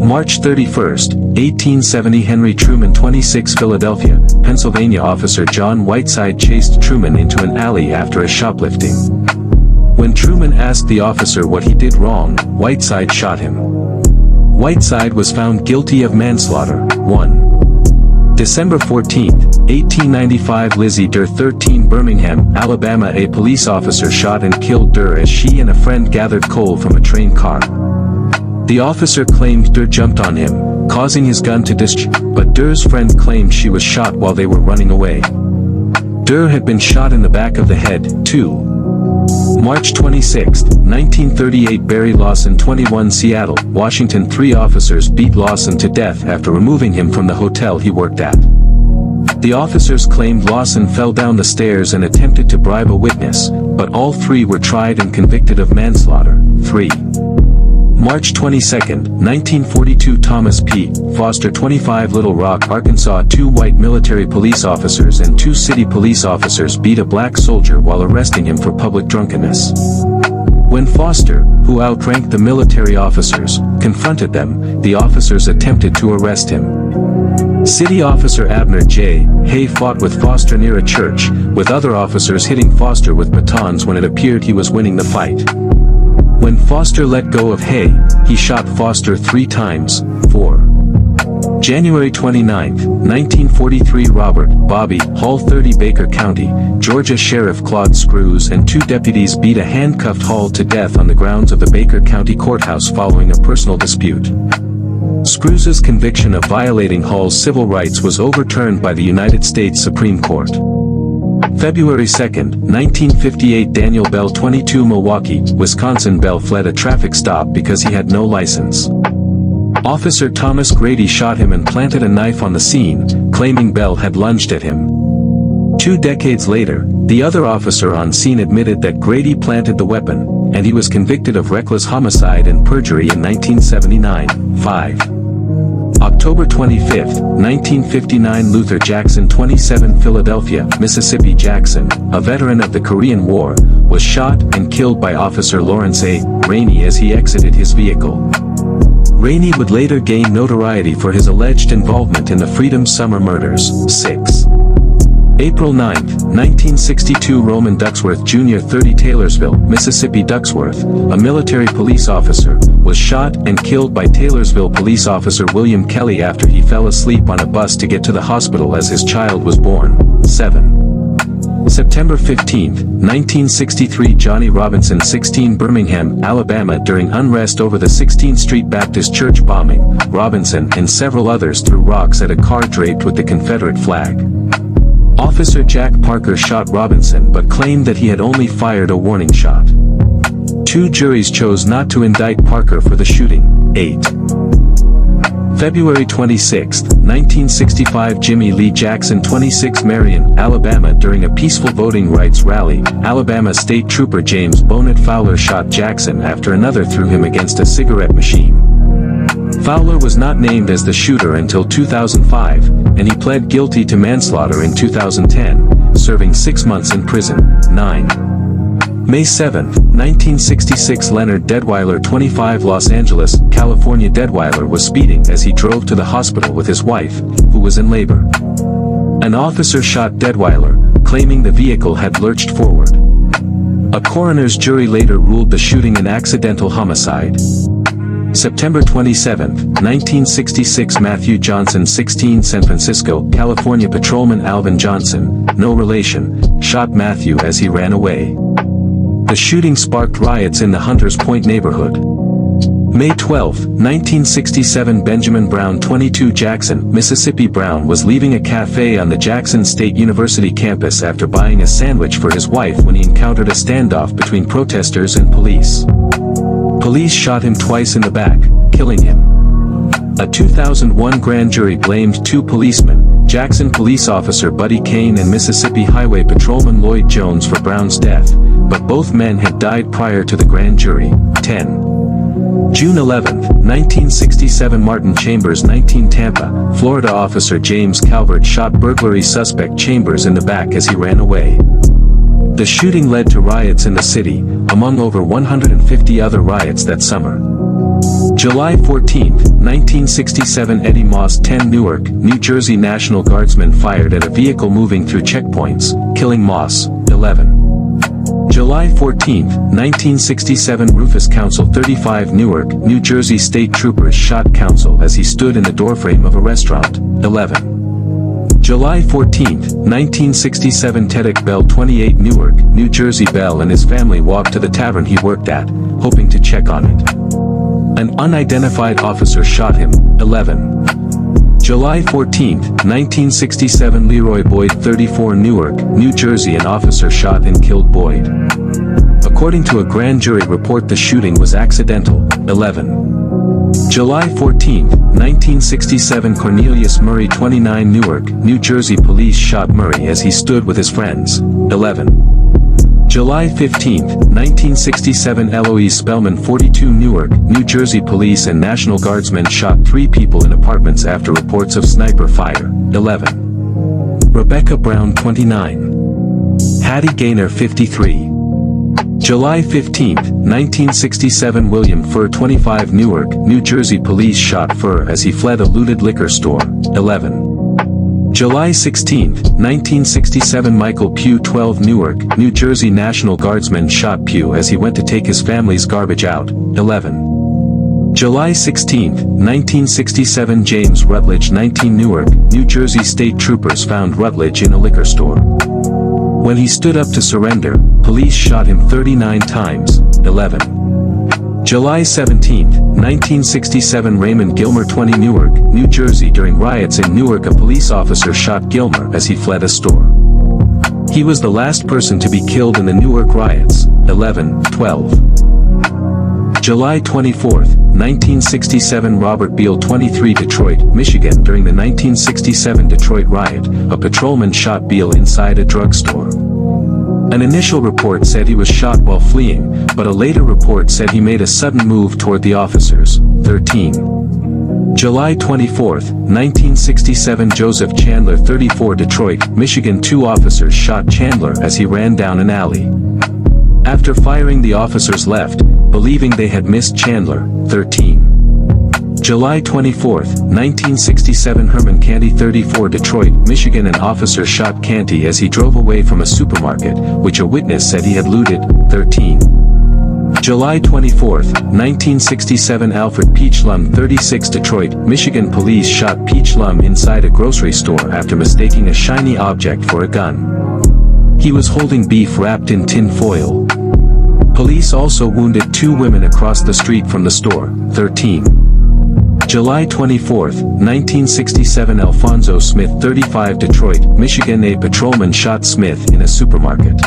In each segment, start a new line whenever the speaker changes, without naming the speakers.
March 31, 1870 Henry Truman 26 Philadelphia, Pennsylvania Officer John Whiteside chased Truman into an alley after a shoplifting. When Truman asked the officer what he did wrong, Whiteside shot him. Whiteside was found guilty of manslaughter. 1. December 14, 1895 Lizzie Durr 13 Birmingham, Alabama A police officer shot and killed Durr as she and a friend gathered coal from a train car. The officer claimed Durr jumped on him, causing his gun to discharge, but Durr's friend claimed she was shot while they were running away. Durr had been shot in the back of the head, too. March 26, 1938 Barry Lawson 21 Seattle, Washington 3 officers beat Lawson to death after removing him from the hotel he worked at. The officers claimed Lawson fell down the stairs and attempted to bribe a witness, but all 3 were tried and convicted of manslaughter. 3. March 22, 1942 Thomas P. Foster 25 Little Rock, Arkansas 2 white military police officers and 2 city police officers beat a black soldier while arresting him for public drunkenness. When Foster, who outranked the military officers, confronted them, the officers attempted to arrest him. City Officer Abner J. Hay fought with Foster near a church, with other officers hitting Foster with batons when it appeared he was winning the fight. When Foster let go of Hay, he shot Foster 3 times. 4. January 29, 1943 Robert Bobby Hall 30 Baker County, Georgia Sheriff Claude Screws and 2 deputies beat a handcuffed Hall to death on the grounds of the Baker County Courthouse following a personal dispute. Screws's conviction of violating Hall's civil rights was overturned by the United States Supreme Court. February 2, 1958 Daniel Bell 22 Milwaukee, Wisconsin Bell fled a traffic stop because he had no license. Officer Thomas Grady shot him and planted a knife on the scene, claiming Bell had lunged at him. 2 decades later, the other officer on scene admitted that Grady planted the weapon, and he was convicted of reckless homicide and perjury in 1979. 5. October 25, 1959 Luther Jackson 27 Philadelphia, Mississippi Jackson, a veteran of the Korean War, was shot and killed by Officer Lawrence A. Rainey as he exited his vehicle. Rainey would later gain notoriety for his alleged involvement in the Freedom Summer murders. 6. April 9, 1962 Roman Ducksworth Jr. 30 Taylorsville, Mississippi Ducksworth, a military police officer, was shot and killed by Taylorsville police officer William Kelly after he fell asleep on a bus to get to the hospital as his child was born. 7. September 15, 1963 Johnny Robinson 16 Birmingham, Alabama During unrest over the 16th Street Baptist Church bombing, Robinson and several others threw rocks at a car draped with the Confederate flag. Officer Jack Parker shot Robinson but claimed that he had only fired a warning shot. 2 juries chose not to indict Parker for the shooting. 8. February 26, 1965 Jimmy Lee Jackson 26 Marion, Alabama During a peaceful voting rights rally, Alabama State Trooper James Bonnet Fowler shot Jackson after another threw him against a cigarette machine. Fowler was not named as the shooter until 2005, and he pled guilty to manslaughter in 2010, serving 6 months in prison. 9. May 7, 1966 Leonard Deadweiler 25 Los Angeles, California Deadweiler was speeding as he drove to the hospital with his wife, who was in labor. An officer shot Deadweiler, claiming the vehicle had lurched forward. A coroner's jury later ruled the shooting an accidental homicide. September 27, 1966 Matthew Johnson 16 San Francisco, California Patrolman Alvin Johnson, no relation, shot Matthew as he ran away. The shooting sparked riots in the Hunters Point neighborhood. May 12, 1967 Benjamin Brown 22 Jackson, Mississippi Brown was leaving a cafe on the Jackson State University campus after buying a sandwich for his wife when he encountered a standoff between protesters and police. Police shot him twice in the back, killing him. A 2001 grand jury blamed 2 policemen, Jackson police officer Buddy Kane and Mississippi Highway Patrolman Lloyd Jones for Brown's death, but both men had died prior to the grand jury. 10. June 11, 1967 Martin Chambers 19 Tampa, Florida officer James Calvert shot burglary suspect Chambers in the back as he ran away. The shooting led to riots in the city, among over 150 other riots that summer. July 14, 1967 Eddie Moss 10 Newark, New Jersey National Guardsmen fired at a vehicle moving through checkpoints, killing Moss, 11. July 14, 1967 Rufus Council 35 Newark, New Jersey State Troopers shot Council as he stood in the doorframe of a restaurant, 11. July 14, 1967 Teddick Bell 28 Newark, New Jersey Bell and his family walked to the tavern he worked at, hoping to check on it. An unidentified officer shot him, 11. July 14, 1967 Leroy Boyd 34 Newark, New Jersey an officer shot and killed Boyd. According to a grand jury report the shooting was accidental, 11. July 14, 1967 Cornelius Murray 29 Newark, New Jersey police shot Murray as he stood with his friends, 11. July 15, 1967 Eloise Spellman 42 Newark, New Jersey police and National Guardsmen shot 3 people in apartments after reports of sniper fire, 11. Rebecca Brown 29. Hattie Gaynor 53. July 15, 1967 William Furr 25 Newark, New Jersey police shot Furr as he fled a looted liquor store, 11. July 16, 1967 Michael Pugh 12 Newark, New Jersey National Guardsmen shot Pugh as he went to take his family's garbage out, 11. July 16, 1967 James Rutledge 19 Newark, New Jersey State Troopers found Rutledge in a liquor store. When he stood up to surrender, police shot him 39 times, 11. July 17, 1967 Raymond Gilmer 20 Newark, New Jersey during riots in Newark a police officer shot Gilmer as he fled a store. He was the last person to be killed in the Newark riots, 11-12. July 24, 1967 Robert Beal 23 Detroit, Michigan during the 1967 Detroit riot, a patrolman shot Beal inside a drugstore. An initial report said he was shot while fleeing, but a later report said he made a sudden move toward the officers, 13. July 24, 1967 Joseph Chandler 34 Detroit, Michigan 2 officers shot Chandler as he ran down an alley. After firing the officers left, believing they had missed Chandler, 13. July 24, 1967 Herman Canty 34 Detroit, Michigan an officer shot Canty as he drove away from a supermarket, which a witness said he had looted, 13. July 24, 1967 Alfred Peachlum 36 Detroit, Michigan police shot Peachlum inside a grocery store after mistaking a shiny object for a gun. He was holding beef wrapped in tin foil. Police also wounded 2 women across the street from the store, 13. July 24, 1967 Alfonso Smith 35 Detroit, Michigan a patrolman shot Smith in a supermarket.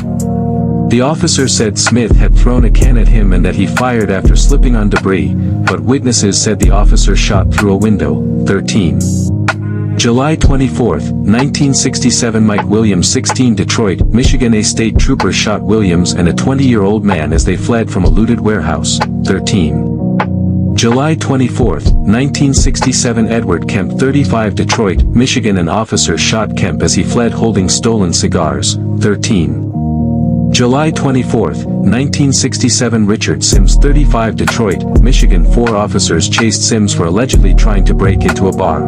The officer said Smith had thrown a can at him and that he fired after slipping on debris, but witnesses said the officer shot through a window, 13. July 24, 1967 Mike Williams 16 Detroit, Michigan a state trooper shot Williams and a 20-year-old man as they fled from a looted warehouse, 13. July 24, 1967 Edward Kemp 35 Detroit, Michigan an officer shot Kemp as he fled holding stolen cigars, 13. July 24, 1967 Richard Sims 35 Detroit, Michigan 4 officers chased Sims for allegedly trying to break into a bar.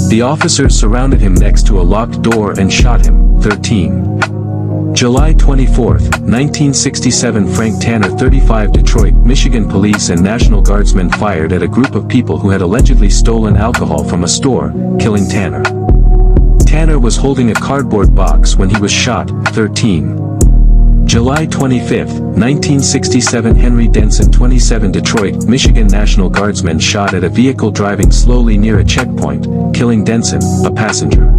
The officers surrounded him next to a locked door and shot him, 13. July 24, 1967 Frank Tanner 35 Detroit, Michigan police and National Guardsmen fired at a group of people who had allegedly stolen alcohol from a store, killing Tanner. Tanner was holding a cardboard box when he was shot, 13. July 25, 1967 Henry Denson 27 Detroit, Michigan National Guardsmen shot at a vehicle driving slowly near a checkpoint, killing Denson, a passenger.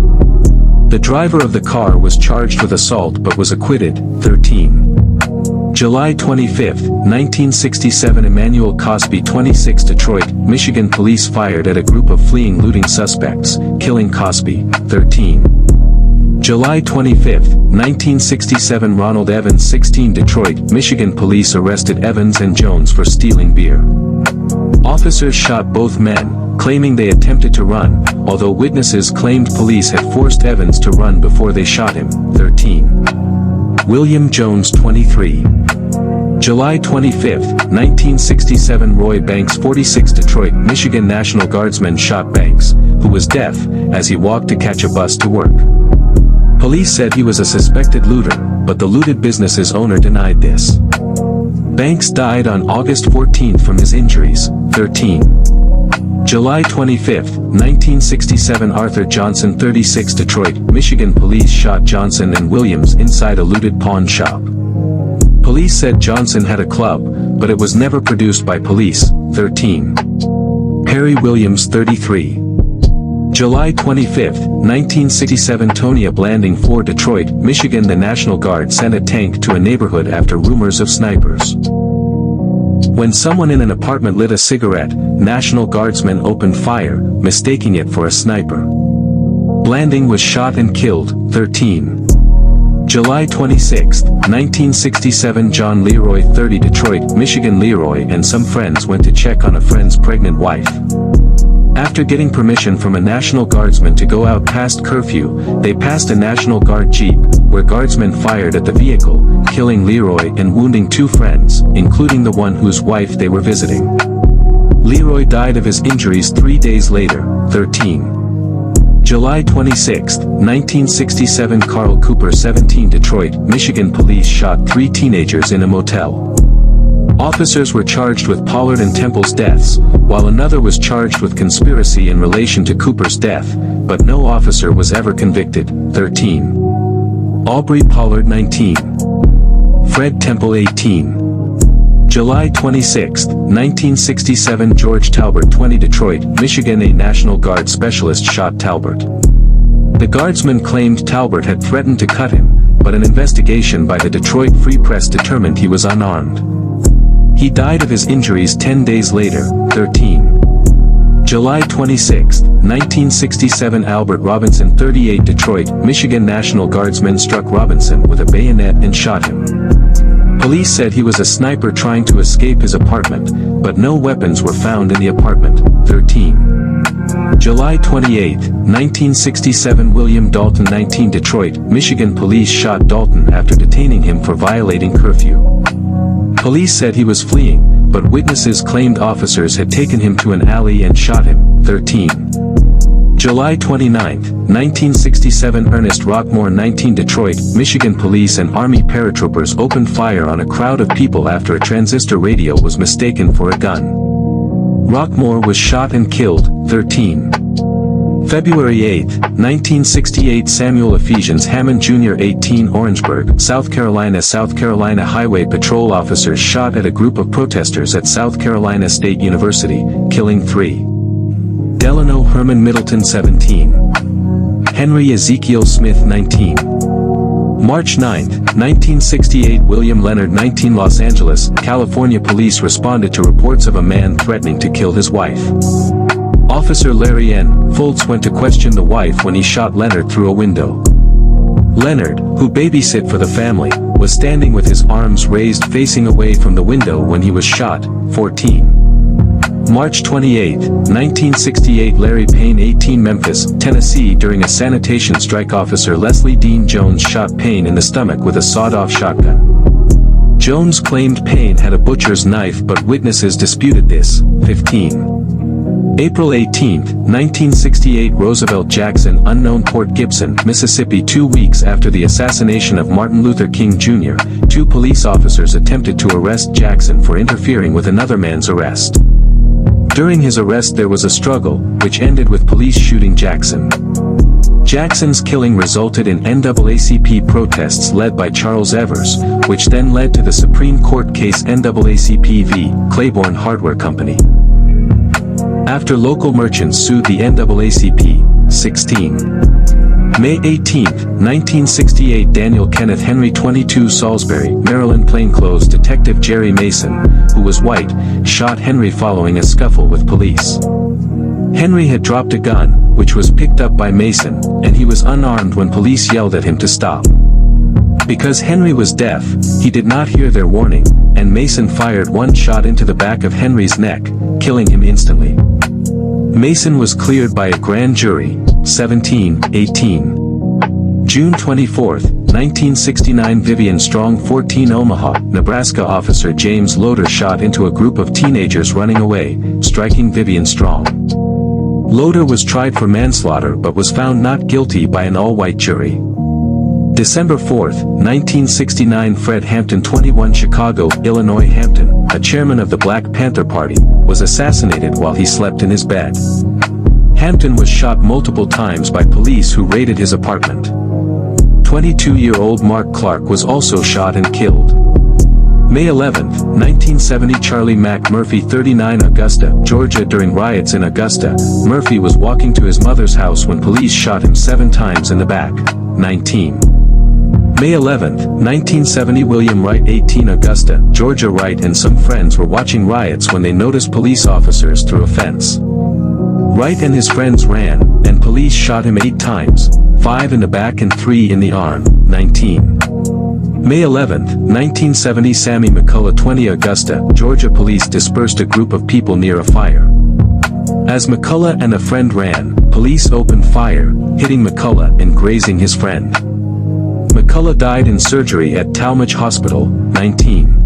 The driver of the car was charged with assault but was acquitted, 13. July 25, 1967 Emmanuel Cosby 26 Detroit, Michigan police fired at a group of fleeing looting suspects, killing Cosby, 13. July 25, 1967 Ronald Evans 16 Detroit, Michigan police arrested Evans and Jones for stealing beer. Officers shot both men, claiming they attempted to run, although witnesses claimed police had forced Evans to run before they shot him, 13. William Jones 23. July 25, 1967 Roy Banks 46 Detroit, Michigan National Guardsman shot Banks, who was deaf, as he walked to catch a bus to work. Police said he was a suspected looter, but the looted business's owner denied this. Banks died on August 14 from his injuries. 13. July 25, 1967 Arthur Johnson 36 Detroit, Michigan Police shot Johnson and Williams inside a looted pawn shop. Police said Johnson had a club, but it was never produced by police. 13. Harry Williams 33. July 25, 1967 Tonya Blanding 4 Detroit, Michigan The National Guard sent a tank to a neighborhood after rumors of snipers. When someone in an apartment lit a cigarette, National Guardsmen opened fire, mistaking it for a sniper. Blanding was shot and killed. 13. July 26, 1967 John Leroy 30 Detroit, Michigan Leroy and some friends went to check on a friend's pregnant wife. After getting permission from a National Guardsman to go out past curfew, they passed a National Guard Jeep, where guardsmen fired at the vehicle, killing Leroy and wounding two friends, including the one whose wife they were visiting. Leroy died of his injuries 3 days later. 13. July 26, 1967 Carl Cooper 17 Detroit, Michigan Police shot 3 teenagers in a motel. Officers were charged with Pollard and Temple's deaths, while another was charged with conspiracy in relation to Cooper's death, but no officer was ever convicted. 13. Aubrey Pollard 19. Fred Temple 18. July 26, 1967 George Talbert 20 Detroit, Michigan A National Guard specialist shot Talbert. The guardsman claimed Talbert had threatened to cut him, but an investigation by the Detroit Free Press determined he was unarmed. He died of his injuries 10 days later. 13. July 26, 1967 Albert Robinson 38 Detroit, Michigan National Guardsman struck Robinson with a bayonet and shot him. Police said he was a sniper trying to escape his apartment, but no weapons were found in the apartment. 13. July 28, 1967 William Dalton 19 Detroit, Michigan Police shot Dalton after detaining him for violating curfew. Police said he was fleeing, but witnesses claimed officers had taken him to an alley and shot him. 13. July 29, 1967 Ernest Rockmore 19 Detroit, Michigan Police and Army paratroopers opened fire on a crowd of people after a transistor radio was mistaken for a gun. Rockmore was shot and killed. 13. February 8, 1968 Samuel Ephesians Hammond Jr. 18 Orangeburg, South Carolina Highway Patrol officers shot at a group of protesters at South Carolina State University, killing 3. Delano Herman Middleton 17. Henry Ezekiel Smith 19. March 9, 1968 William Leonard 19 Los Angeles, California police responded to reports of a man threatening to kill his wife. Officer Larry N. Foltz went to question the wife when he shot Leonard through a window. Leonard, who babysit for the family, was standing with his arms raised facing away from the window when he was shot. 14. March 28, 1968 Larry Payne 18 Memphis, Tennessee during a sanitation strike officer Leslie Dean Jones shot Payne in the stomach with a sawed-off shotgun. Jones claimed Payne had a butcher's knife but witnesses disputed this. 15. April 18, 1968 Roosevelt Jackson unknown Port Gibson, Mississippi 2 weeks after the assassination of Martin Luther King Jr., 2 police officers attempted to arrest Jackson for interfering with another man's arrest. During his arrest there was a struggle, which ended with police shooting Jackson. Jackson's killing resulted in NAACP protests led by Charles Evers, which then led to the Supreme Court case NAACP v. Claiborne Hardware Company. After local merchants sued the NAACP. 16. May 18, 1968 Daniel Kenneth Henry 22 Salisbury, Maryland plainclothes detective Jerry Mason, who was white, shot Henry following a scuffle with police. Henry had dropped a gun, which was picked up by Mason, and he was unarmed when police yelled at him to stop. Because Henry was deaf, he did not hear their warning, and Mason fired one shot into the back of Henry's neck, killing him instantly. Mason was cleared by a grand jury. 17, 18. June 24, 1969 Vivian Strong 14 Omaha, Nebraska officer James Loader shot into a group of teenagers running away, striking Vivian Strong. Loader was tried for manslaughter but was found not guilty by an all-white jury. December 4, 1969 Fred Hampton 21 Chicago, Illinois Hampton, a chairman of the Black Panther Party, was assassinated while he slept in his bed. Hampton was shot multiple times by police who raided his apartment. 22-year-old Mark Clark was also shot and killed. May 11, 1970 Charlie Mack Murphy 39 Augusta, Georgia During riots in Augusta, Murphy was walking to his mother's house when police shot him 7 times in the back. 19. May 11, 1970 William Wright 18 Augusta, Georgia Wright and some friends were watching riots when they noticed police officers through a fence. Wright and his friends ran, and police shot him 8 times, 5 in the back and 3 in the arm. 19. May 11, 1970 Sammy McCullough 20 Augusta, Georgia police dispersed a group of people near a fire. As McCullough and a friend ran, police opened fire, hitting McCullough and grazing his friend. McCullough died in surgery at Talmadge Hospital. 19.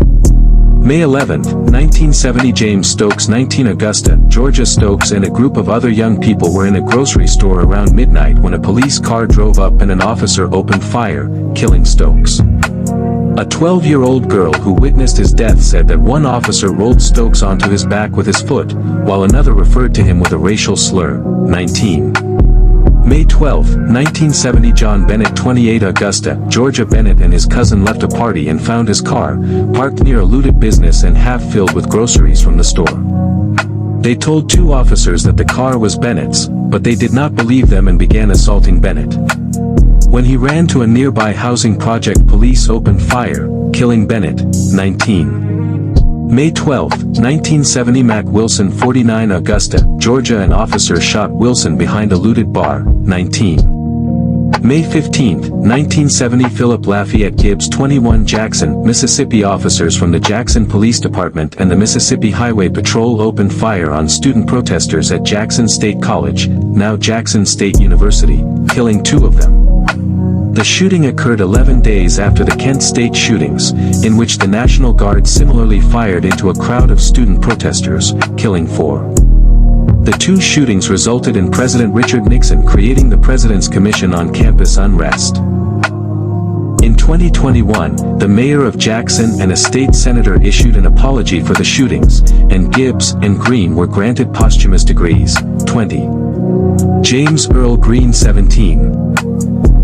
May 11, 1970 James Stokes 19 Augusta, Georgia Stokes and a group of other young people were in a grocery store around midnight when a police car drove up and an officer opened fire, killing Stokes. A 12-year-old girl who witnessed his death said that one officer rolled Stokes onto his back with his foot, while another referred to him with a racial slur. 19. May 12, 1970 John Bennett 28 Augusta, Georgia Bennett and his cousin left a party and found his car, parked near a looted business and half filled with groceries from the store. They told 2 officers that the car was Bennett's, but they did not believe them and began assaulting Bennett. When he ran to a nearby housing project, police opened fire, killing Bennett. 19. May 12, 1970 Mac Wilson 49 Augusta, Georgia an officer shot Wilson behind a looted bar. 19. May 15, 1970 Philip Lafayette Gibbs 21 Jackson, Mississippi officers from the Jackson Police Department and the Mississippi Highway Patrol opened fire on student protesters at Jackson State College, now Jackson State University, killing 2 of them. The shooting occurred 11 days after the Kent State shootings, in which the National Guard similarly fired into a crowd of student protesters, killing 4. The 2 shootings resulted in President Richard Nixon creating the President's Commission on Campus Unrest. In 2021, the mayor of Jackson and a state senator issued an apology for the shootings, and Gibbs and Green were granted posthumous degrees. 20. James Earl Green 17.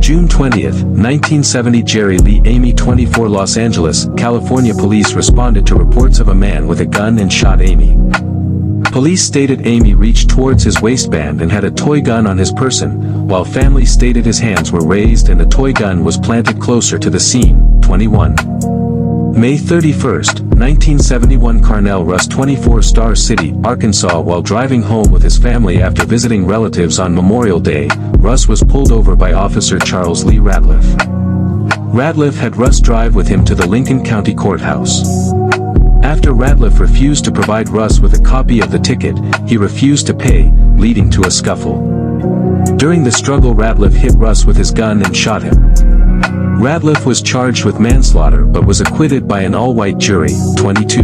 June 20, 1970 Jerry Lee Amy 24 Los Angeles, California police responded to reports of a man with a gun and shot Amy. Police stated Amy reached towards his waistband and had a toy gun on his person, while family stated his hands were raised and the toy gun was planted closer to the scene. 21. May 31, 1971 Carnell Russ 24 Star City, Arkansas. While driving home with his family after visiting relatives on Memorial Day, Russ was pulled over by Officer Charles Lee Ratliff. Ratliff had Russ drive with him to the Lincoln County Courthouse. After Ratliff refused to provide Russ with a copy of the ticket, he refused to pay, leading to a scuffle. During the struggle, Ratliff hit Russ with his gun and shot him. Ratliff was charged with manslaughter but was acquitted by an all-white jury. 22.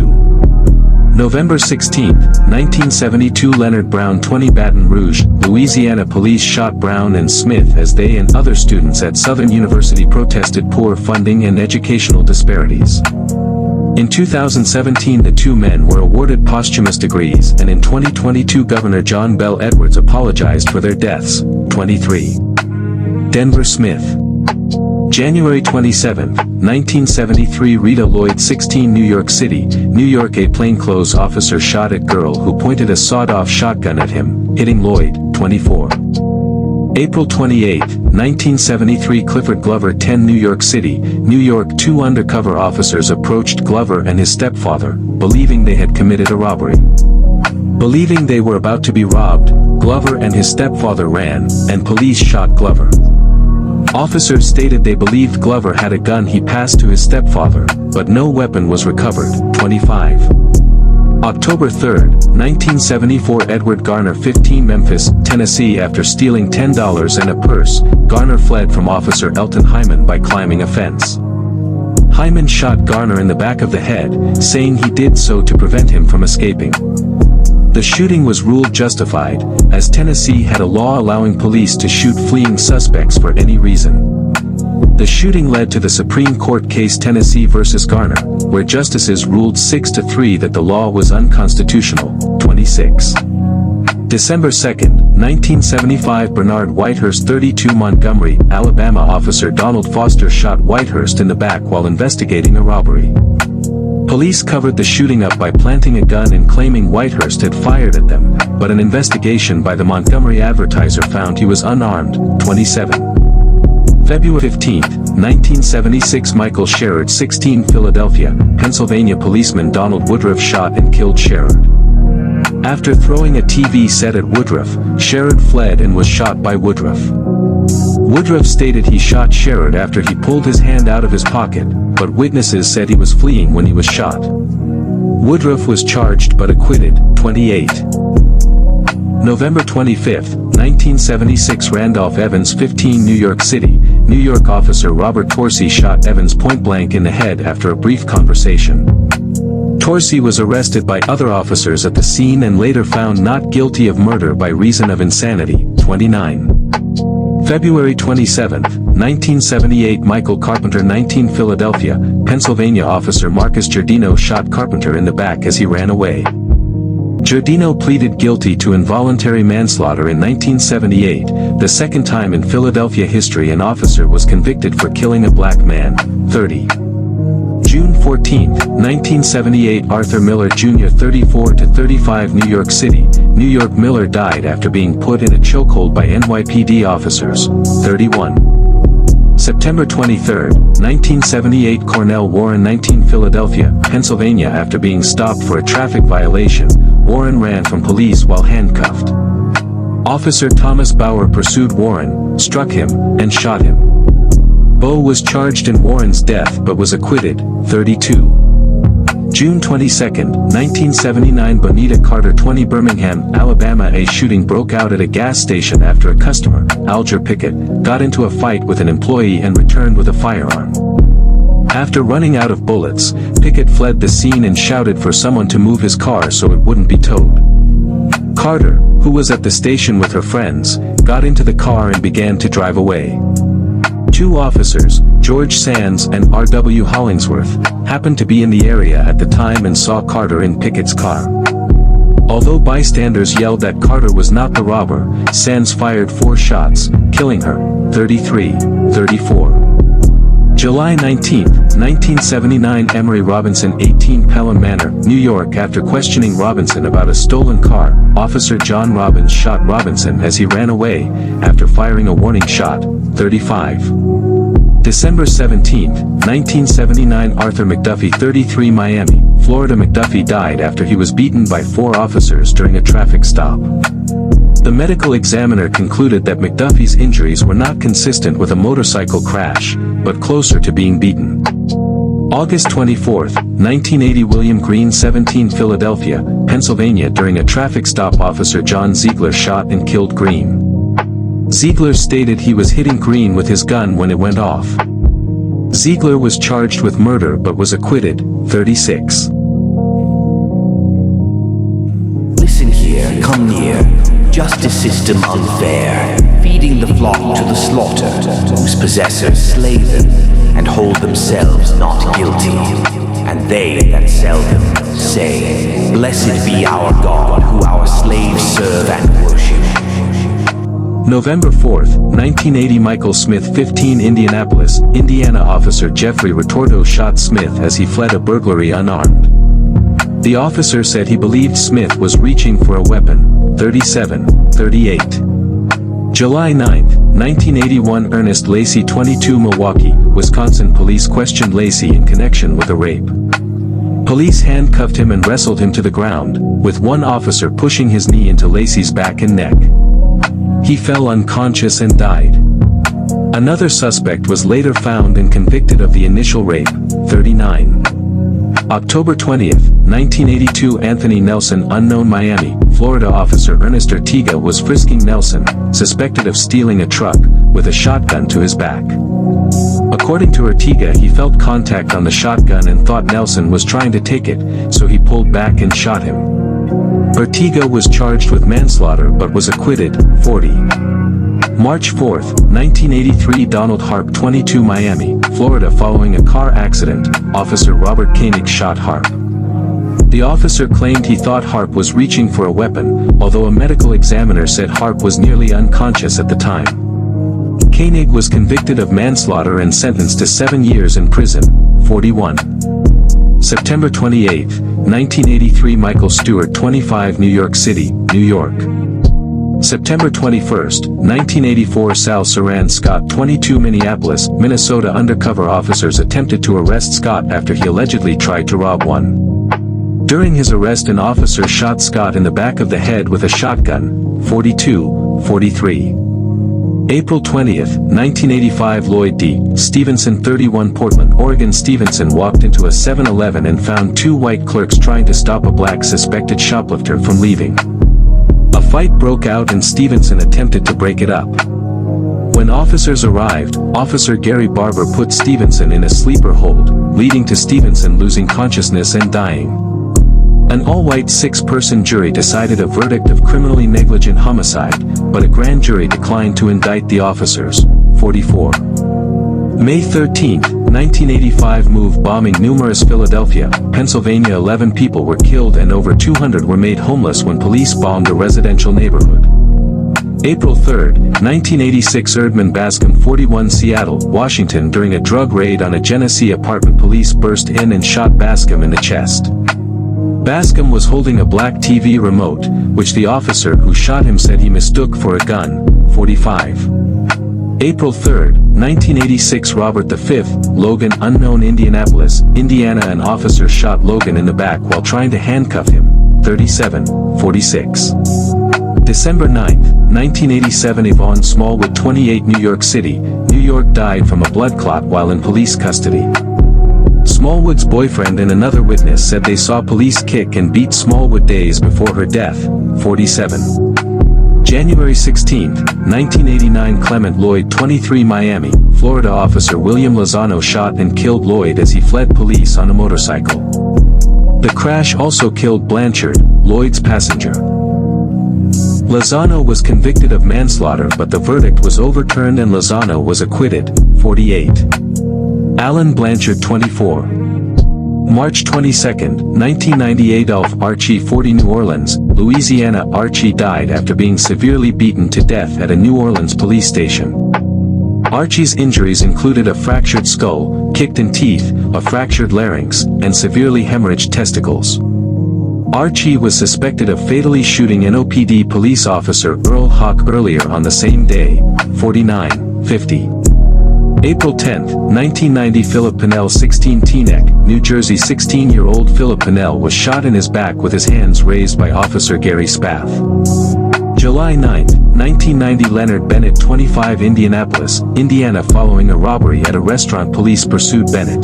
November 16, 1972 Leonard Brown 20 Baton Rouge, Louisiana police shot Brown and Smith as they and other students at Southern University protested poor funding and educational disparities. In 2017 the 2 men were awarded posthumous degrees, and in 2022 Governor John Bell Edwards apologized for their deaths. 23. Denver Smith. January 27, 1973 Rita Lloyd 16 New York City, New York a plainclothes officer shot at girl who pointed a sawed-off shotgun at him, hitting Lloyd. 24. April 28, 1973 Clifford Glover 10 New York City, New York 2 undercover officers approached Glover and his stepfather, believing they had committed a robbery. Believing they were about to be robbed, Glover and his stepfather ran, and police shot Glover. Officers stated they believed Glover had a gun he passed to his stepfather, but no weapon was recovered. 25. October 3, 1974 Edward Garner 15 Memphis, Tennessee After stealing $10 and a purse, Garner fled from Officer Elton Hyman by climbing a fence. Hyman shot Garner in the back of the head, saying he did so to prevent him from escaping. The shooting was ruled justified, as Tennessee had a law allowing police to shoot fleeing suspects for any reason. The shooting led to the Supreme Court case Tennessee v. Garner, where justices ruled 6-3 that the law was unconstitutional. 26. December 2, 1975 Bernard Whitehurst 32 Montgomery, Alabama Officer Donald Foster shot Whitehurst in the back while investigating a robbery. Police covered the shooting up by planting a gun and claiming Whitehurst had fired at them, but an investigation by the Montgomery Advertiser found he was unarmed. 27. February 15, 1976 Michael Sherrod 16 Philadelphia, Pennsylvania Policeman Donald Woodruff shot and killed Sherrod. After throwing a TV set at Woodruff, Sherrod fled and was shot by Woodruff. Woodruff stated he shot Sherrod after he pulled his hand out of his pocket, but witnesses said he was fleeing when he was shot. Woodruff was charged but acquitted. 28. November 25, 1976 Randolph Evans 15 New York City, New York Officer Robert Torsey shot Evans point-blank in the head after a brief conversation. Torsey was arrested by other officers at the scene and later found not guilty of murder by reason of insanity. 29. February 27, 1978 Michael Carpenter 19 Philadelphia, Pennsylvania Officer Marcus Giardino shot Carpenter in the back as he ran away. Giardino pleaded guilty to involuntary manslaughter in 1978, the second time in Philadelphia history an officer was convicted for killing a black man. 30. June 14, 1978 Arthur Miller Jr. 34-35 New York City, New York Miller died after being put in a chokehold by NYPD officers. 31. September 23, 1978 Cornell Warren 19 Philadelphia, Pennsylvania After being stopped for a traffic violation, Warren ran from police while handcuffed. Officer Thomas Bauer pursued Warren, struck him, and shot him. Bowe was charged in Warren's death but was acquitted. 32. June 22, 1979 Bonita Carter 20 Birmingham, Alabama A shooting broke out at a gas station after a customer, Alger Pickett, got into a fight with an employee and returned with a firearm. After running out of bullets, Pickett fled the scene and shouted for someone to move his car so it wouldn't be towed. Carter, who was at the station with her friends, got into the car and began to drive away. Two officers, George Sands and R.W. Hollingsworth, happened to be in the area at the time and saw Carter in Pickett's car. Although bystanders yelled that Carter was not the robber, Sands fired 4 shots, killing her. 33. 34. July 19, 1979 Emery Robinson 18 Pelham Manor, New York After questioning Robinson about a stolen car, Officer John Robbins shot Robinson as he ran away, after firing a warning shot. 35. December 17, 1979 Arthur McDuffie 33 Miami, Florida McDuffie died after he was beaten by 4 officers during a traffic stop. The medical examiner concluded that McDuffie's injuries were not consistent with a motorcycle crash, but closer to being beaten. August 24, 1980 William Green 17 Philadelphia, Pennsylvania During a traffic stop Officer John Ziegler shot and killed Green. Ziegler stated he was hitting Green with his gun when it went off. Ziegler was charged with murder but was acquitted. 36.
Listen here, come near. Justice system unfair, feeding the flock to the slaughter, whose possessors slay them, and hold themselves not guilty. And they that sell them say, Blessed be our God, who our slaves serve and worship.
November 4, 1980 Michael Smith 15 Indianapolis, Indiana Officer Jeffrey Retorto shot Smith as he fled a burglary unarmed. The officer said he believed Smith was reaching for a weapon. 37. 38. July 9, 1981 Ernest Lacey 22 Milwaukee, Wisconsin Police questioned Lacey in connection with a rape. Police handcuffed him and wrestled him to the ground, with one officer pushing his knee into Lacey's back and neck. He fell unconscious and died. Another suspect was later found and convicted of the initial rape. 39. October 20th, 1982 Anthony Nelson unknown Miami, Florida officer Ernest Ortega was frisking Nelson, suspected of stealing a truck, with a shotgun to his back. According to Ortega, he felt contact on the shotgun and thought Nelson was trying to take it, so he pulled back and shot him. Ortega was charged with manslaughter but was acquitted. 40. March 4, 1983 Donald Harp 22 Miami, Florida following a car accident, Officer Robert Koenig shot Harp. The officer claimed he thought Harp was reaching for a weapon, although a medical examiner said Harp was nearly unconscious at the time. Koenig was convicted of manslaughter and sentenced to 7 years in prison. 41. September 28, 1983 Michael Stewart 25 New York City, New York. September 21, 1984 Sal Saran Scott 22 Minneapolis, Minnesota undercover officers attempted to arrest Scott after he allegedly tried to rob one. During his arrest an officer shot Scott in the back of the head with a shotgun. 42, 43. April 20, 1985 Lloyd D. Stevenson 31 Portland, Oregon Stevenson walked into a 7-Eleven and found 2 white clerks trying to stop a black suspected shoplifter from leaving. A fight broke out and Stevenson attempted to break it up. When officers arrived, Officer Gary Barber put Stevenson in a sleeper hold, leading to Stevenson losing consciousness and dying. An all-white 6-person jury decided a verdict of criminally negligent homicide, but a grand jury declined to indict the officers. 44. May 13, 1985 move bombing numerous Philadelphia, Pennsylvania 11 people were killed and over 200 were made homeless when police bombed a residential neighborhood. April 3, 1986 Erdman Bascom 41 Seattle, Washington during a drug raid on a Genesee apartment police burst in and shot Bascom in the chest. Bascom was holding a black TV remote, which the officer who shot him said he mistook for a gun. 45. April 3, 1986 Robert V, Logan unknown Indianapolis, Indiana an officer shot Logan in the back while trying to handcuff him. 37, 46. December 9, 1987 Yvonne Smallwood 28 New York City, New York died from a blood clot while in police custody. Smallwood's boyfriend and another witness said they saw police kick and beat Smallwood days before her death. 47. January 16, 1989 Clement Lloyd 23 Miami, Florida officer William Lozano shot and killed Lloyd as he fled police on a motorcycle. The crash also killed Blanchard, Lloyd's passenger. Lozano was convicted of manslaughter but the verdict was overturned and Lozano was acquitted. 48. Alan Blanchard 24. March 22, 1990 Adolph Archie 40 New Orleans, Louisiana Archie died after being severely beaten to death at a New Orleans police station. Archie's injuries included a fractured skull, kicked in teeth, a fractured larynx, and severely hemorrhaged testicles. Archie was suspected of fatally shooting NOPD police officer Earl Hawk earlier on the same day. 49, 50. April 10, 1990 Philip Pinnell 16 Teaneck, New Jersey 16-year-old Philip Pinnell was shot in his back with his hands raised by Officer Gary Spath. July 9, 1990 Leonard Bennett 25 Indianapolis, Indiana following a robbery at a restaurant police pursued Bennett.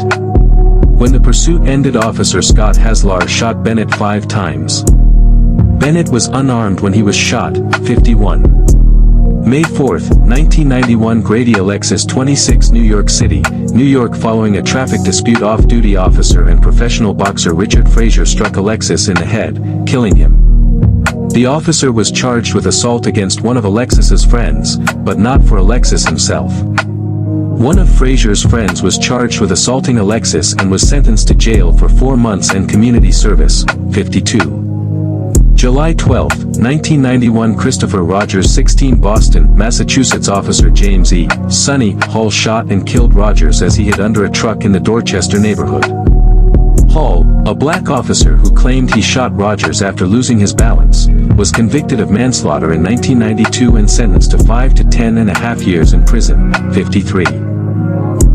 When the pursuit ended Officer Scott Haslar shot Bennett 5 times. Bennett was unarmed when he was shot. 51. May 4, 1991 Grady Alexis 26 New York City, New York following a traffic dispute off-duty officer and professional boxer Richard Frazier struck Alexis in the head, killing him. The officer was charged with assault against one of Alexis's friends, but not for Alexis himself. One of Frazier's friends was charged with assaulting Alexis and was sentenced to jail for 4 months and community service. 52. July 12, 1991 Christopher Rogers 16 Boston, Massachusetts officer James E. Sonny Hall shot and killed Rogers as he hid under a truck in the Dorchester neighborhood. Hall, a black officer who claimed he shot Rogers after losing his balance, was convicted of manslaughter in 1992 and sentenced to 5 to 10.5 years in prison. 53.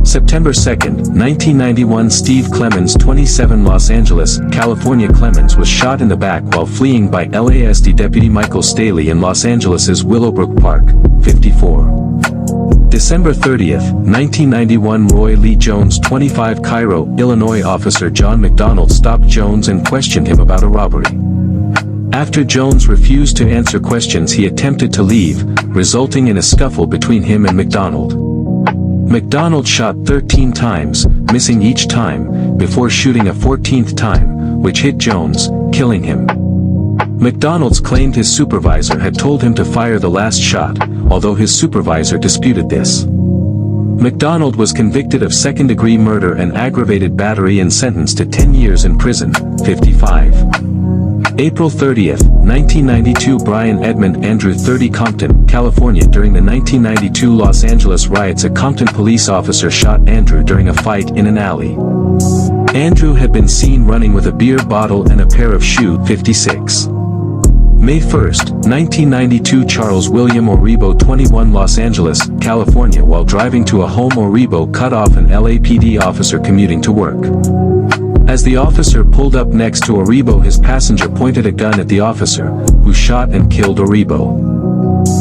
September 2, 1991 Steve Clemens 27 Los Angeles, California Clemens was shot in the back while fleeing by LASD Deputy Michael Staley in Los Angeles' Willowbrook Park. 54. December 30th, 1991 Roy Lee Jones 25 Cairo, Illinois officer John McDonald stopped Jones and questioned him about a robbery. After Jones refused to answer questions he attempted to leave, resulting in a scuffle between him and McDonald. McDonald shot 13 times, missing each time, before shooting a 14th time, which hit Jones, killing him. McDonald claimed his supervisor had told him to fire the last shot, although his supervisor disputed this. McDonald was convicted of second-degree murder and aggravated battery and sentenced to 10 years in prison, 55. April 30th, 1992 Brian Edmund Andrew 30 Compton, California. During the 1992 Los Angeles riots, a Compton police officer shot Andrew during a fight in an alley. Andrew had been seen running with a beer bottle and a pair of shoes, 56. May 1st, 1992 Charles William Oribo 21 Los Angeles, California. While driving to a home, Oribo cut off an LAPD officer commuting to work. As the officer pulled up next to Oribo, his passenger pointed a gun at the officer, who shot and killed Oribo.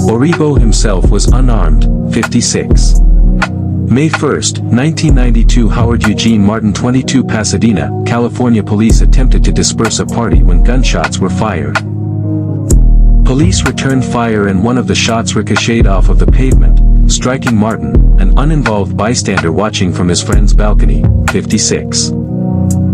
Oribo himself was unarmed, 56. May 1st, 1992 Howard Eugene Martin 22 Pasadena, California. Police attempted to disperse a party when gunshots were fired. Police returned fire and one of the shots ricocheted off of the pavement, striking Martin, an uninvolved bystander watching from his friend's balcony, 56.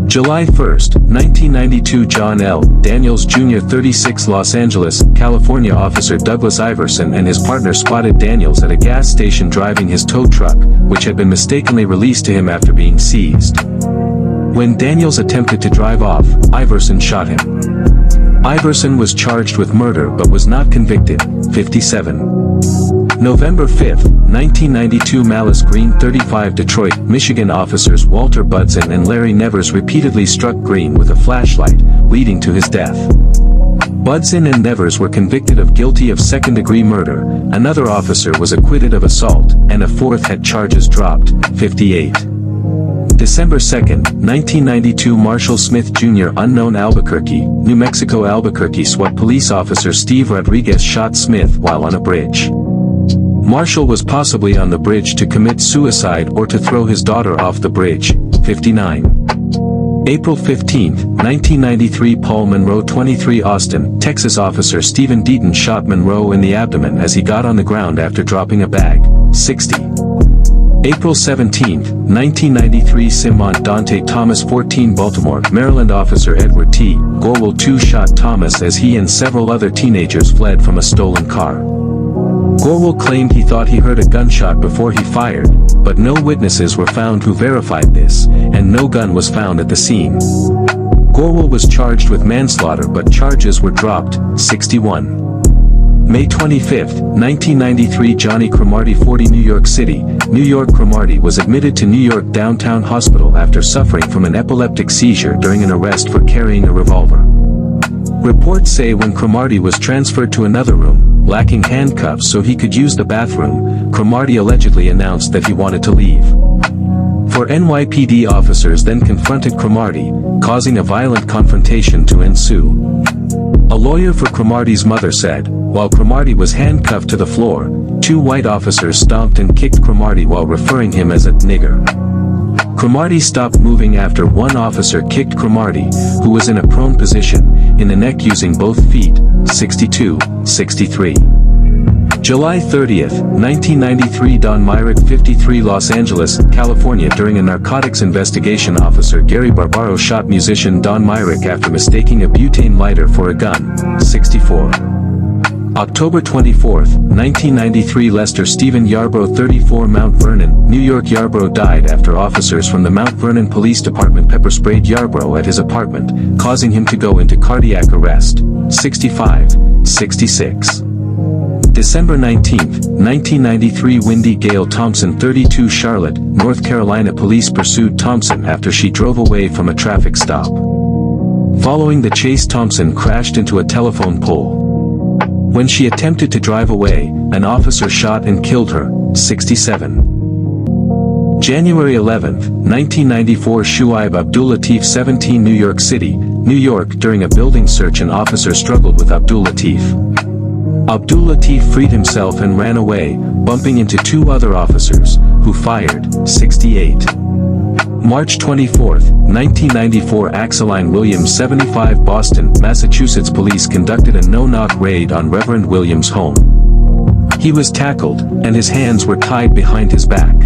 July 1st, 1992 John L. Daniels Jr. 36 Los Angeles, California. Officer Douglas Iverson and his partner spotted Daniels at a gas station driving his tow truck, which had been mistakenly released to him after being seized. When Daniels attempted to drive off, Iverson shot him. Iverson was charged with murder but was not convicted, 57. November 5th, 1992 Malice Green 35 Detroit, Michigan. Officers Walter Budson and Larry Nevers repeatedly struck Green with a flashlight, leading to his death. Budson and Nevers were convicted of guilty of second-degree murder, another officer was acquitted of assault, and a fourth had charges dropped, 58. December 2nd, 1992 Marshall Smith Jr. Unknown Albuquerque, New Mexico. Albuquerque SWAT police officer Steve Rodriguez shot Smith while on a bridge. Marshall was possibly on the bridge to commit suicide or to throw his daughter off the bridge, 59. April 15, 1993 Paul Monroe 23 Austin, Texas. Officer Stephen Deaton shot Monroe in the abdomen as he got on the ground after dropping a bag, 60. April 17, 1993 Simont Dante Thomas 14 Baltimore, Maryland. Officer Edward T. Gorwell II shot Thomas as he and several other teenagers fled from a stolen car. Gorwell claimed he thought he heard a gunshot before he fired, but no witnesses were found who verified this, and no gun was found at the scene. Gorwell was charged with manslaughter but charges were dropped, 61. May 25, 1993 Johnny Cromartie 40 New York City, New York. Cromartie was admitted to New York Downtown Hospital after suffering from an epileptic seizure during an arrest for carrying a revolver. Reports say when Cromartie was transferred to another room, lacking handcuffs so he could use the bathroom, Cromartie allegedly announced that he wanted to leave. Four NYPD officers then confronted Cromartie, causing a violent confrontation to ensue. A lawyer for Cromartie's mother said, while Cromartie was handcuffed to the floor, two white officers stomped and kicked Cromartie while referring him as a nigger. Cromartie stopped moving after one officer kicked Cromartie, who was in a prone position, in the neck using both feet, 62, 63. July 30th, 1993 Don Myrick 53 Los Angeles, California. During a narcotics investigation, officer Gary Barbaro shot musician Don Myrick after mistaking a butane lighter for a gun, 64. October 24th, 1993 Lester Stephen Yarbrough 34 Mount Vernon, New York. Yarbrough died after officers from the Mount Vernon Police Department pepper-sprayed Yarbrough at his apartment, causing him to go into cardiac arrest, 65, 66. December 19, 1993 Wendy Gale Thompson 32 Charlotte, North Carolina. Police pursued Thompson after she drove away from a traffic stop. Following the chase, Thompson crashed into a telephone pole. When she attempted to drive away, an officer shot and killed her, 67. January 11, 1994 Shuaib Abdul Latif 17 New York City, New York. During a building search, an officer struggled with Abdul Latif. Abdul-Latif freed himself and ran away, bumping into two other officers, who fired. 68. March 24, 1994. Axeline Williams, 75. Boston, Massachusetts. Police conducted a no-knock raid on Reverend Williams' home. He was tackled, and his hands were tied behind his back.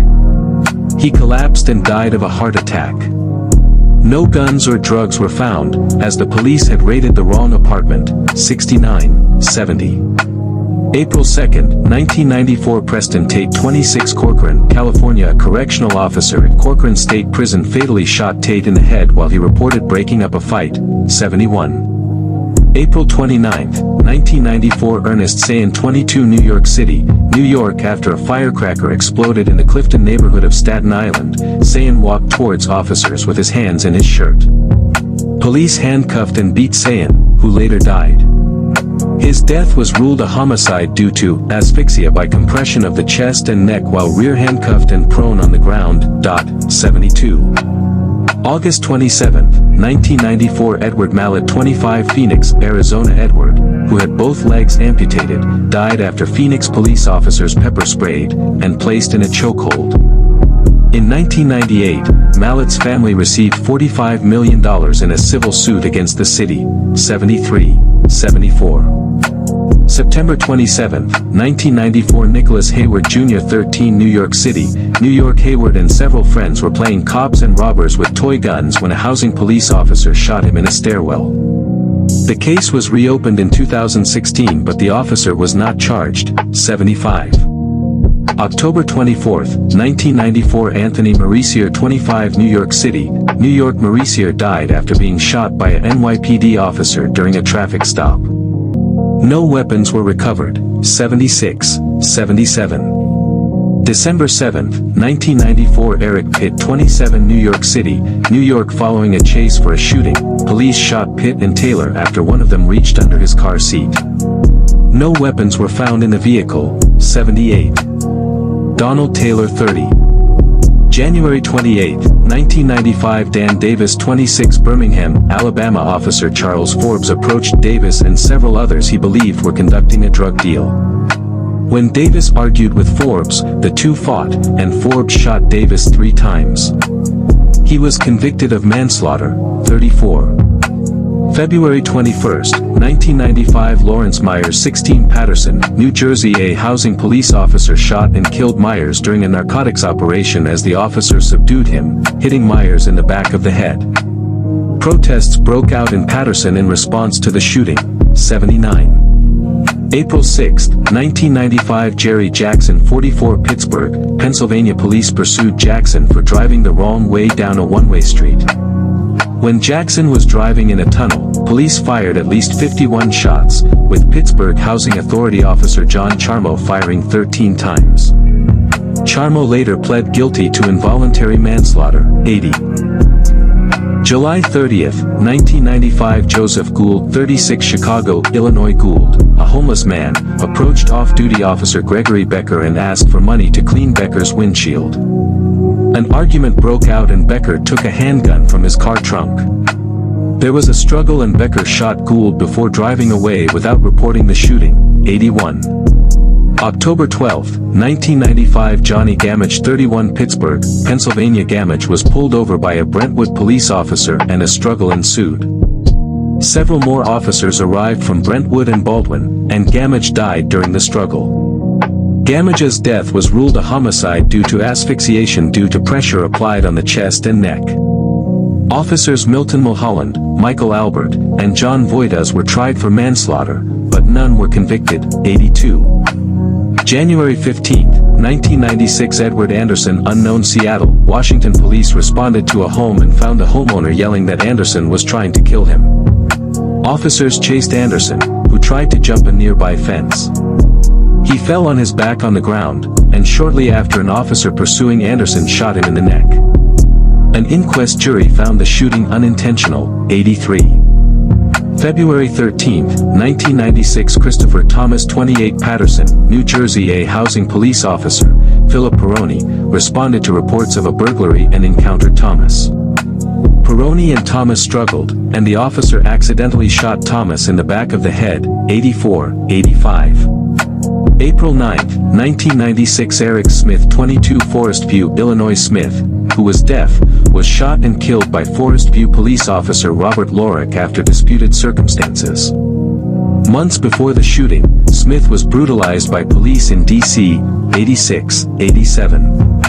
He collapsed and died of a heart attack. No guns or drugs were found, as the police had raided the wrong apartment. 69, 70. April 2, 1994. Preston Tate, 26. Corcoran, California. A correctional officer at Corcoran State Prison fatally shot Tate in the head while he reported breaking up a fight. 71. April 29, 1994. Ernest Sayin, 22. New York City, New York. After a firecracker exploded in the Clifton neighborhood of Staten Island, Sayin walked towards officers with his hands in his shirt. Police handcuffed and beat Sayin, who later died. His death was ruled a homicide due to asphyxia by compression of the chest and neck while rear handcuffed and prone on the ground. 72. August 27, 1994. Edward Mallet, 25. Phoenix, Arizona. Edward, who had both legs amputated, died after Phoenix police officers pepper sprayed and placed in a chokehold. In 1998, Mallet's family received $45 million in a civil suit against the city. 73, 74. September 27, 1994. Nicholas Hayward Jr., 13. New York City, New York. Hayward and several friends were playing cops and robbers with toy guns when a housing police officer shot him in a stairwell. The case was reopened in 2016, but the officer was not charged. 75. October 24, 1994. Anthony Mauricio, 25. New York City, New York. Mauricio died after being shot by a NYPD officer during a traffic stop. No weapons were recovered. 76, 77. December 7, 1994. Eric Pitt, 27. New York City, New York. Following a chase for a shooting, police shot Pitt and Taylor after one of them reached under his car seat. No weapons were found in the vehicle. 78. Donald Taylor, 30. January 28, 1995. Dan Davis, 26. Birmingham, Alabama. Officer Charles Forbes approached Davis and several others he believed were conducting a drug deal. When Davis argued with Forbes, the two fought, and Forbes shot Davis 3 times. He was convicted of manslaughter. 34. February 21, 1995. Lawrence Myers, 16. Patterson, New Jersey. A housing police officer shot and killed Myers during a narcotics operation as the officer subdued him, hitting Myers in the back of the head. Protests broke out in Patterson in response to the shooting. 79. April 6, 1995. Jerry Jackson, 44. Pittsburgh, Pennsylvania. Police pursued Jackson for driving the wrong way down a one-way street. When Jackson was driving in a tunnel, police fired at least 51 shots, with Pittsburgh Housing Authority officer John Charmo firing 13 times. Charmo later pled guilty to involuntary manslaughter. 80. July 30, 1995. Joseph Gould, 36. Chicago, Illinois. Gould, a homeless man, approached off-duty officer Gregory Becker and asked for money to clean Becker's windshield. An argument broke out and Becker took a handgun from his car trunk. There was a struggle and Becker shot Gould before driving away without reporting the shooting. 81. October 12, 1995. Johnny Gamage, 31. Pittsburgh, Pennsylvania. Gamage was pulled over by a Brentwood police officer and a struggle ensued. Several more officers arrived from Brentwood and Baldwin, and Gamage died during the struggle. Gamage's death was ruled a homicide due to asphyxiation due to pressure applied on the chest and neck. Officers Milton Mulholland, Michael Albert, and John Voitas were tried for manslaughter, but none were convicted. 82. January 15, 1996. Edward Anderson, unknown. Seattle, Washington. Police responded to a home and found a homeowner yelling that Anderson was trying to kill him. Officers chased Anderson, who tried to jump a nearby fence. He fell on his back on the ground, and shortly after an officer pursuing Anderson shot him in the neck. An inquest jury found the shooting unintentional. 83. February 13, 1996. Christopher Thomas, 28. Patterson, New Jersey. A housing police officer, Philip Peroni, responded to reports of a burglary and encountered Thomas. Peroni and Thomas struggled, and the officer accidentally shot Thomas in the back of the head, 84-85. April 9, 1996 Eric Smith 22 Forest View, Illinois Smith, who was deaf, was shot and killed by Forest View police officer Robert Lorick after disputed circumstances. Months before the shooting, Smith was brutalized by police in D.C., 86-87.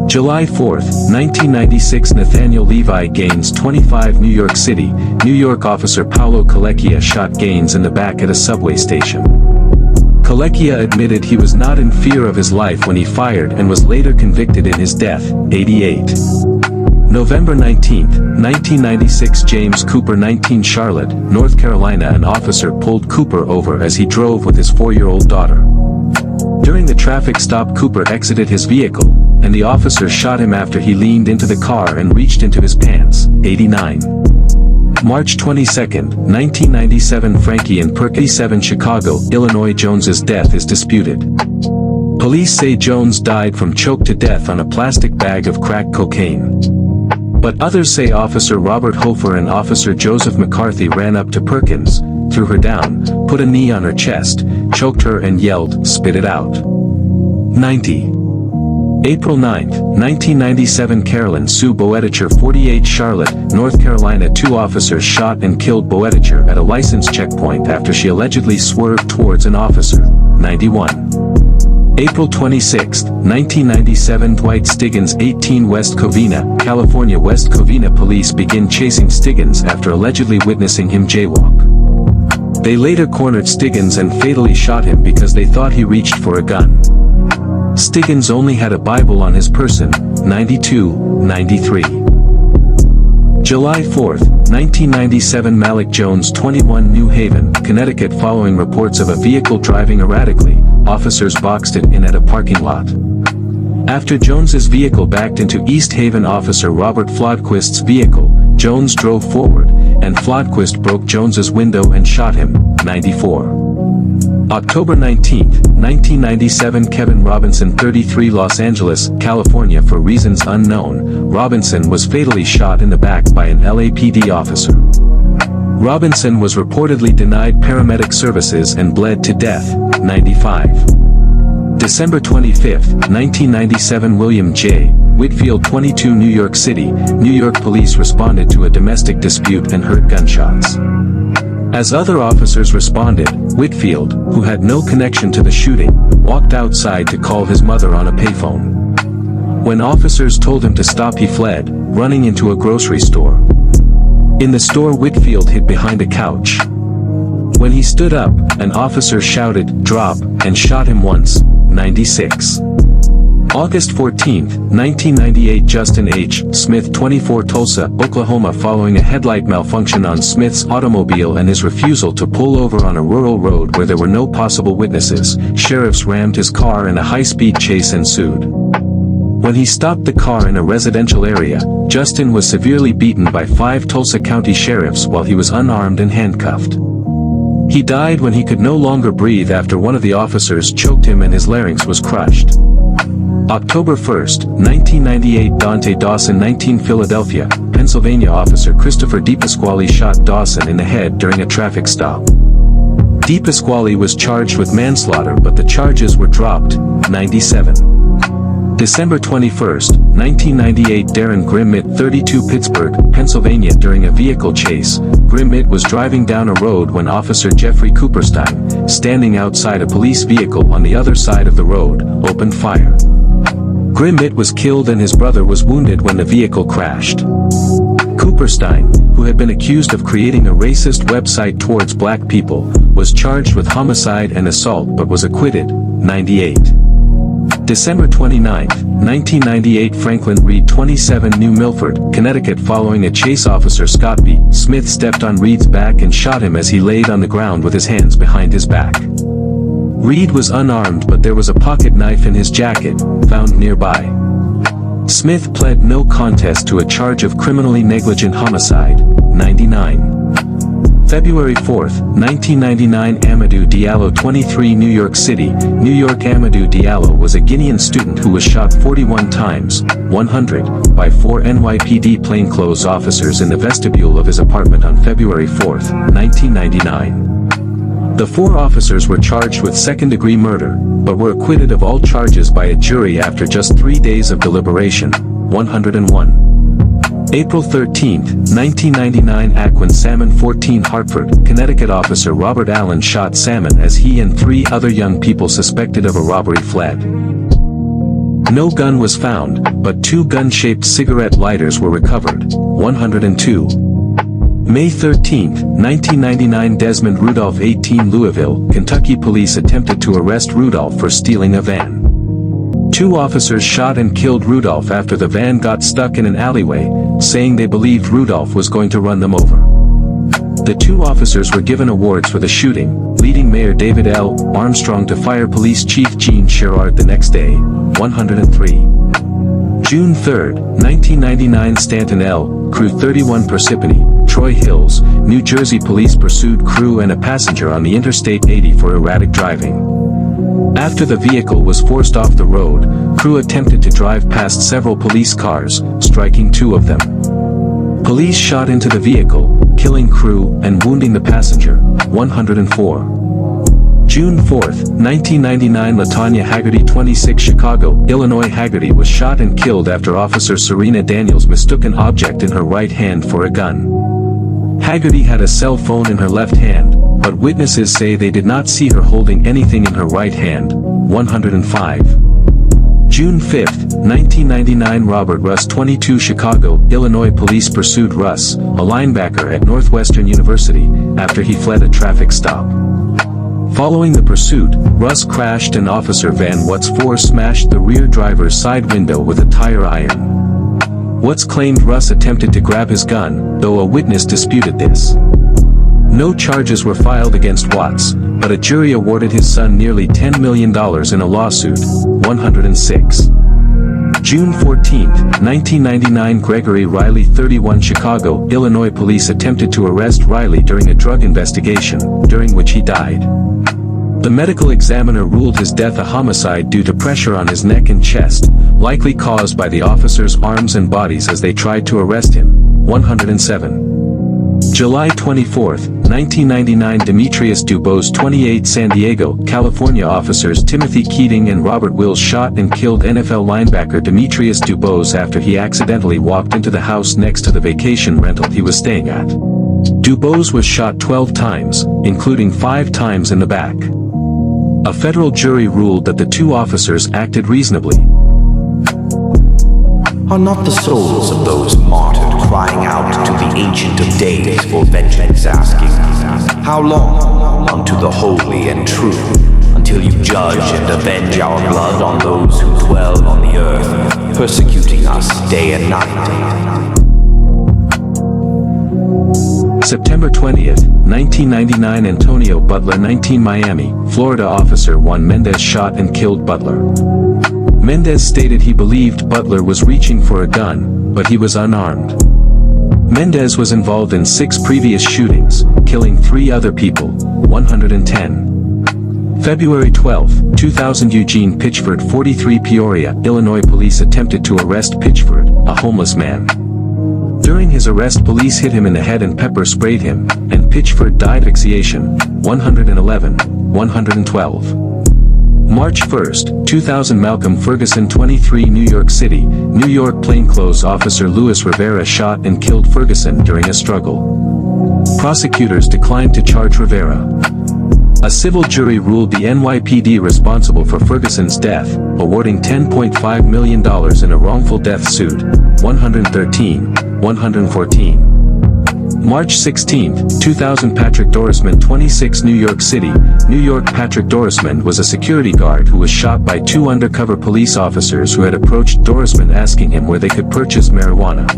July 4, 1996 Nathaniel Levi Gaines 25 New York City, New York officer Paolo Colecchia shot Gaines in the back at a subway station. Colecchia admitted he was not in fear of his life when he fired and was later convicted in his death, 88. November 19, 1996 James Cooper 19 Charlotte, North Carolina. An officer pulled Cooper over as he drove with his 4-year-old daughter. During the traffic stop, Cooper exited his vehicle, and the officer shot him after he leaned into the car and reached into his pants, 89. March 22, 1997 Frankie and Perky 7 Chicago, Illinois. Jones's death is disputed. Police say Jones died from choke to death on a plastic bag of crack cocaine. But others say Officer Robert Hofer and Officer Joseph McCarthy ran up to Perkins, threw her down, put a knee on her chest, choked her and yelled, "Spit it out." 90. April 9, 1997 Carolyn Sue Boetticher 48 Charlotte, North Carolina. 2 officers shot and killed Boetticher at a license checkpoint after she allegedly swerved towards an officer, 91. April 26, 1997 Dwight Stiggins 18 West Covina, California. West Covina police begin chasing Stiggins after allegedly witnessing him jaywalk. They later cornered Stiggins and fatally shot him because they thought he reached for a gun. Stiggins only had a Bible on his person, 92-93. July 4, 1997 Malik Jones 21 New Haven, Connecticut. Following reports of a vehicle driving erratically, officers boxed it in at a parking lot. After Jones's vehicle backed into East Haven officer Robert Flodquist's vehicle, Jones drove forward, and Flodquist broke Jones's window and shot him, 94. October 19, 1997 Kevin Robinson 33 Los Angeles, California. For reasons unknown, Robinson was fatally shot in the back by an LAPD officer. Robinson was reportedly denied paramedic services and bled to death, 95. December 25, 1997 William J. Whitfield 22 New York City, New York. Police responded to a domestic dispute and heard gunshots. As other officers responded, Whitfield, who had no connection to the shooting, walked outside to call his mother on a payphone. When officers told him to stop, he fled, running into a grocery store. In the store, Whitfield hid behind a couch. When he stood up, an officer shouted, "Drop," and shot him once, 96. August 14, 1998 Justin H. Smith 24 Tulsa, Oklahoma. Following a headlight malfunction on Smith's automobile and his refusal to pull over on a rural road where there were no possible witnesses, sheriffs rammed his car and a high-speed chase ensued. When he stopped the car in a residential area, Justin was severely beaten by 5 Tulsa County sheriffs while he was unarmed and handcuffed. He died when he could no longer breathe after one of the officers choked him and his larynx was crushed. October 1, 1998 Dante Dawson 19 Philadelphia, Pennsylvania. Officer Christopher DePasquale shot Dawson in the head during a traffic stop. DePasquale was charged with manslaughter but the charges were dropped, 97. December 21, 1998 Darren Grimmett 32 Pittsburgh, Pennsylvania. During a vehicle chase, Grimmett was driving down a road when Officer Jeffrey Cooperstein, standing outside a police vehicle on the other side of the road, opened fire. Grimmett was killed and his brother was wounded when the vehicle crashed. Cooperstein, who had been accused of creating a racist website towards black people, was charged with homicide and assault but was acquitted, 98. December 29, 1998 Franklin Reed 27 New Milford, Connecticut. Following a chase, Officer Scott B. Smith stepped on Reed's back and shot him as he laid on the ground with his hands behind his back. Reed was unarmed but there was a pocket knife in his jacket, found nearby. Smith pled no contest to a charge of criminally negligent homicide, 99. February 4, 1999 Amadou Diallo 23 New York City, New York. Amadou Diallo was a Guinean student who was shot 41 times, 100, shot by 4 NYPD plainclothes officers in the vestibule of his apartment on February 4, 1999. The 4 officers were charged with second-degree murder, but were acquitted of all charges by a jury after just 3 days of deliberation. 101. April 13, 1999. Aquin Salmon 14 Hartford, Connecticut officer Robert Allen shot Salmon as he and 3 other young people suspected of a robbery fled. No gun was found, but 2 gun-shaped cigarette lighters were recovered. 102. May 13, 1999. Desmond Rudolph 18 Louisville, Kentucky police attempted to arrest Rudolph for stealing a van. 2 officers shot and killed Rudolph after the van got stuck in an alleyway, saying they believed Rudolph was going to run them over. The 2 officers were given awards for the shooting, leading Mayor David L. Armstrong to fire Police Chief Gene Sherrard the next day. 103. June 3, 1999. Stanton L. Crew 31 Parsippany, Troy Hills, New Jersey. Police pursued crew and a passenger on the Interstate 80 for erratic driving. After the vehicle was forced off the road, crew attempted to drive past several police cars, striking 2 of them. Police shot into the vehicle, killing crew and wounding the passenger. 104. June 4, 1999. LaTanya Haggerty 26 Chicago, Illinois. Haggerty was shot and killed after Officer Serena Daniels mistook an object in her right hand for a gun. Haggerty had a cell phone in her left hand, but witnesses say they did not see her holding anything in her right hand. 105. June 5, 1999. Robert Russ 22 Chicago, Illinois. Police pursued Russ, a linebacker at Northwestern University, after he fled a traffic stop. Following the pursuit, Russ crashed and Officer Van Watts 4 smashed the rear driver's side window with a tire iron. Watts claimed Russ attempted to grab his gun, though a witness disputed this. No charges were filed against Watts, but a jury awarded his son nearly $10 million in a lawsuit. 106. June 14, 1999. Gregory Riley 31 Chicago, Illinois. Police attempted to arrest Riley during a drug investigation, during which he died. The medical examiner ruled his death a homicide due to pressure on his neck and chest, likely caused by the officers' arms and bodies as they tried to arrest him. 107. July 24, 1999. Demetrius Dubose 28 San Diego, California. Officers Timothy Keating and Robert Wills shot and killed NFL linebacker Demetrius Dubose after he accidentally walked into the house next to the vacation rental he was staying at. Dubose was shot 12 times, including 5 times in the back. A federal jury ruled that the 2 officers acted reasonably.
Are not the souls of those martyred crying out to the Ancient of Days for vengeance, asking, how long unto the holy and true, until you judge and avenge our blood on those who dwell on the earth, persecuting us day and night?
September 20, 1999. Antonio Butler 19 Miami, Florida. Officer Juan Mendez shot and killed Butler. Mendez stated he believed Butler was reaching for a gun, but he was unarmed. Mendez was involved in 6 previous shootings, killing 3 other people. 110. February 12, 2000. Eugene Pitchford 43 Peoria, Illinois. Police attempted to arrest Pitchford, a homeless man. During his arrest, police hit him in the head and pepper sprayed him, and Pitchford died of asphyxiation. 111. 112. March 1, 2000. Malcolm Ferguson 23 New York City, New York. Plainclothes officer Luis Rivera shot and killed Ferguson during a struggle. Prosecutors declined to charge Rivera. A civil jury ruled the NYPD responsible for Ferguson's death, awarding $10.5 million in a wrongful death suit. 113. 114. March 16, 2000. Patrick Dorisman 26 New York City, New York. Patrick Dorisman was a security guard who was shot by 2 undercover police officers who had approached Dorisman asking him where they could purchase marijuana.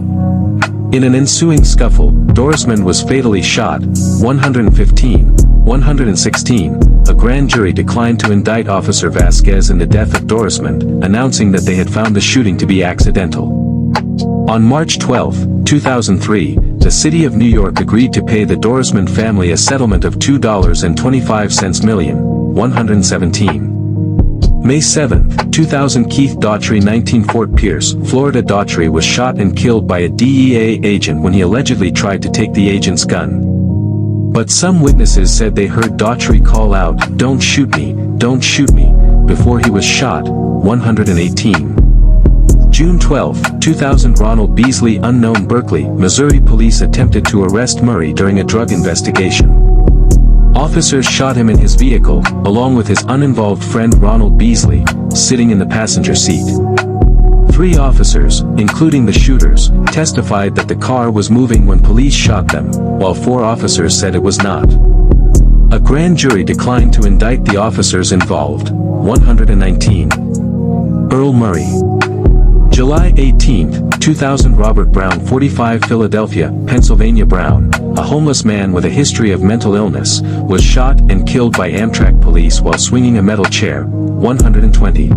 In an ensuing scuffle, Dorisman was fatally shot. 115. 116. A grand jury declined to indict Officer Vasquez in the death of Dorisman, announcing that they had found the shooting to be accidental. On March 12, 2003, the City of New York agreed to pay the Dorisman family a settlement of $2.25 million. 117. May 7, 2000 Keith Daughtry 19 Fort Pierce, Florida. Daughtry was shot and killed by a DEA agent when he allegedly tried to take the agent's gun. But some witnesses said they heard Daughtry call out, "Don't shoot me, don't shoot me," before he was shot. 118. June 12, 2000 Ronald Beasley unknown Berkeley, Missouri. Police attempted to arrest Murray during a drug investigation. Officers shot him in his vehicle, along with his uninvolved friend Ronald Beasley, sitting in the passenger seat. 3 officers, including the shooters, testified that the car was moving when police shot them, while 4 officers said it was not. A grand jury declined to indict the officers involved. 119. Earl Murray. July 18, 2000 Robert Brown 45 Philadelphia, Pennsylvania. Brown, a homeless man with a history of mental illness, was shot and killed by Amtrak police while swinging a metal chair. 120.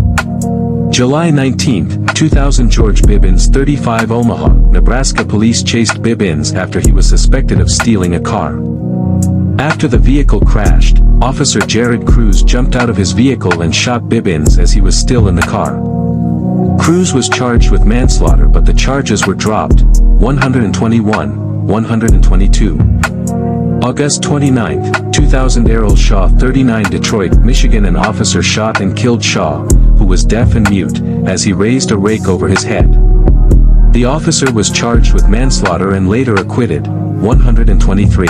July 19, 2000 George Bibbins 35 Omaha, Nebraska. Police chased Bibbins after he was suspected of stealing a car. After the vehicle crashed, Officer Jared Cruz jumped out of his vehicle and shot Bibbins as he was still in the car. Cruz was charged with manslaughter, but the charges were dropped. 121, 122. August 29, 2000 Errol Shaw 39 Detroit, Michigan. An officer shot and killed Shaw, who was deaf and mute, as he raised a rake over his head. The officer was charged with manslaughter and later acquitted. 123.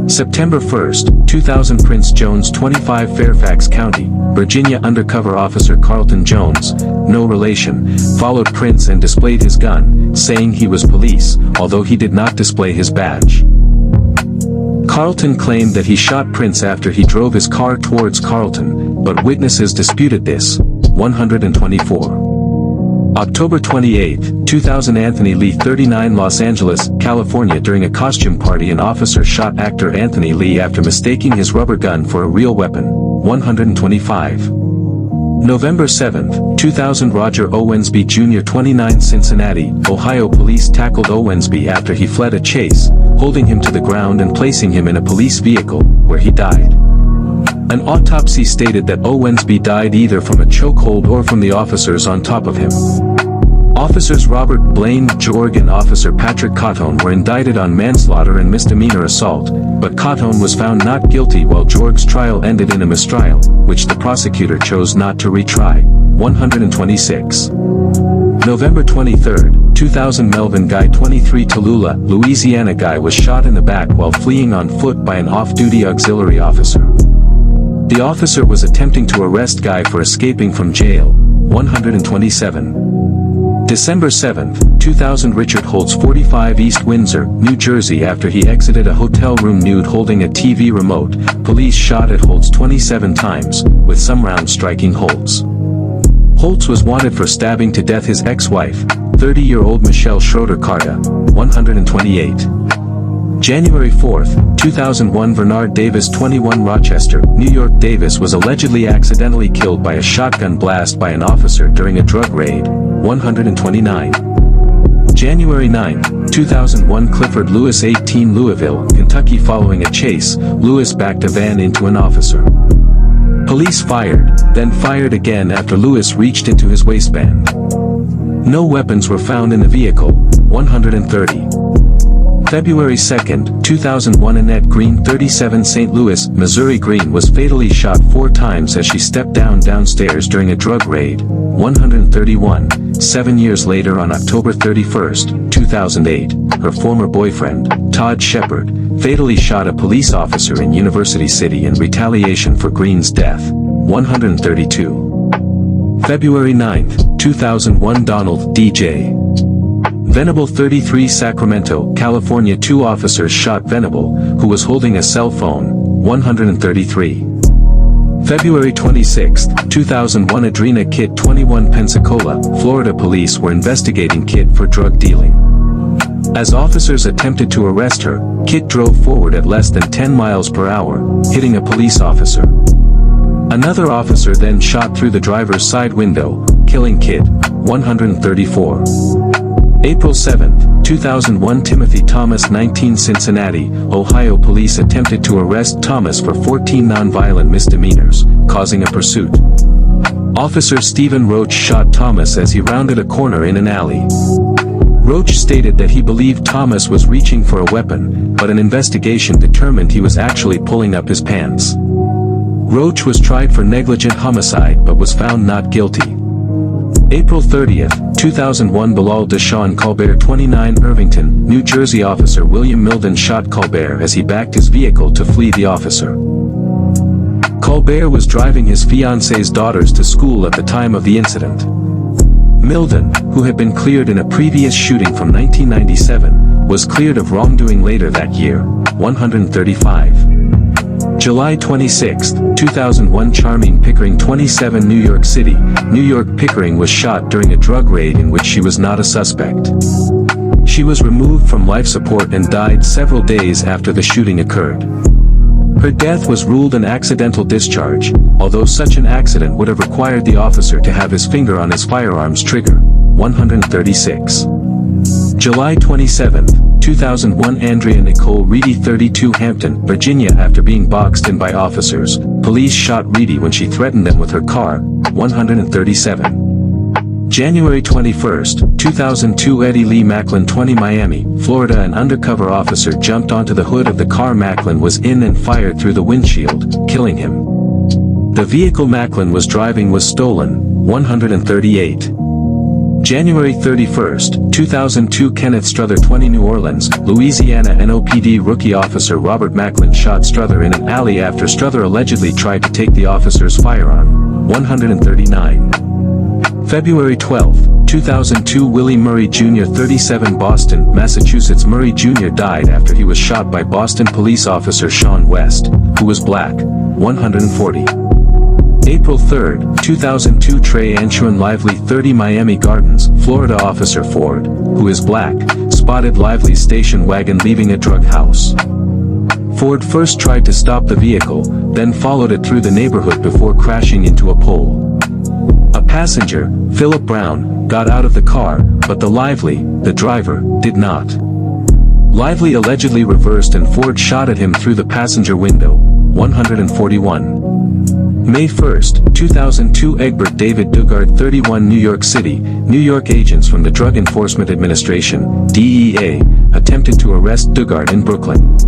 September 1, 2000 Prince Jones 25 Fairfax County, Virginia. Undercover officer Carlton Jones, no relation, followed Prince and displayed his gun, saying he was police, although he did not display his badge. Carlton claimed that he shot Prince after he drove his car towards Carlton, but witnesses disputed this. 124. October 28, 2000 Anthony Lee 39 Los Angeles, California. During a costume party, an officer shot actor Anthony Lee after mistaking his rubber gun for a real weapon. 125. November 7, 2000 Roger Owensby Jr. 29 Cincinnati, Ohio. Police tackled Owensby after he fled a chase, holding him to the ground and placing him in a police vehicle, where he died. An autopsy stated that Owensby died either from a chokehold or from the officers on top of him. Officers Robert Blaine Jorg and Officer Patrick Cottone were indicted on manslaughter and misdemeanor assault, but Cottone was found not guilty, while Jorg's trial ended in a mistrial, which the prosecutor chose not to retry. 126. November 23, 2000 Melvin Guy 23 Tallulah, Louisiana. Guy was shot in the back while fleeing on foot by an off-duty auxiliary officer. The officer was attempting to arrest Guy for escaping from jail. 127. December 7, 2000 Richard Holtz 45 East Windsor, New Jersey. After he exited a hotel room nude holding a TV remote, police shot at Holtz 27 times, with some rounds striking Holtz. Holtz was wanted for stabbing to death his ex-wife, 30-year-old Michelle Schroeder Carta. 128. January 4, 2001 Bernard Davis 21 Rochester, New York. Davis was allegedly accidentally killed by a shotgun blast by an officer during a drug raid. 129. January 9, 2001 Clifford Lewis 18 Louisville, Kentucky. Following a chase, Lewis backed a van into an officer. Police fired, then fired again after Lewis reached into his waistband. No weapons were found in the vehicle. 130. February 2, 2001 Annette Green 37 St. Louis, Missouri. Green was fatally shot 4 times as she stepped downstairs during a drug raid. 131. 7 years later, on October 31, 2008, her former boyfriend, Todd Shepard, fatally shot a police officer in University City in retaliation for Green's death. 132. February 9, 2001 Donald D.J. Venable 33 Sacramento, California. 2 officers shot Venable, who was holding a cell phone. 133. February 26, 2001 Adrena Kitt 21 Pensacola, Florida. Police were investigating Kitt for drug dealing. As officers attempted to arrest her, Kitt drove forward at less than 10 miles per hour, hitting a police officer. Another officer then shot through the driver's side window, killing Kitt. 134. April 7, 2001 Timothy Thomas 19 Cincinnati, Ohio. Police attempted to arrest Thomas for 14 nonviolent misdemeanors, causing a pursuit. Officer Stephen Roach shot Thomas as he rounded a corner in an alley. Roach stated that he believed Thomas was reaching for a weapon, but an investigation determined he was actually pulling up his pants. Roach was tried for negligent homicide but was found not guilty. April 30, 2001 Bilal Deshaun Colbert 29 Irvington, New Jersey officer William Milden shot Colbert as he backed his vehicle to flee the officer. Colbert was driving his fiancée's daughters to school at the time of the incident. Milden, who had been cleared in a previous shooting from 1997, was cleared of wrongdoing later that year, 135. July 26, 2001 Charmaine Pickering 27 New York City, New York Pickering was shot during a drug raid in which she was not a suspect. She was removed from life support and died several days after the shooting occurred. Her death was ruled an accidental discharge, although such an accident would have required the officer to have his finger on his firearm's trigger, 136. July 27, 2001 Andrea Nicole Reedy 32 Hampton, Virginia After being boxed in by officers, police shot Reedy when she threatened them with her car, 137. January 21, 2002 Eddie Lee Macklin 20 Miami, Florida An undercover officer jumped onto the hood of the car Macklin was in and fired through the windshield, killing him. The vehicle Macklin was driving was stolen, 138. January 31, 2002 Kenneth Strother 20 New Orleans, Louisiana NOPD rookie officer Robert Macklin shot Strother in an alley after Strother allegedly tried to take the officer's firearm, 139. February 12, 2002 Willie Murray Jr. 37 Boston, Massachusetts Murray Jr. died after he was shot by Boston police officer Sean West, who was black, 140. April 3, 2002 Trey Anshuan Lively 30 Miami Gardens, Florida officer Ford, who is black, spotted Lively's station wagon leaving a drug house. Ford first tried to stop the vehicle, then followed it through the neighborhood before crashing into a pole. A passenger, Philip Brown, got out of the car, but the Lively, the driver, did not. Lively allegedly reversed and Ford shot at him through the passenger window, 141. May 1, 2002 Egbert David Dugard 31 New York City, New York agents from the Drug Enforcement Administration, DEA, attempted to arrest Dugard in Brooklyn.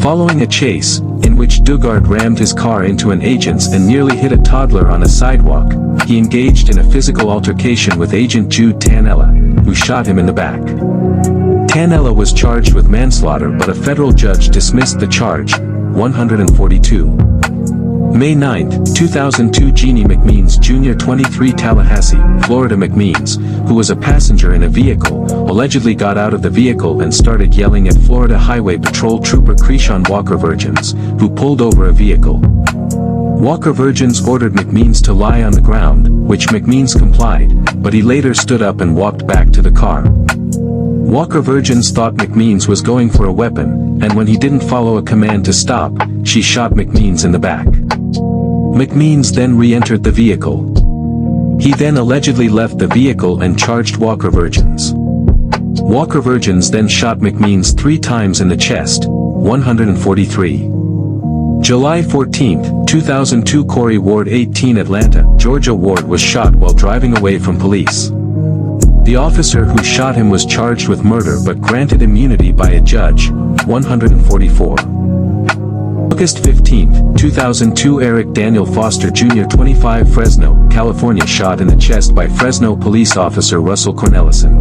Following a chase, in which Dugard rammed his car into an agent's and nearly hit a toddler on a sidewalk, he engaged in a physical altercation with Agent Jude Tanella, who shot him in the back. Tanella was charged with manslaughter but a federal judge dismissed the charge, 142. May 9, 2002 Jeannie McMeans Jr. 23 Tallahassee, Florida McMeans, who was a passenger in a vehicle, allegedly got out of the vehicle and started yelling at Florida Highway Patrol Trooper Creashawn Walker Virgins, who pulled over a vehicle. Walker Virgins ordered McMeans to lie on the ground, which McMeans complied, but he later stood up and walked back to the car. Walker Virgins thought McMeans was going for a weapon, and when he didn't follow a command to stop, she shot McMeans in the back. McMeans then re-entered the vehicle. He then allegedly left the vehicle and charged Walker Virgins. Walker Virgins then shot McMeans 3 times in the chest, 143. July 14, 2002 Corey Ward 18 Atlanta, Georgia Ward was shot while driving away from police. The officer who shot him was charged with murder but granted immunity by a judge, 144. August 15, 2002 Eric Daniel Foster Jr. 25 Fresno, California shot in the chest by Fresno police officer Russell Cornelison.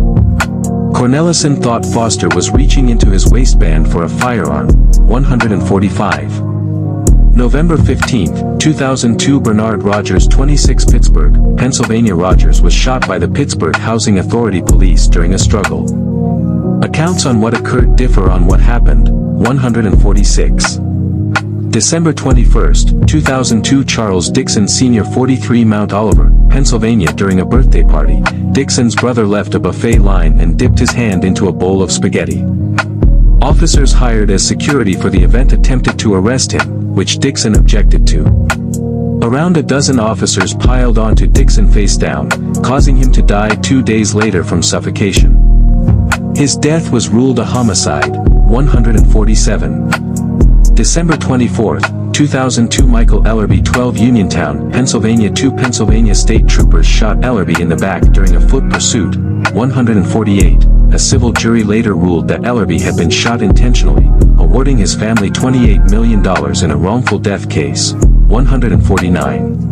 Cornelison thought Foster was reaching into his waistband for a firearm, 145. November 15, 2002 Bernard Rogers 26 Pittsburgh, Pennsylvania Rogers was shot by the Pittsburgh Housing Authority police during a struggle. Accounts on what occurred differ on what happened, 146. December 21, 2002 Charles Dixon Sr. 43 Mount Oliver, Pennsylvania during a birthday party, Dixon's brother left a buffet line and dipped his hand into a bowl of spaghetti. Officers hired as security for the event attempted to arrest him, which Dixon objected to. Around a dozen officers piled onto Dixon face down, causing him to die 2 days later from suffocation. His death was ruled a homicide, 147. December 24, 2002 Michael Ellerby 12 Uniontown, Pennsylvania 2 Pennsylvania state troopers shot Ellerby in the back during a foot pursuit. 148. A civil jury later ruled that Ellerby had been shot intentionally, awarding his family $28 million in a wrongful death case. 149.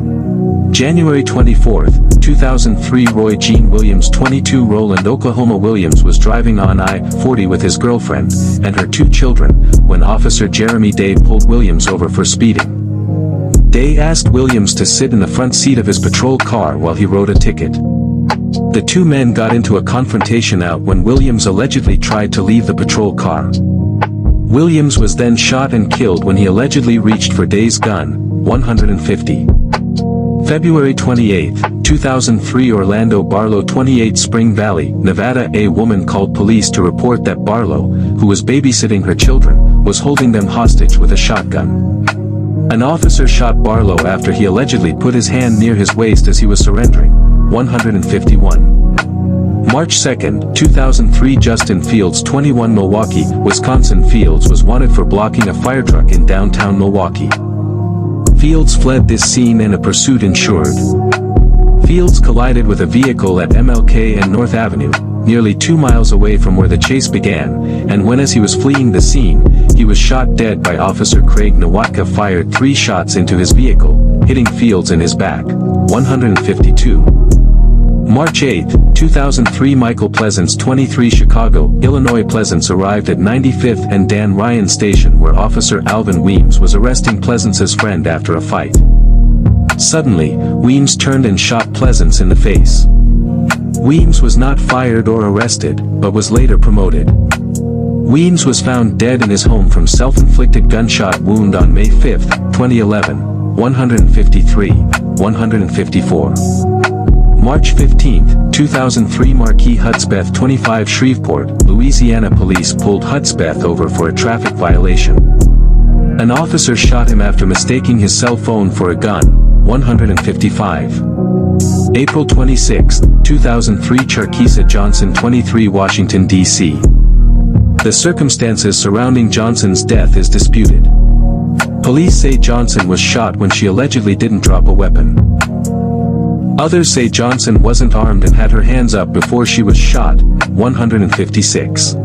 January 24, 2003 Roy Jean Williams 22 Roland, Oklahoma Williams was driving on I-40 with his girlfriend and her 2 children when Officer Jeremy Day pulled Williams over for speeding. Day asked Williams to sit in the front seat of his patrol car while he wrote a ticket. The 2 men got into a confrontation out when Williams allegedly tried to leave the patrol car. Williams was then shot and killed when he allegedly reached for Day's gun. 150. February 28, 2003 Orlando Barlow 28 Spring Valley, Nevada. A woman called police to report that Barlow, who was babysitting her children, was holding them hostage with a shotgun. An officer shot Barlow after he allegedly put his hand near his waist as he was surrendering. 151. March 2, 2003 Justin Fields 21 Milwaukee, Wisconsin. Fields was wanted for blocking a fire truck in downtown Milwaukee. Fields fled this scene and a pursuit ensued. Fields collided with a vehicle at MLK and North Avenue, nearly 2 miles away from where the chase began, and when as he was fleeing the scene, he was shot dead by Officer Craig Nowatka. Fired 3 shots into his vehicle, hitting Fields in his back. 152. March 8, 2003 Michael Pleasance 23 Chicago, Illinois. Pleasance arrived at 95th and Dan Ryan Station where Officer Alvin Weems was arresting Pleasance's friend after a fight. Suddenly, Weems turned and shot Pleasance in the face. Weems was not fired or arrested, but was later promoted. Weems was found dead in his home from self-inflicted gunshot wound on May 5, 2011. 153, 154. March 15, 2003 Marquis Hudspeth 25 Shreveport, Louisiana. Police pulled Hudspeth over for a traffic violation. An officer shot him after mistaking his cell phone for a gun. 155. April 26, 2003 Charkisa Johnson 23 Washington, D.C. The circumstances surrounding Johnson's death is disputed. Police say Johnson was shot when she allegedly didn't drop a weapon. Others say Johnson wasn't armed and had her hands up before she was shot. 156.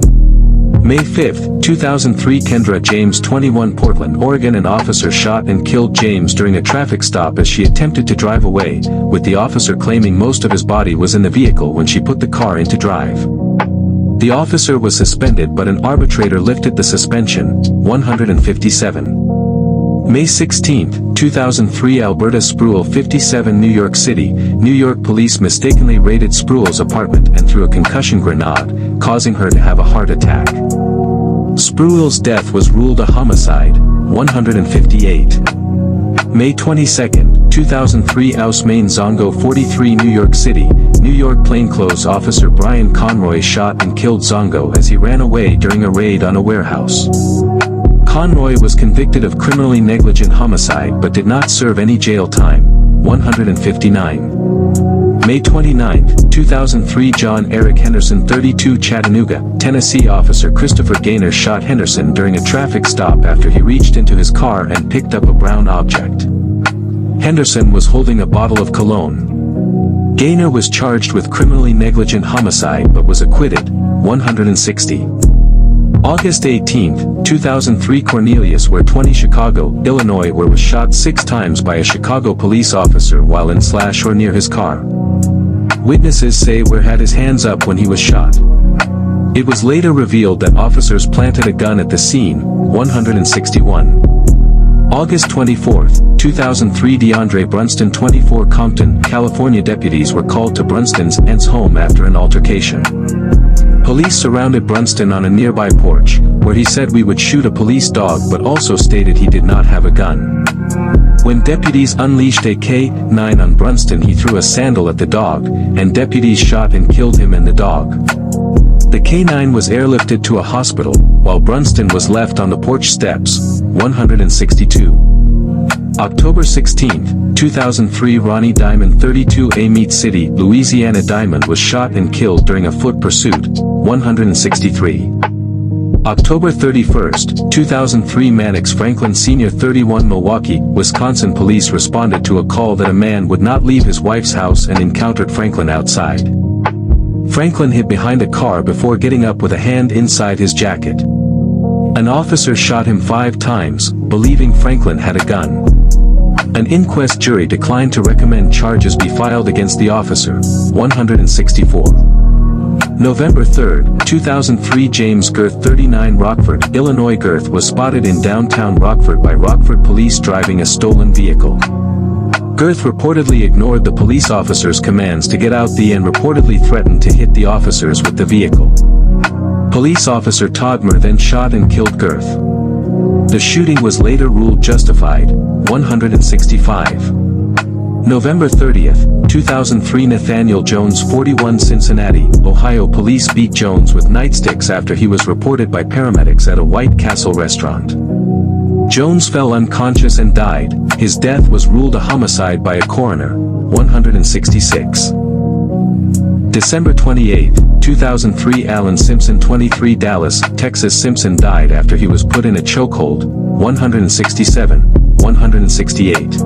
May 5, 2003 Kendra James 21 Portland, Oregon. An officer shot and killed James during a traffic stop as she attempted to drive away, with the officer claiming most of his body was in the vehicle when she put the car into drive. The officer was suspended but an arbitrator lifted the suspension. 157. May 16, 2003 Alberta Spruill 57 New York City, New York. Police mistakenly raided Spruill's apartment and threw a concussion grenade, causing her to have a heart attack. Spruill's death was ruled a homicide. 158. May 22, 2003 Ousmane Zongo 43 New York City, New York. Plainclothes officer Brian Conroy shot and killed Zongo as he ran away during a raid on a warehouse. Conroy was convicted of criminally negligent homicide but did not serve any jail time. 159. May 29, 2003 John Eric Henderson 32 Chattanooga, Tennessee. Officer Christopher Gaynor shot Henderson during a traffic stop after he reached into his car and picked up a brown object. Henderson was holding a bottle of cologne. Gaynor was charged with criminally negligent homicide but was acquitted. 160. August 18, 2003 Cornelius Ware 20 Chicago, Illinois. Ware was shot 6 times by a Chicago police officer while in or near his car. Witnesses say Ware had his hands up when he was shot. It was later revealed that officers planted a gun at the scene. 161. August 24, 2003 DeAndre Brunston 24 Compton, California. Deputies were called to Brunston's aunt's home after an altercation. Police surrounded Brunston on a nearby porch, where he said we would shoot a police dog but also stated he did not have a gun. When deputies unleashed a K-9 on Brunston, he threw a sandal at the dog, and deputies shot and killed him and the dog. The K-9 was airlifted to a hospital, while Brunston was left on the porch steps. 162. October 16, 2003 Ronnie Diamond 32A Meat City, Louisiana. Diamond was shot and killed during a foot pursuit. 163. October 31, 2003 Mannix Franklin Sr. 31 Milwaukee, Wisconsin police responded to a call that a man would not leave his wife's house and encountered Franklin outside. Franklin hid behind a car before getting up with a hand inside his jacket. An officer shot him 5 times, believing Franklin had a gun. An inquest jury declined to recommend charges be filed against the officer. 164. November 3, 2003 James Girth 39 Rockford, Illinois Girth was spotted in downtown Rockford by Rockford police driving a stolen vehicle. Girth reportedly ignored the police officer's commands to get out and reportedly threatened to hit the officers with the vehicle. Police officer Todmer then shot and killed Girth. The shooting was later ruled justified. 165. November 30, 2003 Nathaniel Jones 41 Cincinnati, Ohio police beat Jones with nightsticks after he was reported by paramedics at a White Castle restaurant. Jones fell unconscious and died. His death was ruled a homicide by a coroner. 166. December 28, 2003 Alan Simpson 23 Dallas, Texas Simpson died after he was put in a chokehold. 167. 168.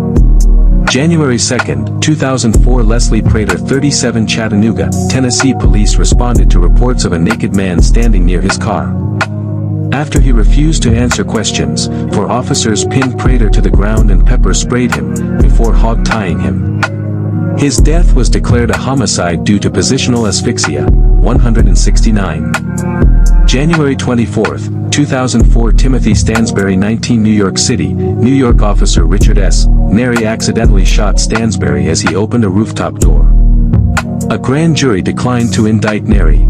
January 2, 2004 Leslie Prater 37 Chattanooga, Tennessee police responded to reports of a naked man standing near his car. After he refused to answer questions, 4 officers pinned Prater to the ground and pepper sprayed him, before hog-tying him. His death was declared a homicide due to positional asphyxia. 169. January 24, 2004 Timothy Stansberry 19 New York City, New York officer Richard S. Neri accidentally shot Stansberry as he opened a rooftop door. A grand jury declined to indict Neri.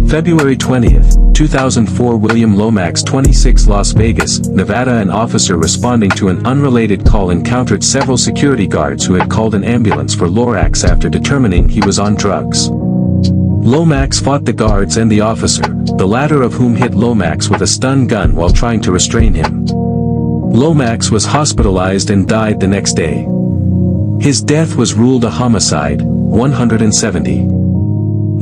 February 20, 2004 William Lomax 26 Las Vegas, Nevada an officer responding to an unrelated call encountered several security guards who had called an ambulance for Lorax after determining he was on drugs. Lomax fought the guards and the officer, the latter of whom hit Lomax with a stun gun while trying to restrain him. Lomax was hospitalized and died the next day. His death was ruled a homicide. 170.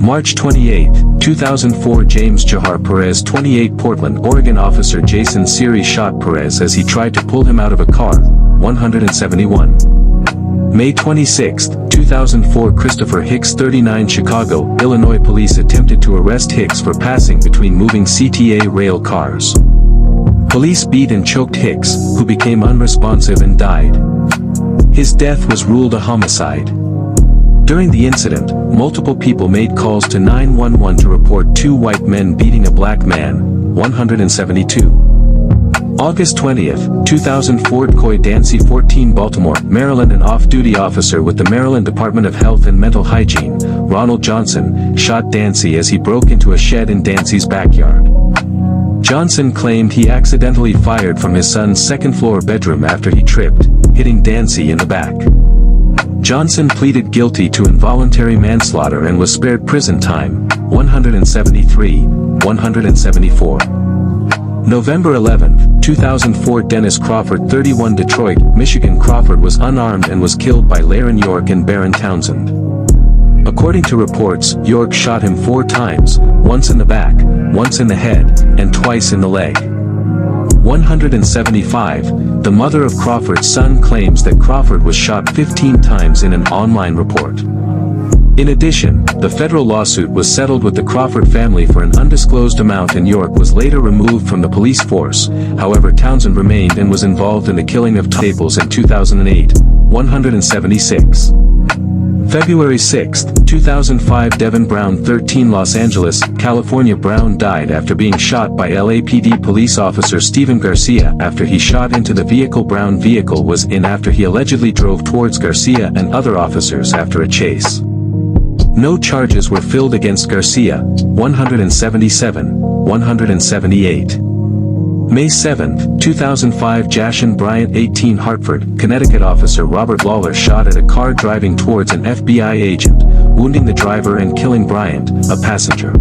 March 28, 2004 James Jahar Perez 28 Portland, Oregon officer Jason Seary shot Perez as he tried to pull him out of a car. 171. May 26, 2004 Christopher Hicks 39 Chicago, Illinois police attempted to arrest Hicks for passing between moving CTA rail cars. Police beat and choked Hicks, who became unresponsive and died. His death was ruled a homicide. During the incident, multiple people made calls to 911 to report 2 white men beating a black man. 172. August 20, 2004 Coy Dancy 14 Baltimore, Maryland an off-duty officer with the Maryland Department of Health and Mental Hygiene, Ronald Johnson, shot Dancy as he broke into a shed in Dancy's backyard. Johnson claimed he accidentally fired from his son's second-floor bedroom after he tripped, hitting Dancy in the back. Johnson pleaded guilty to involuntary manslaughter and was spared prison time. 173, 174. November 11, 2004 Dennis Crawford 31 Detroit, Michigan Crawford was unarmed and was killed by Laren York and Baron Townsend. According to reports, York shot him 4 times, once in the back, once in the head, and twice in the leg. 175, the mother of Crawford's son claims that Crawford was shot 15 times in an online report. In addition, the federal lawsuit was settled with the Crawford family for an undisclosed amount and York was later removed from the police force. However, Townsend remained and was involved in the killing of Staples in 2008. 176. February 6, 2005 Devin Brown 13 Los Angeles, California Brown died after being shot by LAPD police officer Steven Garcia after he shot into the vehicle Brown vehicle was in after he allegedly drove towards Garcia and other officers after a chase. No charges were filed against Garcia. 177, 178. May 7, 2005 Jashan Bryant 18 Hartford, Connecticut officer Robert Lawler shot at a car driving towards an FBI agent, wounding the driver and killing Bryant, a passenger.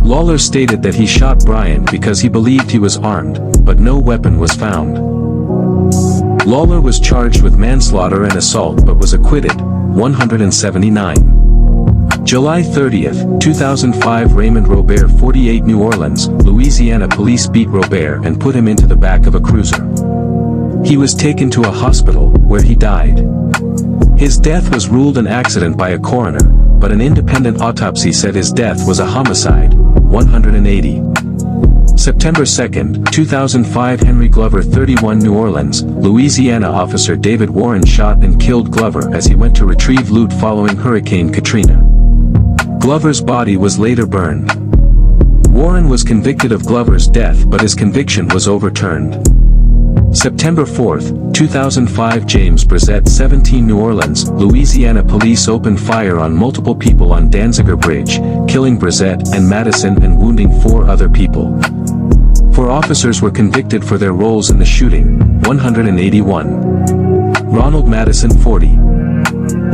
Lawler stated that he shot Bryant because he believed he was armed, but no weapon was found. Lawler was charged with manslaughter and assault but was acquitted. 179. July 30th, 2005 Raymond Robert 48 New Orleans, Louisiana police beat Robert and put him into the back of a cruiser. He was taken to a hospital, where he died. His death was ruled an accident by a coroner, but an independent autopsy said his death was a homicide. 180. September 2, 2005 Henry Glover 31 New Orleans, Louisiana officer David Warren shot and killed Glover as he went to retrieve loot following Hurricane Katrina. Glover's body was later burned. Warren was convicted of Glover's death but his conviction was overturned. September 4, 2005 James Brissett 17 New Orleans, Louisiana police opened fire on multiple people on Danziger Bridge, killing Brissett and Madison and wounding 4 other people. 4 officers were convicted for their roles in the shooting. 181. Ronald Madison 40.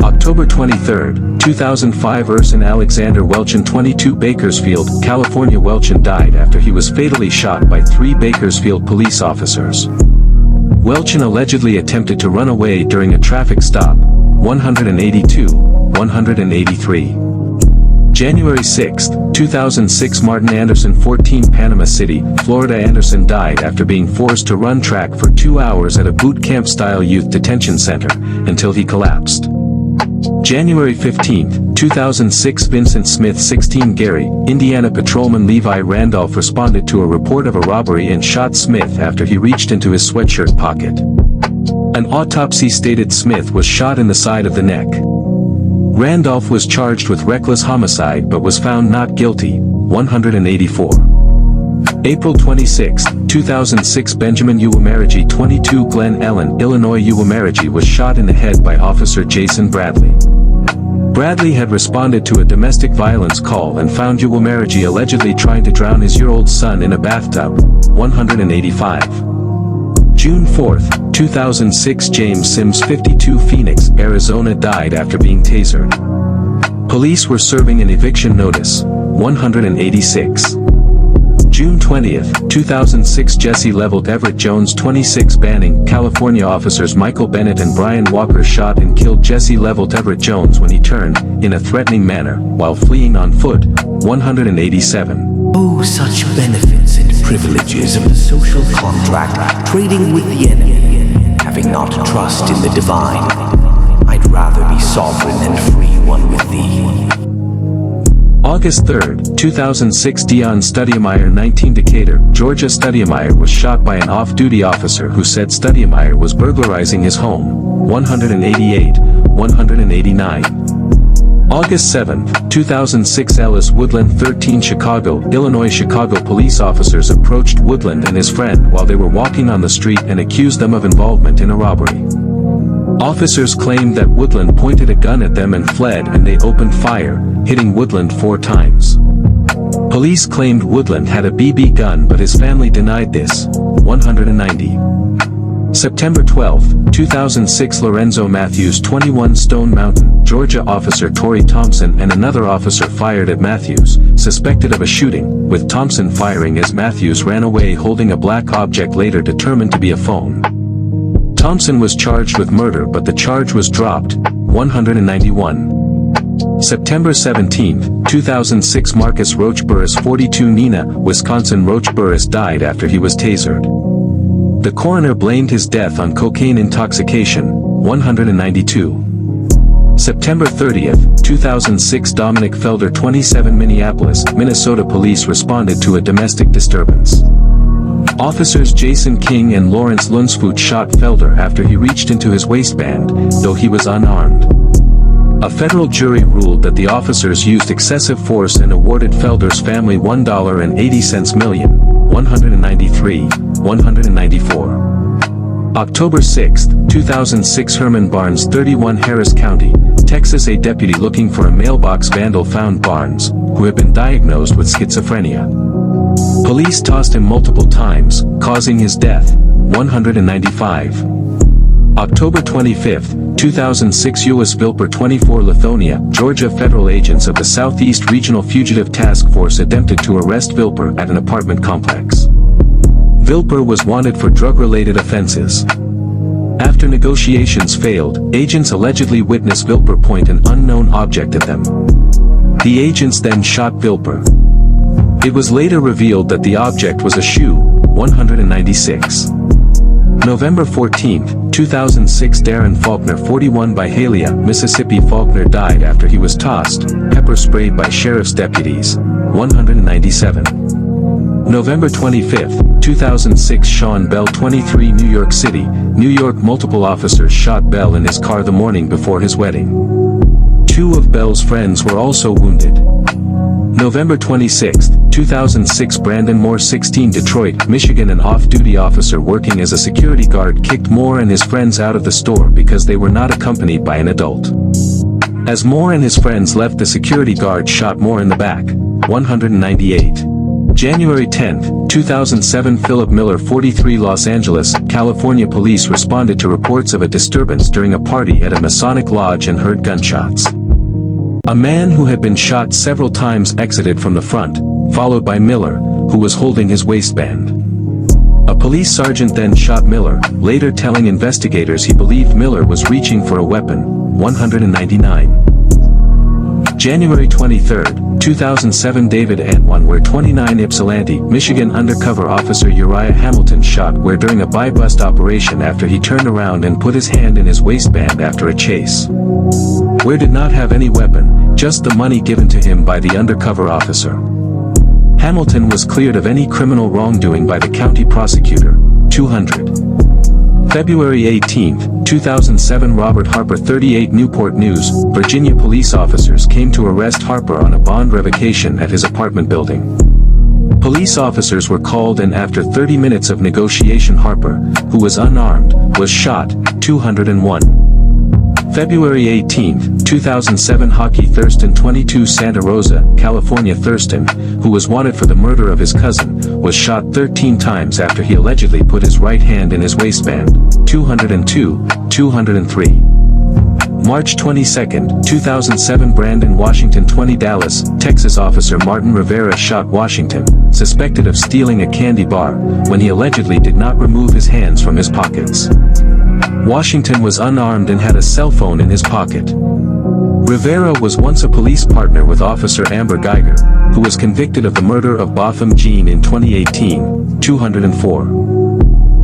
October 23, 2005 Urson Alexander Welchin 22 Bakersfield, California Welchin died after he was fatally shot by 3 Bakersfield police officers. Welchin allegedly attempted to run away during a traffic stop. 182, 183. January 6, 2006 Martin Anderson 14 Panama City, Florida Anderson died after being forced to run track for 2 hours at a boot camp-style youth detention center, until he collapsed. January 15, 2006 Vincent Smith 16 Gary, Indiana patrolman Levi Randolph responded to a report of a robbery and shot Smith after he reached into his sweatshirt pocket. An autopsy stated Smith was shot in the side of the neck. Randolph was charged with reckless homicide but was found not guilty. 184. April 26, 2006 Benjamin Uwamarigi 22 Glen Ellen, Illinois Uwamarigi was shot in the head by Officer Jason Bradley. Bradley had responded to a domestic violence call and found Uwamarigi allegedly trying to drown his year-old son in a bathtub. 185. June 4, 2006 James Sims 52 Phoenix, Arizona died after being tasered. Police were serving an eviction notice. 186. June 20, 2006 Jesse leveled Everett Jones 26 Banning, California officers Michael Bennett and Brian Walker shot and killed Jesse leveled Everett Jones when he turned, in a threatening manner, while fleeing on foot. 187.
Oh, such benefits and privileges of the social contract, trading with the enemy, having not trust in the divine. I'd rather be sovereign than free one with thee.
August 3, 2006 Dion Studiemeyer 19 Decatur, Georgia Studiemeyer was shot by an off-duty officer who said Studiemeyer was burglarizing his home. 188, 189. August 7, 2006 Ellis Woodland 13 Chicago, Illinois Chicago police officers approached Woodland and his friend while they were walking on the street and accused them of involvement in a robbery. Officers claimed that Woodland pointed a gun at them and fled and they opened fire, hitting Woodland 4 times. Police claimed Woodland had a BB gun but his family denied this. 190. September 12, 2006 Lorenzo Matthews 21 Stone Mountain, Georgia officer Torrey Thompson and another officer fired at Matthews, suspected of a shooting, with Thompson firing as Matthews ran away holding a black object later determined to be a phone. Thompson was charged with murder but the charge was dropped. 191. September 17, 2006 Marcus Roach Burris 42 Neenah, Wisconsin Roach Burris died after he was tasered. The coroner blamed his death on cocaine intoxication. 192. September 30, 2006 Dominic Felder 27 Minneapolis, Minnesota police responded to a domestic disturbance. Officers Jason King and Lawrence Lunsfoot shot Felder after he reached into his waistband, though he was unarmed. A federal jury ruled that the officers used excessive force and awarded Felder's family $1.80 million. 193, 194. October 6, 2006 Herman Barnes 31 Harris County, Texas. A deputy looking for a mailbox vandal found Barnes, who had been diagnosed with schizophrenia. Police tossed him multiple times, causing his death. 195. October 25, 2006 Ulyss Vilper 24 Lithonia, Georgia. Federal agents of the Southeast Regional Fugitive Task Force attempted to arrest Vilper at an apartment complex. Vilper was wanted for drug-related offenses. After negotiations failed, agents allegedly witnessed Vilper point an unknown object at them. The agents then shot Vilper. It was later revealed that the object was a shoe, 196. November 14, 2006 Darren Faulkner 41 by Hialeah, Mississippi. Faulkner died after he was tossed, pepper sprayed by sheriff's deputies, 197. November 25, 2006 Sean Bell 23 New York City, New York. Multiple officers shot Bell in his car the morning before his wedding. 2 of Bell's friends were also wounded. November 26, 2006 Brandon Moore 16 Detroit, Michigan. An off-duty officer working as a security guard kicked Moore and his friends out of the store because they were not accompanied by an adult. As Moore and his friends left, the security guard shot Moore in the back, 198. January 10, 2007 Philip Miller 43 Los Angeles, California. Police responded to reports of a disturbance during a party at a Masonic lodge and heard gunshots. A man who had been shot several times exited from the front, followed by Miller, who was holding his waistband. A police sergeant then shot Miller, later telling investigators he believed Miller was reaching for a weapon, 199. January 23, 2007 David Antwan Ware 29 Ypsilanti, Michigan. Undercover officer Uriah Hamilton shot Ware during a buy-bust operation after he turned around and put his hand in his waistband after a chase. Ware did not have any weapon, just the money given to him by the undercover officer. Hamilton was cleared of any criminal wrongdoing by the county prosecutor, 200. February 18, 2007 Robert Harper 38 Newport News, Virginia. Police officers came to arrest Harper on a bond revocation at his apartment building. Police officers were called and after 30 minutes of negotiation Harper, who was unarmed, was shot, 201. February 18, 2007 Hockey Thurston 22 Santa Rosa, California. Thurston, who was wanted for the murder of his cousin, was shot 13 times after he allegedly put his right hand in his waistband, 202, 203. March 22, 2007 Brandon Washington 20 Dallas, Texas. Officer Martin Rivera shot Washington, suspected of stealing a candy bar, when he allegedly did not remove his hands from his pockets. Washington was unarmed and had a cell phone in his pocket. Rivera was once a police partner with Officer Amber Geiger, who was convicted of the murder of Botham Jean in 2018, 204.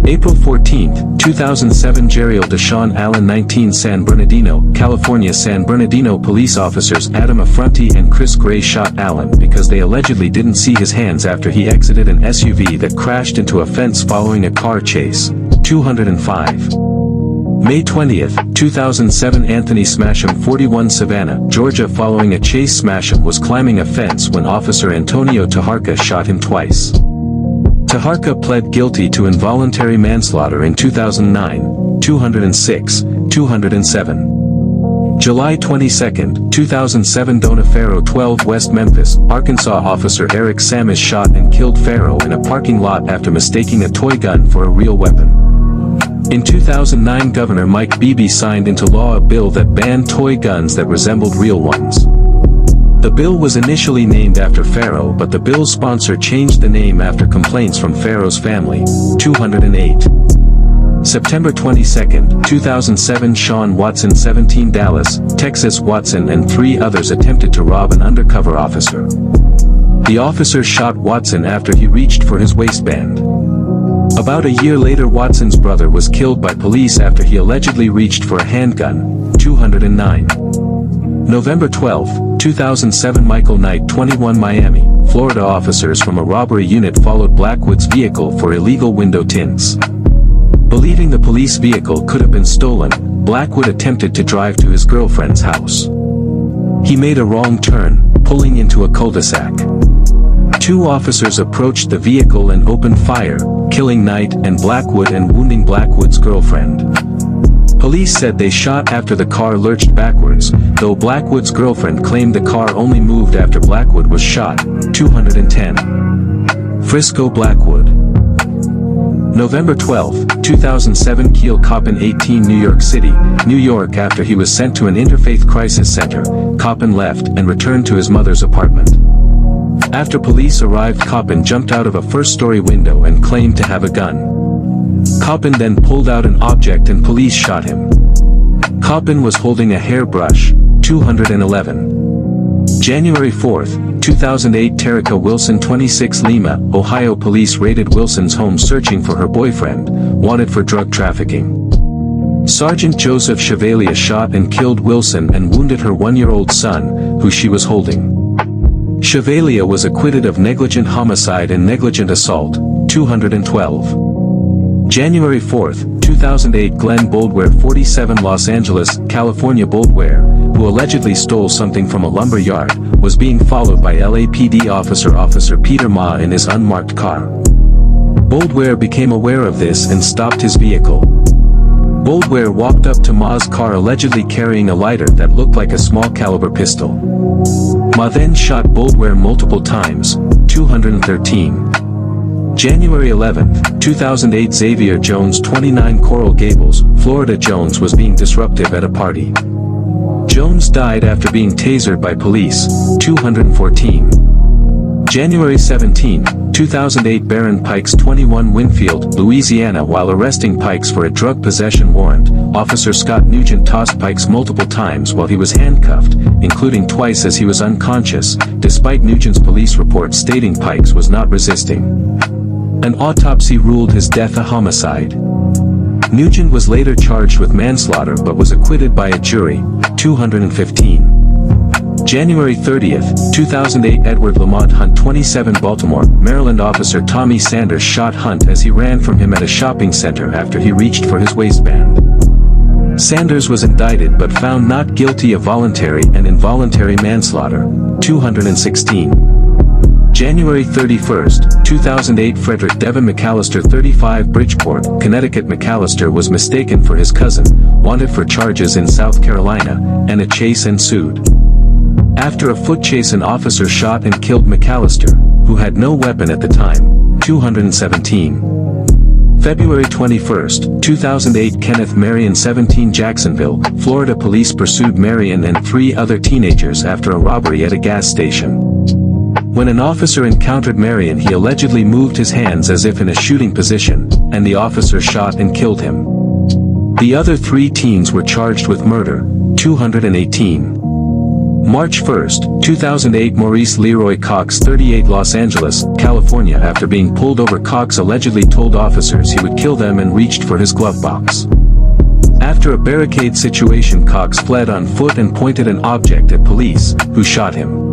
April 14, 2007 Jeriel Deshaun Allen 19 San Bernardino, California. San Bernardino police officers Adam Affronti and Chris Gray shot Allen because they allegedly didn't see his hands after he exited an SUV that crashed into a fence following a car chase, 205. May 20, 2007 Anthony Smasham 41 Savannah, Georgia. Following a chase, Smasham was climbing a fence when Officer Antonio Taharka shot him twice. Taharka pled guilty to involuntary manslaughter in 2009, 206, 207. July 22, 2007 Dona Farrow 12 West Memphis, Arkansas. Officer Eric Samis shot and killed Farrow in a parking lot after mistaking a toy gun for a real weapon. In 2009 Governor Mike Beebe signed into law a bill that banned toy guns that resembled real ones. The bill was initially named after Farrow, but the bill's sponsor changed the name after complaints from Farrow's family, 208. September 22, 2007 Sean Watson 17 Dallas, Texas. Watson and 3 others attempted to rob an undercover officer. The officer shot Watson after he reached for his waistband. About a year later Watson's brother was killed by police after he allegedly reached for a handgun, 209. November 12, 2007 Michael Knight 21 Miami, Florida. Officers from a robbery unit followed Blackwood's vehicle for illegal window tints. Believing the police vehicle could have been stolen, Blackwood attempted to drive to his girlfriend's house. He made a wrong turn, pulling into a cul-de-sac. 2 officers approached the vehicle and opened fire, killing Knight and Blackwood and wounding Blackwood's girlfriend. Police said they shot after the car lurched backwards, though Blackwood's girlfriend claimed the car only moved after Blackwood was shot, 210. Frisco Blackwood. November 12, 2007 Keel Coppin 18 New York City, New York. After he was sent to an interfaith crisis center, Coppin left and returned to his mother's apartment. After police arrived, Coppin jumped out of a first-story window and claimed to have a gun. Coppin then pulled out an object and police shot him. Coppin was holding a hairbrush, 211. January 4, 2008 Terica Wilson 26 Lima, Ohio police raided Wilson's home searching for her boyfriend, wanted for drug trafficking. Sergeant Joseph Chevalier shot and killed Wilson and wounded her 1-year-old son, who she was holding. Chevalier was acquitted of negligent homicide and negligent assault, 212. January 4, 2008 Glenn Boldware 47 Los Angeles, California Boldware, who allegedly stole something from a lumber yard, was being followed by LAPD Officer Peter Ma in his unmarked car. Boldware became aware of this and stopped his vehicle. Boldware walked up to Ma's car allegedly carrying a lighter that looked like a small-caliber pistol. Ma then shot Boldware multiple times, 213. January 11, 2008 Xavier Jones 29 Coral Gables, Florida Jones was being disruptive at a party. Jones died after being tasered by police, 214. January 17, 2008 Baron Pikes 21 Winfield, Louisiana. While arresting Pikes for a drug possession warrant, Officer Scott Nugent tossed Pikes multiple times while he was handcuffed, including twice as he was unconscious, despite Nugent's police report stating Pikes was not resisting. An autopsy ruled his death a homicide. Nugent was later charged with manslaughter but was acquitted by a jury, 215. January 30, 2008 Edward Lamont Hunt 27 Baltimore, Maryland Officer Tommy Sanders shot Hunt as he ran from him at a shopping center after he reached for his waistband. Sanders was indicted but found not guilty of voluntary and involuntary manslaughter, 216. January 31, 2008 Frederick Devin McAllister 35 Bridgeport, Connecticut. McAllister was mistaken for his cousin, wanted for charges in South Carolina, and a chase ensued. After a foot chase an officer shot and killed McAllister, who had no weapon at the time, 217. February 21, 2008 Kenneth Marion 17 Jacksonville, Florida. Police pursued Marion and 3 other teenagers after a robbery at a gas station. When an officer encountered Marion he allegedly moved his hands as if in a shooting position, and the officer shot and killed him. The other 3 teens were charged with murder, 218. March 1, 2008 Maurice Leroy Cox 38 Los Angeles, California. After being pulled over Cox allegedly told officers he would kill them and reached for his glove box. After a barricade situation Cox fled on foot and pointed an object at police, who shot him.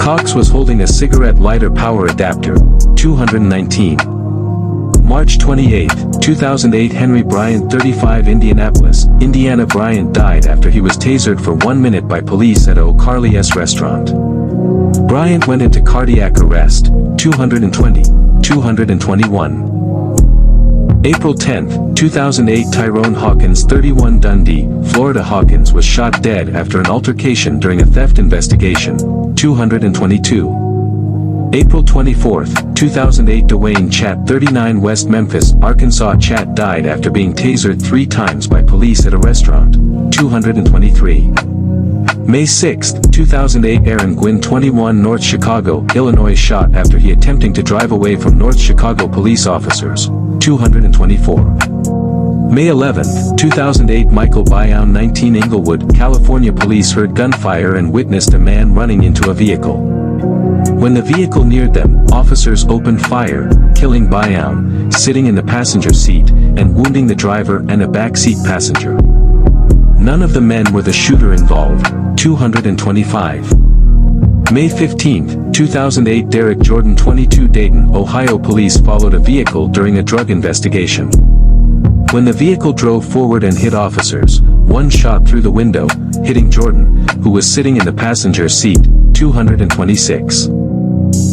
Cox was holding a cigarette lighter power adapter, 219. March 28, 2008 Henry Bryant 35 Indianapolis, Indiana. Bryant died after he was tasered for 1 minute by police at O'Carly's restaurant. Bryant went into cardiac arrest, 220, 221. April 10, 2008 Tyrone Hawkins 31 Dundee, Florida. Hawkins was shot dead after an altercation during a theft investigation, 222. April 24, 2008 Dwayne Chat 39 West Memphis, Arkansas. Chat died after being tasered 3 times by police at a restaurant, 223. May 6, 2008 Aaron Gwynn 21 North Chicago, Illinois. Shot after he attempting to drive away from North Chicago police officers, 224. May 11, 2008 Michael Byown 19 Inglewood, California. Police heard gunfire and witnessed a man running into a vehicle. When the vehicle neared them, officers opened fire, killing Byown, sitting in the passenger seat, and wounding the driver and a backseat passenger. None of the men were the shooter involved, 225. May 15, 2008 Derek Jordan 22 Dayton, Ohio. Police followed a vehicle during a drug investigation. When the vehicle drove forward and hit officers, one shot through the window, hitting Jordan, who was sitting in the passenger seat, 226.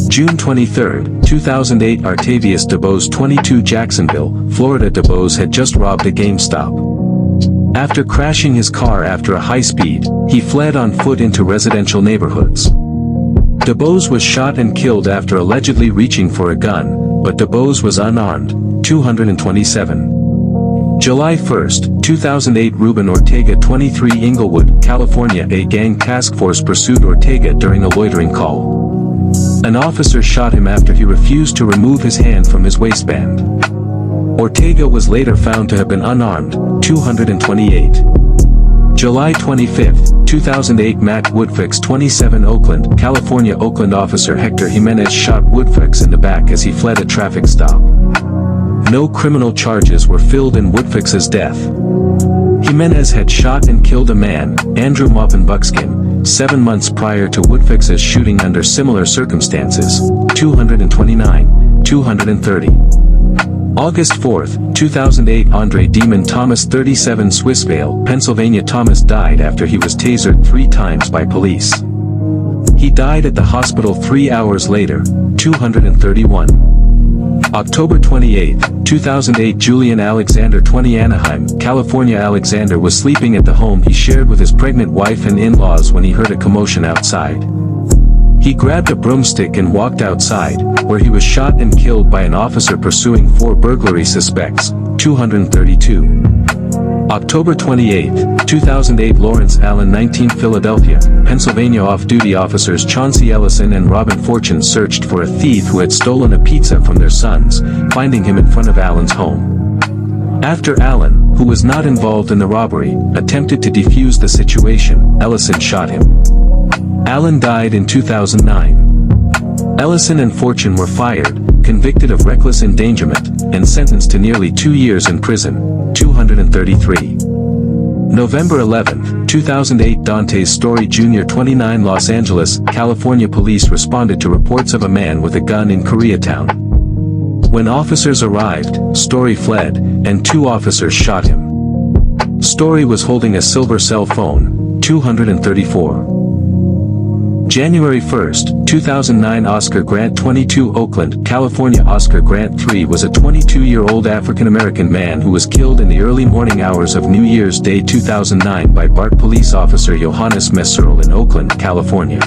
June 23, 2008 Artavius DeBose 22 Jacksonville, Florida. DeBose had just robbed a GameStop. After crashing his car after a high speed, he fled on foot into residential neighborhoods. DeBose was shot and killed after allegedly reaching for a gun, but DeBose was unarmed, 227. July 1, 2008 Ruben Ortega 23 Inglewood, California. A gang task force pursued Ortega during a loitering call. An officer shot him after he refused to remove his hand from his waistband. Ortega was later found to have been unarmed, 228. July 25, 2008 Matt Woodfix 27 Oakland, California Oakland officer Hector Jimenez shot Woodfix in the back as he fled a traffic stop. No criminal charges were filed in Woodfix's death. Jimenez had shot and killed a man, Andrew Maupin Buckskin, 7 months prior to Woodfix's shooting under similar circumstances, 229, 230. August 4, 2008 Andre Demon Thomas 37 Swissvale, Pennsylvania Thomas died after he was tasered 3 times by police. He died at the hospital 3 hours later, 231. October 28, 2008 Julian Alexander 20 Anaheim, California Alexander was sleeping at the home he shared with his pregnant wife and in-laws when he heard a commotion outside. He grabbed a broomstick and walked outside, where he was shot and killed by an officer pursuing 4 burglary suspects, 232. October 28, 2008 Lawrence Allen 19 Philadelphia, Pennsylvania off-duty officers Chauncey Ellison and Robin Fortune searched for a thief who had stolen a pizza from their sons, finding him in front of Allen's home. After Allen, who was not involved in the robbery, attempted to defuse the situation, Ellison shot him. Allen died in 2009. Ellison and Fortune were fired, convicted of reckless endangerment, and sentenced to nearly 2 years in prison, 233. November 11, 2008 Dantes Story Jr. 29 Los Angeles, California police responded to reports of a man with a gun in Koreatown. When officers arrived, Story fled, and 2 officers shot him. Story was holding a silver cell phone, 234. January 1, 2009 Oscar Grant 22 Oakland, California Oscar Grant III was a 22-year-old African-American man who was killed in the early morning hours of New Year's Day 2009 by BART police officer Johannes Messerl in Oakland, California.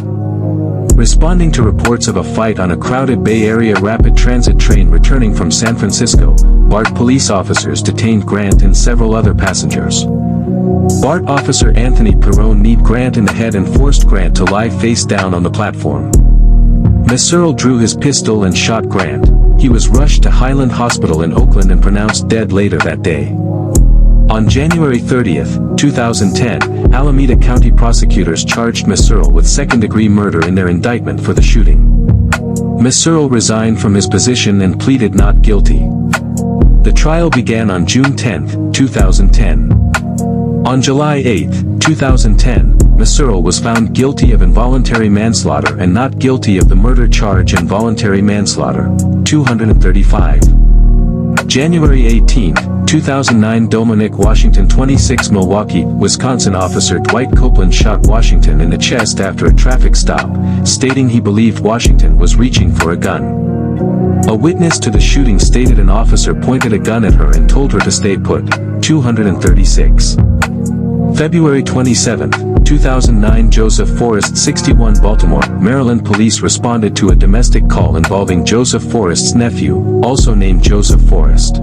Responding to reports of a fight on a crowded Bay Area rapid transit train returning from San Francisco, BART police officers detained Grant and several other passengers. BART officer Anthony Perrone kneed Grant in the head and forced Grant to lie face down on the platform. Messerl drew his pistol and shot Grant. He was rushed to Highland Hospital in Oakland and pronounced dead later that day. On January 30, 2010, Alameda County prosecutors charged Messerl with second-degree murder in their indictment for the shooting. Messerl resigned from his position and pleaded not guilty. The trial began on June 10, 2010. On July 8, 2010, Messerl was found guilty of involuntary manslaughter and not guilty of the murder charge and voluntary manslaughter, 235. January 18, 2009 Dominic Washington 26 Milwaukee, Wisconsin officer Dwight Copeland shot Washington in the chest after a traffic stop, stating he believed Washington was reaching for a gun. A witness to the shooting stated an officer pointed a gun at her and told her to stay put, 236. February 27, 2009 Joseph Forrest 61 Baltimore, Maryland police responded to a domestic call involving Joseph Forrest's nephew, also named Joseph Forrest.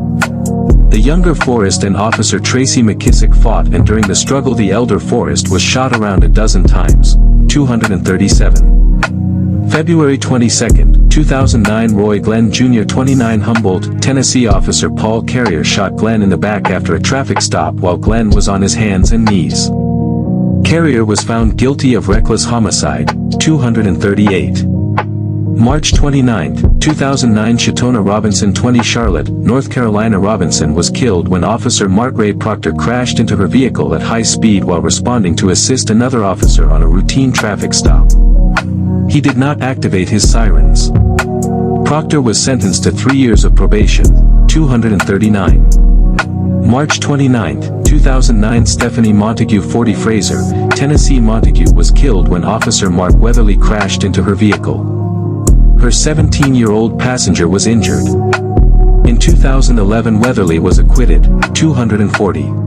The younger Forrest and officer Tracy McKissick fought, and during the struggle the elder Forrest was shot around a dozen times, 237. February 22, 2009 Roy Glenn Jr. 29 Humboldt, Tennessee officer Paul Carrier shot Glenn in the back after a traffic stop while Glenn was on his hands and knees. Carrier was found guilty of reckless homicide, 238. March 29, 2009 Shatona Robinson 20 Charlotte, North Carolina Robinson was killed when officer Mark Ray Proctor crashed into her vehicle at high speed while responding to assist another officer on a routine traffic stop. He did not activate his sirens. Proctor was sentenced to 3 years of probation, 239. March 29, 2009 Stephanie Montague 40 Fraser, Tennessee Montague was killed when officer Mark Weatherly crashed into her vehicle. Her 17-year-old passenger was injured. In 2011 Weatherly was acquitted, 240.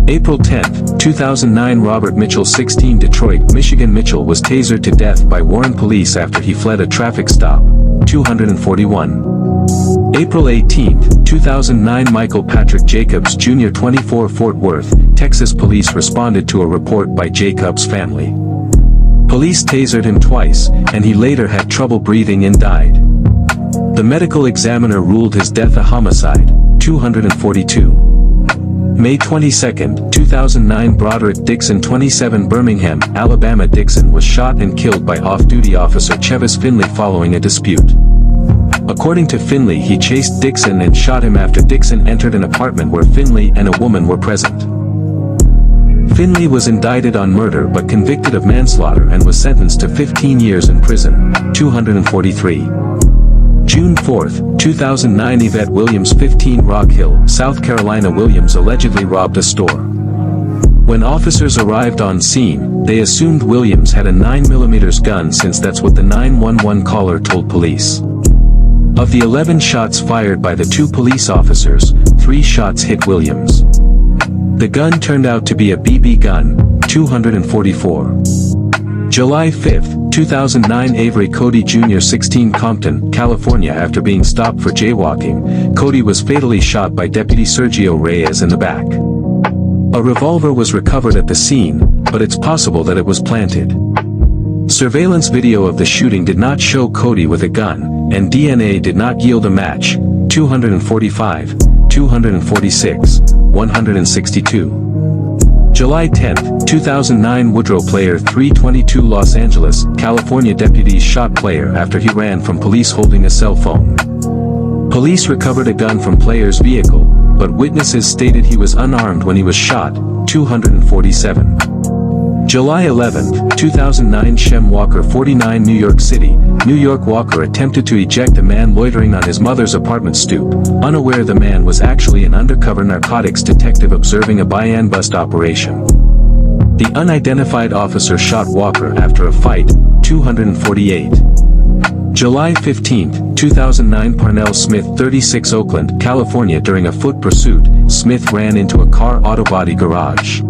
April 10, 2009 Robert Mitchell 16 Detroit, Michigan Mitchell was tasered to death by Warren police after he fled a traffic stop, 241. April 18, 2009 Michael Patrick Jacobs Jr. 24 Fort Worth, Texas police responded to a report by Jacobs' family. Police tasered him twice, and he later had trouble breathing and died. The medical examiner ruled his death a homicide, 242. May 22, 2009 Broderick Dixon 27 Birmingham, Alabama Dixon was shot and killed by off-duty officer Chevis Finley following a dispute. According to Finley, he chased Dixon and shot him after Dixon entered an apartment where Finley and a woman were present. Finley was indicted on murder but convicted of manslaughter and was sentenced to 15 years in prison. 243. June 4, 2009 Yvette Williams 15 Rock Hill, South Carolina. Williams allegedly robbed a store. When officers arrived on scene, they assumed Williams had a 9mm gun since that's what the 911 caller told police. Of the 11 shots fired by the 2 police officers, 3 shots hit Williams. The gun turned out to be a BB gun. 244. July 5, 2009 Avery Cody Jr. 16 Compton, California. After being stopped for jaywalking, Cody was fatally shot by Deputy Sergio Reyes in the back. A revolver was recovered at the scene, but it's possible that it was planted. Surveillance video of the shooting did not show Cody with a gun, and DNA did not yield a match. 245, 246, 162. July 10, 2009 Woodrow Player 322 Los Angeles, California. Deputies shot Player after he ran from police holding a cell phone. Police recovered a gun from Player's vehicle, but witnesses stated he was unarmed when he was shot. 247. July 11, 2009 Shem Walker 49 New York City, New York. Walker attempted to eject a man loitering on his mother's apartment stoop, unaware the man was actually an undercover narcotics detective observing a buy-and bust operation. The unidentified officer shot Walker after a fight. 248. July 15, 2009 Parnell Smith 36 Oakland, California. During a foot pursuit, Smith ran into a car auto body garage.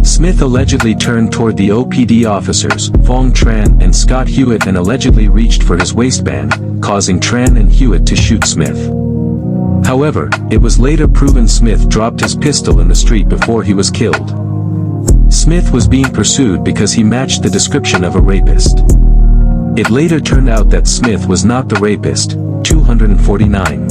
Smith allegedly turned toward the OPD officers, Fong Tran and Scott Hewitt, and allegedly reached for his waistband, causing Tran and Hewitt to shoot Smith. However, it was later proven Smith dropped his pistol in the street before he was killed. Smith was being pursued because he matched the description of a rapist. It later turned out that Smith was not the rapist. 249.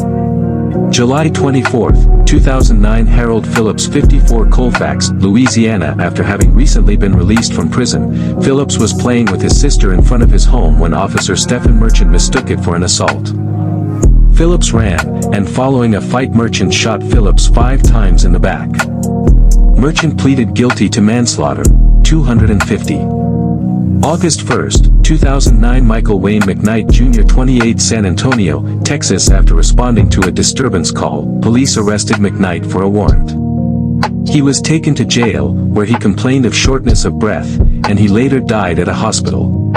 July 24, 2009 Harold Phillips 54 Colfax, Louisiana. After having recently been released from prison, Phillips was playing with his sister in front of his home when Officer Stephen Merchant mistook it for an assault. Phillips ran, and following a fight Merchant shot Phillips 5 times in the back. Merchant pleaded guilty to manslaughter. 250. August 1, 2009 Michael Wayne McKnight Jr. 28 San Antonio, Texas. After responding to a disturbance call, police arrested McKnight for a warrant. He was taken to jail, where he complained of shortness of breath, and he later died at a hospital.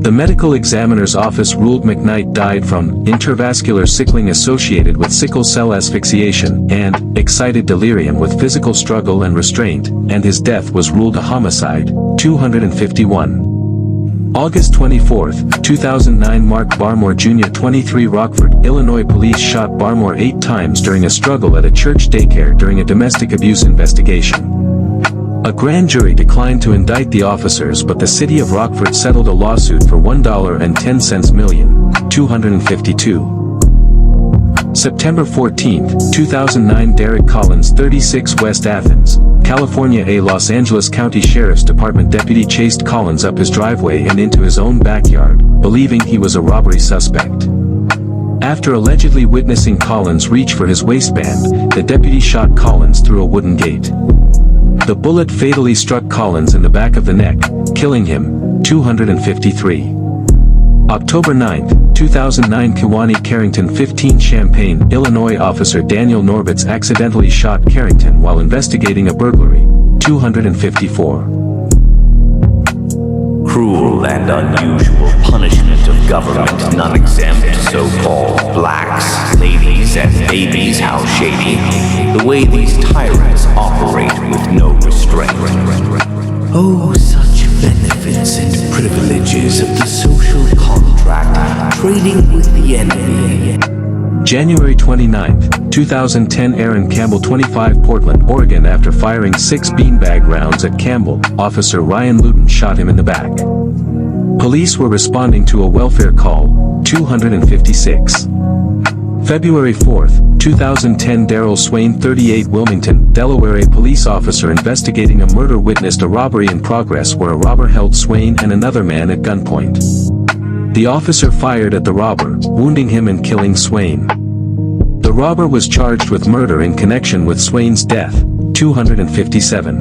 The medical examiner's office ruled McKnight died from intravascular sickling associated with sickle cell asphyxiation and excited delirium with physical struggle and restraint, and his death was ruled a homicide. 251. August 24, 2009 Mark Barmore Jr. 23 Rockford, Illinois. Police shot Barmore 8 times during a struggle at a church daycare during a domestic abuse investigation. A grand jury declined to indict the officers, but the city of Rockford settled a lawsuit for $1.10 million. 252. September 14, 2009 Derek Collins 36 West Athens, California. A Los Angeles County Sheriff's Department deputy chased Collins up his driveway and into his own backyard, believing he was a robbery suspect. After allegedly witnessing Collins reach for his waistband, the deputy shot Collins through a wooden gate. The bullet fatally struck Collins in the back of the neck, killing him. 253. October 9, 2009 Kiwani Carrington 15 Champaign, Illinois. Officer Daniel Norbitz accidentally shot Carrington while investigating a burglary. 254.
Cruel and unusual punishment of government non-exempt so-called blacks, ladies, and babies. How shady. The way these tyrants operate with no restraint. Oh, such benefits and privileges of the social contract, trading with the enemy.
January 29, 2010 Aaron Campbell 25 Portland, Oregon. After firing 6 beanbag rounds at Campbell, Officer Ryan Luton shot him in the back. Police were responding to a welfare call. 256. February 4, 2010 Darrell Swain 38 Wilmington, Delaware. A police officer investigating a murder witnessed a robbery in progress where a robber held Swain and another man at gunpoint. The officer fired at the robber, wounding him and killing Swain. The robber was charged with murder in connection with Swain's death. 257.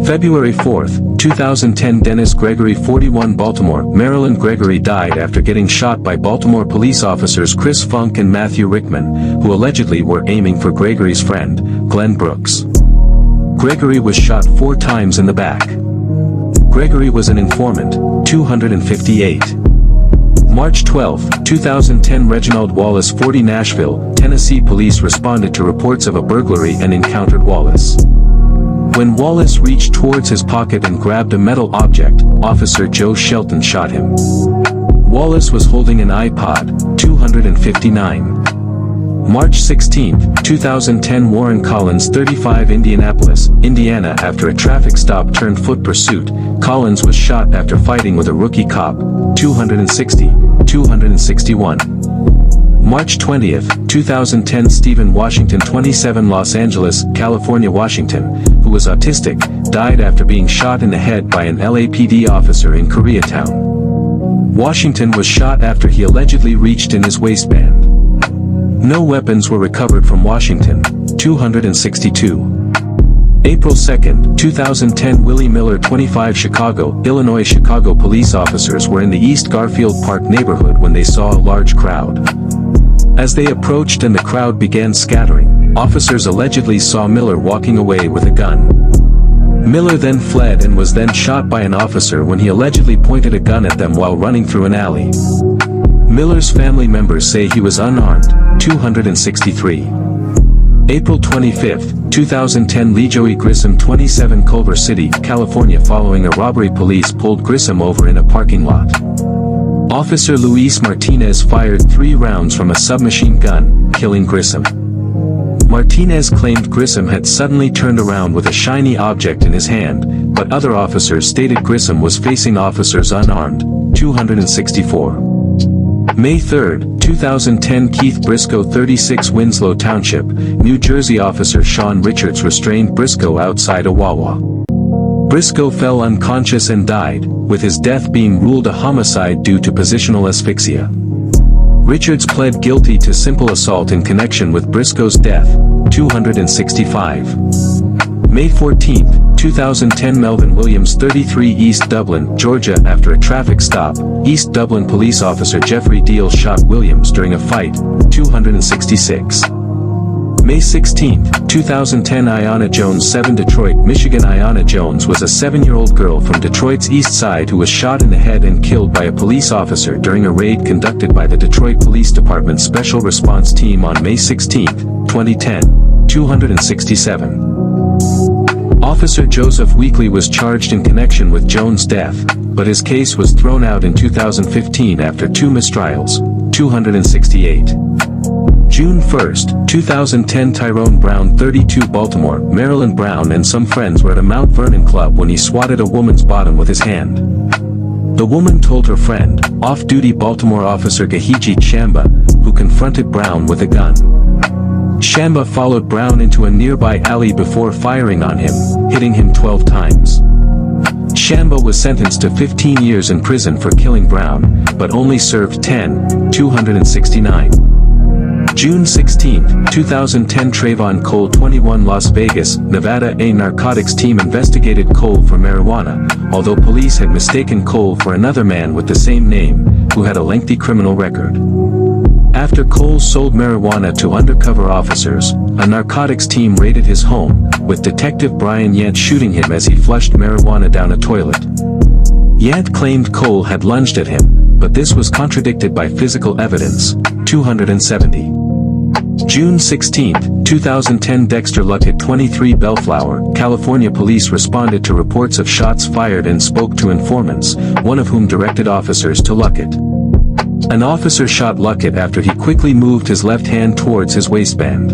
February 4, 2010 Dennis Gregory 41 Baltimore, Maryland. Gregory died after getting shot by Baltimore police officers Chris Funk and Matthew Rickman, who allegedly were aiming for Gregory's friend, Glenn Brooks. Gregory was shot 4 times in the back. Gregory was an informant. 258. March 12, 2010 Reginald Wallace 40 Nashville, Tennessee. Police responded to reports of a burglary and encountered Wallace. When Wallace reached towards his pocket and grabbed a metal object, Officer Joe Shelton shot him. Wallace was holding an iPod. 259. March 16, 2010 Warren Collins 35 Indianapolis, Indiana. After a traffic stop turned foot pursuit, Collins was shot after fighting with a rookie cop. 260. 261. March 20, 2010 Stephen Washington 27 Los Angeles, California. Washington, who was autistic, died after being shot in the head by an LAPD officer in Koreatown. Washington was shot after he allegedly reached in his waistband. No weapons were recovered from Washington. 262. April 2, 2010 Willie Miller 25 Chicago, Illinois. Chicago police officers were in the East Garfield Park neighborhood when they saw a large crowd. As they approached and the crowd began scattering, officers allegedly saw Miller walking away with a gun. Miller then fled and was then shot by an officer when he allegedly pointed a gun at them while running through an alley. Miller's family members say he was unarmed. 263. April 25, 2010 Lee Joey Grissom 27 Culver City, California. Following a robbery, police pulled Grissom over in a parking lot. Officer Luis Martinez fired 3 rounds from a submachine gun, killing Grissom. Martinez claimed Grissom had suddenly turned around with a shiny object in his hand, but other officers stated Grissom was facing officers unarmed. 264. May 3, 2010 Keith Briscoe 36 Winslow Township, New Jersey. Officer Sean Richards restrained Briscoe outside a Wawa. Briscoe fell unconscious and died, with his death being ruled a homicide due to positional asphyxia. Richards pled guilty to simple assault in connection with Briscoe's death. 265. May 14, 2010 Melvin Williams 33 East Dublin, Georgia. After a traffic stop, East Dublin police officer Jeffrey Deal shot Williams during a fight. 266. May 16, 2010 Ayanna Jones 7 Detroit, Michigan. Ayanna Jones was a 7-year-old girl from Detroit's East Side who was shot in the head and killed by a police officer during a raid conducted by the Detroit Police Department's Special Response Team on May 16, 2010. 267. Officer Joseph Weekly was charged in connection with Jones' death, but his case was thrown out in 2015 after 2 mistrials. 268. June 1, 2010 Tyrone Brown 32 Baltimore, Maryland. Brown and some friends were at a Mount Vernon club when he swatted a woman's bottom with his hand. The woman told her friend, off-duty Baltimore officer Gahiji Shamba, who confronted Brown with a gun. Shamba followed Brown into a nearby alley before firing on him, hitting him 12 times. Shamba was sentenced to 15 years in prison for killing Brown, but only served 10. 269. June 16, 2010 Trayvon Cole 21 Las Vegas, Nevada. A narcotics team investigated Cole for marijuana, although police had mistaken Cole for another man with the same name, who had a lengthy criminal record. After Cole sold marijuana to undercover officers, a narcotics team raided his home, with Detective Brian Yant shooting him as he flushed marijuana down a toilet. Yant claimed Cole had lunged at him, but this was contradicted by physical evidence. 270. June 16, 2010 Dexter Luckett 23 Bellflower, California. Police responded to reports of shots fired and spoke to informants, one of whom directed officers to Luckett. An officer shot Luckett after he quickly moved his left hand towards his waistband.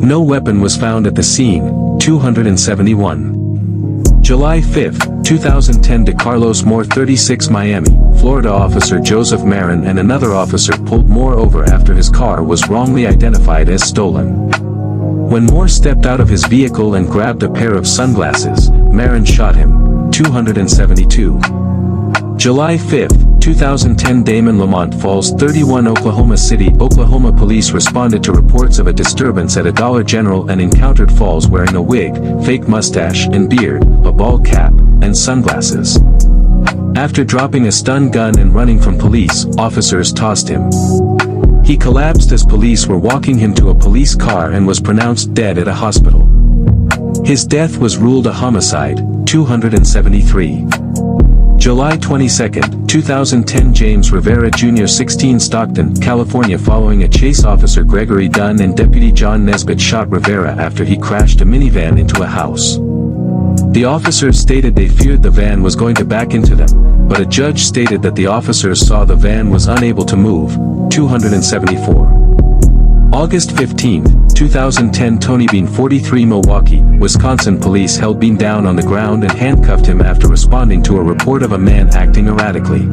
No weapon was found at the scene. 271. July 5, 2010 De Carlos Moore 36 Miami, Florida officer Joseph Marin and another officer pulled Moore over after his car was wrongly identified as stolen. When Moore stepped out of his vehicle and grabbed a pair of sunglasses, Marin shot him. 272. July 5, 2010 Damon Lamont Falls 31 Oklahoma City, Oklahoma police responded to reports of a disturbance at a Dollar General and encountered Falls wearing a wig, fake mustache and beard, a bald cap, and sunglasses. After dropping a stun gun and running from police, officers tossed him. He collapsed as police were walking him to a police car and was pronounced dead at a hospital. His death was ruled a homicide. 273. July 22, 2010 James Rivera Jr. 16 Stockton, California. Following a chase, Officer Gregory Dunn and Deputy John Nesbitt shot Rivera after he crashed a minivan into a house. The officers stated they feared the van was going to back into them, but a judge stated that the officers saw the van was unable to move. 274. August 15, 2010 Tony Bean 43 Milwaukee, Wisconsin. Police held Bean down on the ground and handcuffed him after responding to a report of a man acting erratically.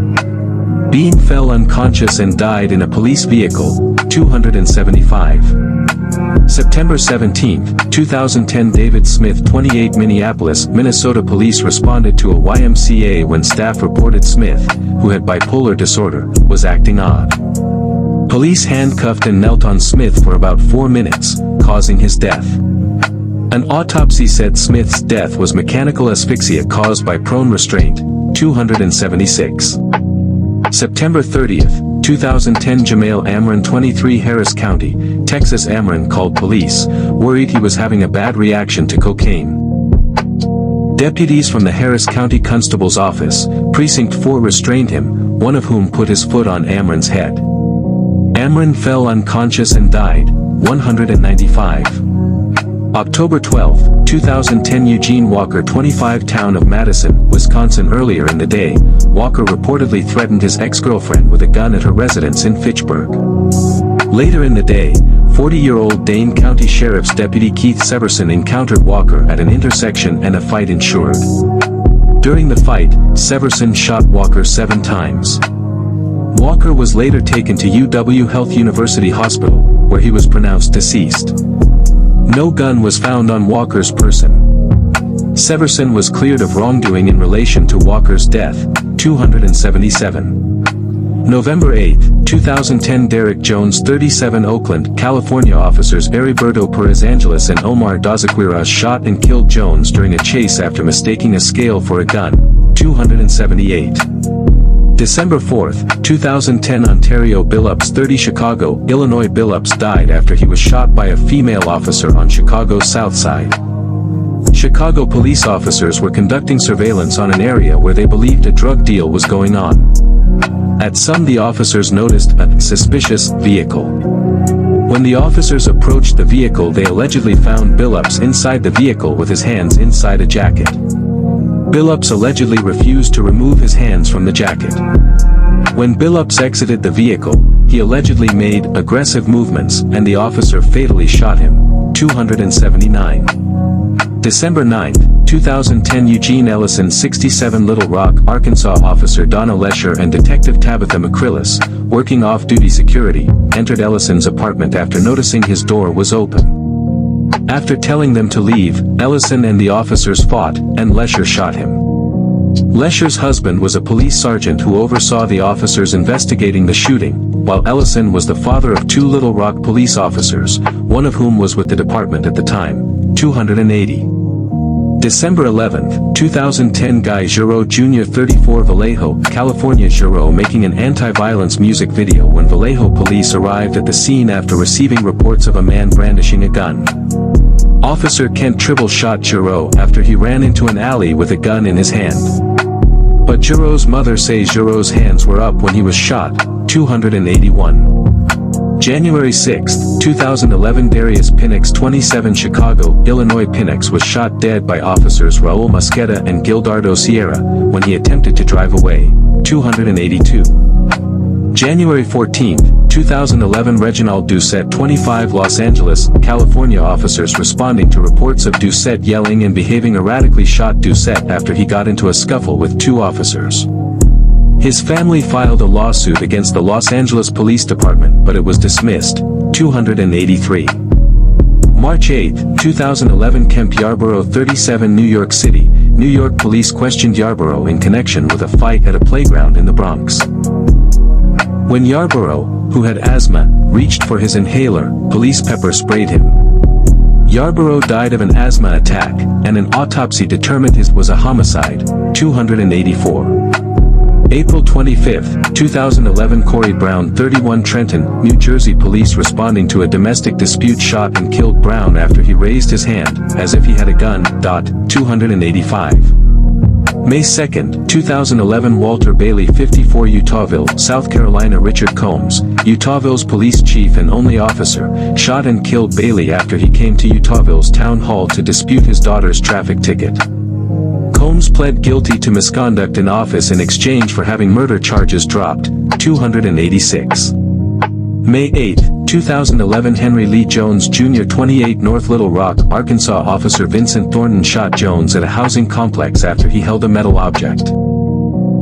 Bean fell unconscious and died in a police vehicle. 275. September 17, 2010 David Smith 28 Minneapolis, Minnesota. Police responded to a YMCA when staff reported Smith, who had bipolar disorder, was acting odd. Police handcuffed and knelt on Smith for about 4 minutes, causing his death. An autopsy said Smith's death was mechanical asphyxia caused by prone restraint. 276. September 30, 2010 Jamail Amron 23 Harris County, Texas. Amron called police, worried he was having a bad reaction to cocaine. Deputies from the Harris County Constable's Office, Precinct 4 restrained him, one of whom put his foot on Amron's head. Amron fell unconscious and died. 195. October 12, 2010 Eugene Walker 25 Town of Madison, Wisconsin. Earlier in the day, Walker reportedly threatened his ex-girlfriend with a gun at her residence in Fitchburg. Later in the day, 40-year-old Dane County Sheriff's Deputy Keith Severson encountered Walker at an intersection and a fight ensued. During the fight, Severson shot Walker 7 times. Walker was later taken to UW Health University Hospital, where he was pronounced deceased. No gun was found on Walker's person. Severson was cleared of wrongdoing in relation to Walker's death. 277. November 8, 2010 Derek Jones 37 Oakland, California. Officers Heriberto Perez Angeles and Omar Dazaquiras shot and killed Jones during a chase after mistaking a scale for a gun. 278. December 4, 2010 Ontario Billups 30 Chicago, Illinois. Billups died after he was shot by a female officer on Chicago's South Side. Chicago police officers were conducting surveillance on an area where they believed a drug deal was going on. At some, the officers noticed a suspicious vehicle. When the officers approached the vehicle, they allegedly found Billups inside the vehicle with his hands inside a jacket. Billups allegedly refused to remove his hands from the jacket. When Billups exited the vehicle, he allegedly made aggressive movements, and the officer fatally shot him. 279. December 9, 2010 Eugene Ellison 67 Little Rock, Arkansas. Officer Donna Lesher and Detective Tabitha McCrillis, working off-duty security, entered Ellison's apartment after noticing his door was open. After telling them to leave, Ellison and the officers fought, and Lesher shot him. Lesher's husband was a police sergeant who oversaw the officers investigating the shooting, while Ellison was the father of 2 Little Rock police officers, one of whom was with the department at the time. 280. December 11, 2010 Guy Giroux Jr. 34 Vallejo, California. Giroux making an anti-violence music video when Vallejo police arrived at the scene after receiving reports of a man brandishing a gun. Officer Kent Tribble shot Giroux after he ran into an alley with a gun in his hand. But Giroux's mother says Giroux's hands were up when he was shot. 281. January 6, 2011 Darius Pinnox 27 Chicago, Illinois. Pinnox was shot dead by officers Raul Mosqueda and Gildardo Sierra when he attempted to drive away. 282. January 14, 2011 Reginald Doucette 25 Los Angeles, California officers responding to reports of Doucette yelling and behaving erratically shot Doucette after he got into a scuffle with two officers. His family filed a lawsuit against the Los Angeles Police Department but it was dismissed. 283. March 8, 2011 Kemp Yarborough 37 New York City, New York police questioned Yarborough in connection with a fight at a playground in the Bronx. When Yarborough, who had asthma, reached for his inhaler, police pepper sprayed him. Yarborough died of an asthma attack, and an autopsy determined his was a homicide. 284. April 25, 2011 Corey Brown 31 Trenton, New Jersey police responding to a domestic dispute shot and killed Brown after he raised his hand, as if he had a gun. 285. May 2, 2011 Walter Bailey 54 Utahville, South Carolina Richard Combs, Utahville's police chief and only officer, shot and killed Bailey after he came to Utahville's town hall to dispute his daughter's traffic ticket. Combs pled guilty to misconduct in office in exchange for having murder charges dropped. 286. May 8, 2011 Henry Lee Jones Jr. 28 North Little Rock, Arkansas officer Vincent Thornton shot Jones at a housing complex after he held a metal object.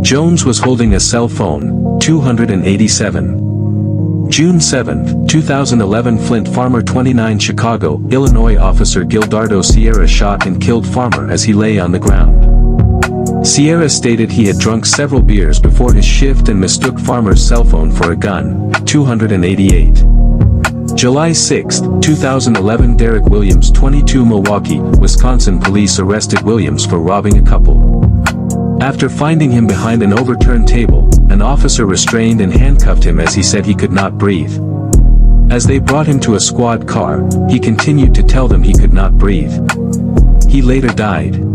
Jones was holding a cell phone. 287. June 7, 2011 Flint Farmer 29 Chicago, Illinois officer Gildardo Sierra shot and killed Farmer as he lay on the ground. Sierra stated he had drunk several beers before his shift and mistook Farmer's cell phone for a gun. 288. July 6, 2011 Derek Williams 22 Milwaukee, Wisconsin police arrested Williams for robbing a couple. After finding him behind an overturned table, an officer restrained and handcuffed him as he said he could not breathe. As they brought him to a squad car, he continued to tell them he could not breathe. He later died.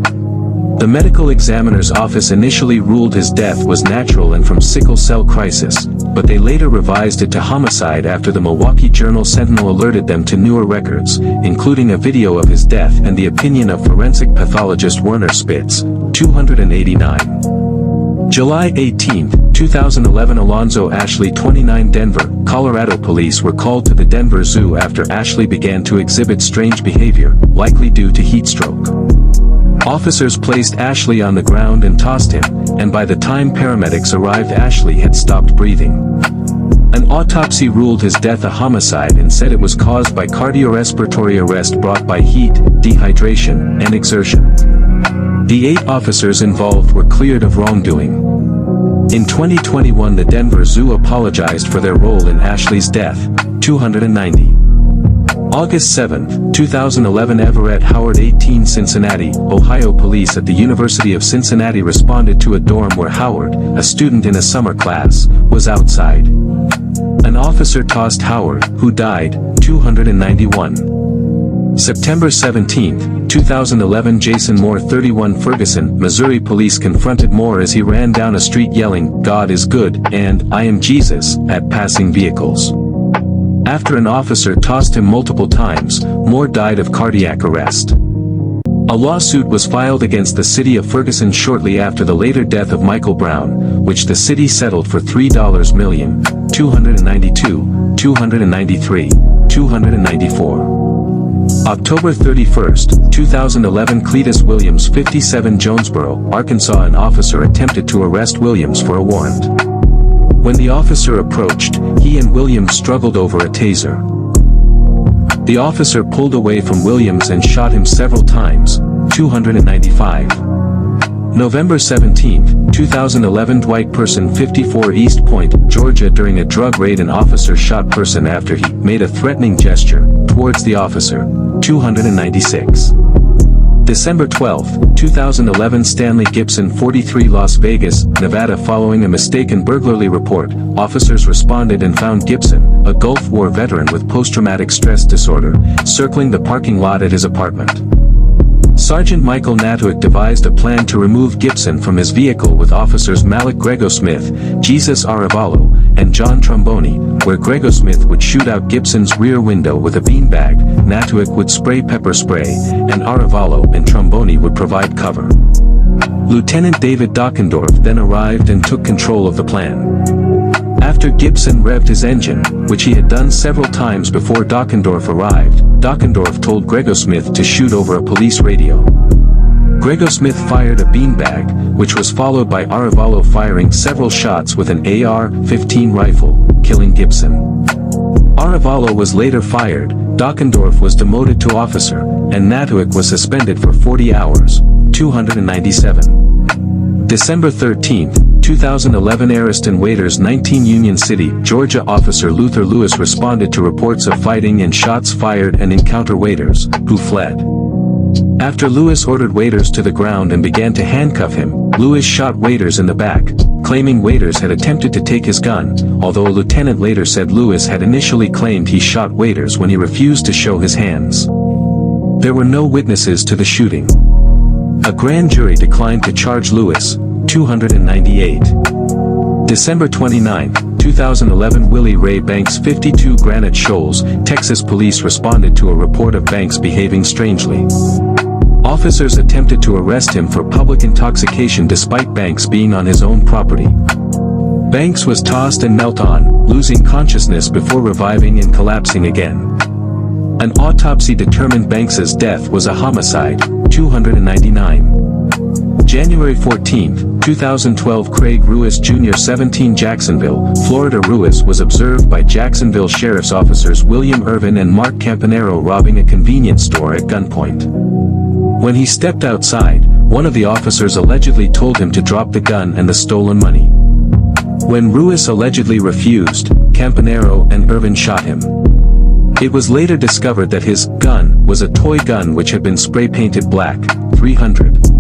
The medical examiner's office initially ruled his death was natural and from sickle cell crisis, but they later revised it to homicide after the Milwaukee Journal-Sentinel alerted them to newer records, including a video of his death and the opinion of forensic pathologist Werner Spitz. 289. July 18, 2011 Alonzo Ashley 29 Denver, Colorado police were called to the Denver Zoo after Ashley began to exhibit strange behavior, likely due to heat stroke. Officers placed Ashley on the ground and tossed him, and by the time paramedics arrived Ashley had stopped breathing. An autopsy ruled his death a homicide and said it was caused by cardiorespiratory arrest brought by heat, dehydration, and exertion. The 8 officers involved were cleared of wrongdoing. In 2021 the Denver Zoo apologized for their role in Ashley's death. 290. August 7, 2011 Everett Howard 18 Cincinnati, Ohio police at the University of Cincinnati responded to a dorm where Howard, a student in a summer class, was outside. An officer tossed Howard, who died. 291. September 17, 2011 Jason Moore 31 Ferguson, Missouri police confronted Moore as he ran down a street yelling, "God is good," and "I am Jesus," at passing vehicles. After an officer tossed him multiple times, Moore died of cardiac arrest. A lawsuit was filed against the city of Ferguson shortly after the later death of Michael Brown, which the city settled for $3 million. 292, 293, 294. October 31, 2011 Cletus Williams 57 Jonesboro, Arkansas an officer attempted to arrest Williams for a warrant. When the officer approached, he and Williams struggled over a taser. The officer pulled away from Williams and shot him several times. 295. November 17, 2011 Dwight Person 54 East Point, Georgia during a drug raid an officer shot Person after he made a threatening gesture towards the officer. 296. December 12, 2011 Stanley Gibson 43 Las Vegas, Nevada following a mistaken burglary report, officers responded and found Gibson, a Gulf War veteran with post-traumatic stress disorder, circling the parking lot at his apartment. Sergeant Michael Natuick devised a plan to remove Gibson from his vehicle with officers Malik Grego-Smith, Jesus Aravalo, and John Tromboni, where Grego-Smith would shoot out Gibson's rear window with a beanbag, Natuick would spray pepper spray, and Aravalo and Tromboni would provide cover. Lieutenant David Dockendorf then arrived and took control of the plan. After Gibson revved his engine, which he had done several times before Dockendorf arrived, Dockendorf told Smith to shoot over a police radio. Smith fired a beanbag, which was followed by Arevalo firing several shots with an AR-15 rifle, killing Gibson. Arevalo was later fired, Dockendorf was demoted to officer, and Natuik was suspended for 40 hours, 297. December 13, 2011 Ariston Waiters 19 Union City, Georgia officer Luther Lewis responded to reports of fighting and shots fired and encounter Waiters, who fled. After Lewis ordered Waiters to the ground and began to handcuff him, Lewis shot Waiters in the back, claiming Waiters had attempted to take his gun, although a lieutenant later said Lewis had initially claimed he shot Waiters when he refused to show his hands. There were no witnesses to the shooting. A grand jury declined to charge Lewis, 298. December 29, 2011 Willie Ray Banks 52 Granite Shoals, Texas police responded to a report of Banks behaving strangely. Officers attempted to arrest him for public intoxication despite Banks being on his own property. Banks was tossed and knelt on, losing consciousness before reviving and collapsing again. An autopsy determined Banks's death was a homicide, 299. January 14, 2012 Craig Ruiz Jr. 17 Jacksonville, Florida Ruiz was observed by Jacksonville Sheriff's officers William Irvin and Mark Campanero robbing a convenience store at gunpoint. When he stepped outside, one of the officers allegedly told him to drop the gun and the stolen money. When Ruiz allegedly refused, Campanero and Irvin shot him. It was later discovered that his gun was a toy gun which had been spray-painted black, 300.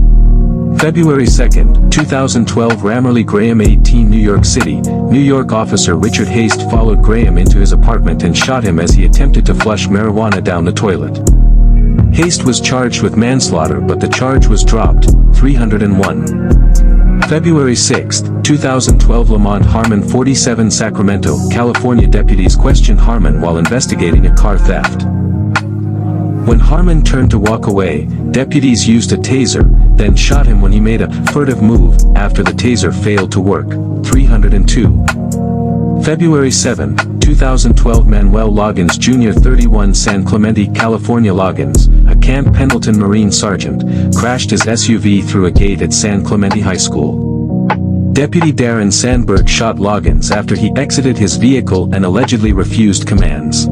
February 2, 2012 Ramerly Graham 18 New York City, New York officer Richard Haste followed Graham into his apartment and shot him as he attempted to flush marijuana down the toilet. Haste was charged with manslaughter but the charge was dropped, 301. February 6, 2012 Lamont Harmon 47 Sacramento, California deputies questioned Harmon while investigating a car theft. When Harmon turned to walk away, deputies used a taser, then shot him when he made a furtive move after the taser failed to work, 302. February 7, 2012 Manuel Loggins Jr. 31 San Clemente, California Loggins, a Camp Pendleton Marine sergeant, crashed his SUV through a gate at San Clemente High School. Deputy Darren Sandberg shot Loggins after he exited his vehicle and allegedly refused commands.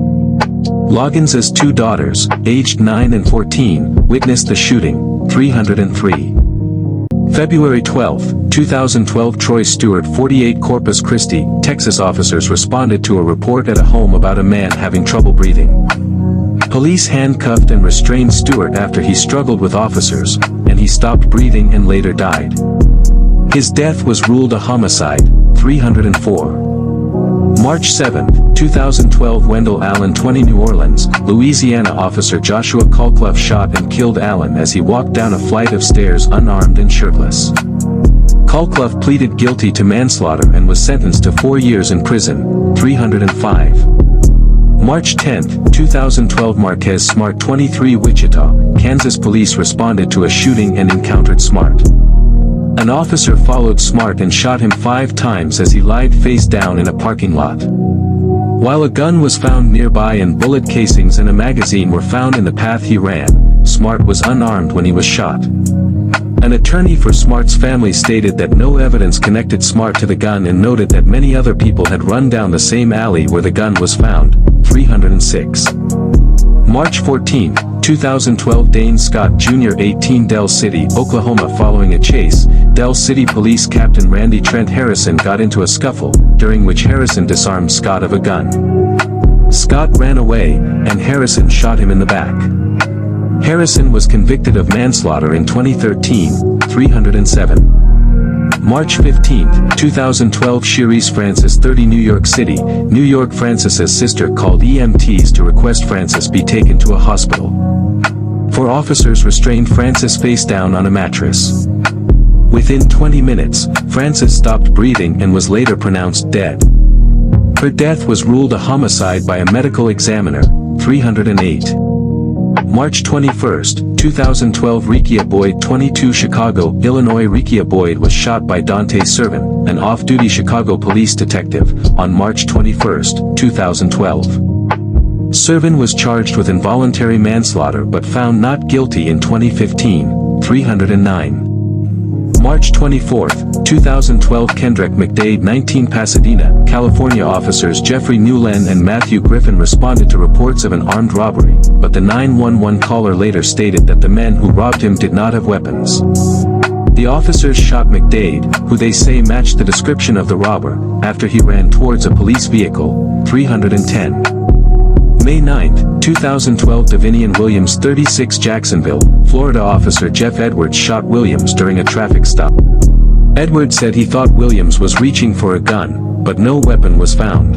Loggins' two daughters, aged 9 and 14, witnessed the shooting, 303. February 12, 2012 Troy Stewart 48 Corpus Christi, Texas officers responded to a report at a home about a man having trouble breathing. Police handcuffed and restrained Stewart after he struggled with officers, and he stopped breathing and later died. His death was ruled a homicide, 304. March 7, 2012 Wendell Allen 20 New Orleans, Louisiana officer Joshua Colclough shot and killed Allen as he walked down a flight of stairs unarmed and shirtless. Colclough pleaded guilty to manslaughter and was sentenced to 4 years in prison, 305. March 10, 2012 Marquez Smart 23 Wichita, Kansas police responded to a shooting and encountered Smart. An officer followed Smart and shot him 5 times as he lied face down in a parking lot. While a gun was found nearby and bullet casings and a magazine were found in the path he ran, Smart was unarmed when he was shot. An attorney for Smart's family stated that no evidence connected Smart to the gun and noted that many other people had run down the same alley where the gun was found, 306. March 14, 2012 Dane Scott Jr. 18 Del City, Oklahoma. Following a chase, Del City Police Captain Randy Trent Harrison got into a scuffle, during which Harrison disarmed Scott of a gun. Scott ran away, and Harrison shot him in the back. Harrison was convicted of manslaughter in 2013, 307. March 15, 2012 Cherise Francis 30 New York City, New York. Francis's sister called EMTs to request Francis be taken to a hospital. 4 officers restrained Francis face down on a mattress. Within 20 minutes, Francis stopped breathing and was later pronounced dead. Her death was ruled a homicide by a medical examiner, 308. March 21, 2012 Rekia Boyd 22 Chicago, Illinois Rekia Boyd was shot by Dante Servin, an off-duty Chicago police detective, on March 21, 2012. Servin was charged with involuntary manslaughter but found not guilty in 2015, 309. March 24, 2012 Kendrick McDade 19 Pasadena, California officers Jeffrey Newland and Matthew Griffin responded to reports of an armed robbery, but the 911 caller later stated that the men who robbed him did not have weapons. The officers shot McDade, who they say matched the description of the robber, after he ran towards a police vehicle, 310. May 9, 2012 Davinian Williams 36 Jacksonville, Florida officer Jeff Edwards shot Williams during a traffic stop. Edwards said he thought Williams was reaching for a gun, but no weapon was found.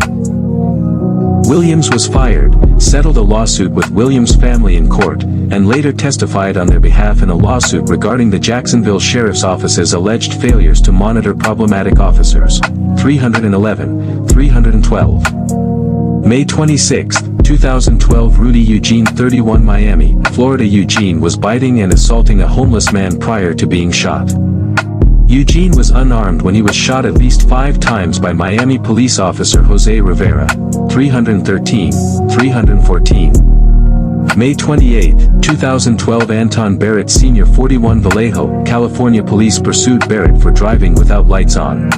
Williams was fired, settled a lawsuit with Williams' family in court, and later testified on their behalf in a lawsuit regarding the Jacksonville Sheriff's Office's alleged failures to monitor problematic officers. 311, 312. May 26, 2012 Rudy Eugene 31 Miami, Florida Eugene was biting and assaulting a homeless man prior to being shot. Eugene was unarmed when he was shot at least 5 times by Miami police officer Jose Rivera. 313, 314. May 28, 2012 Anton Barrett Sr. 41 Vallejo, California police pursued Barrett for driving without lights on.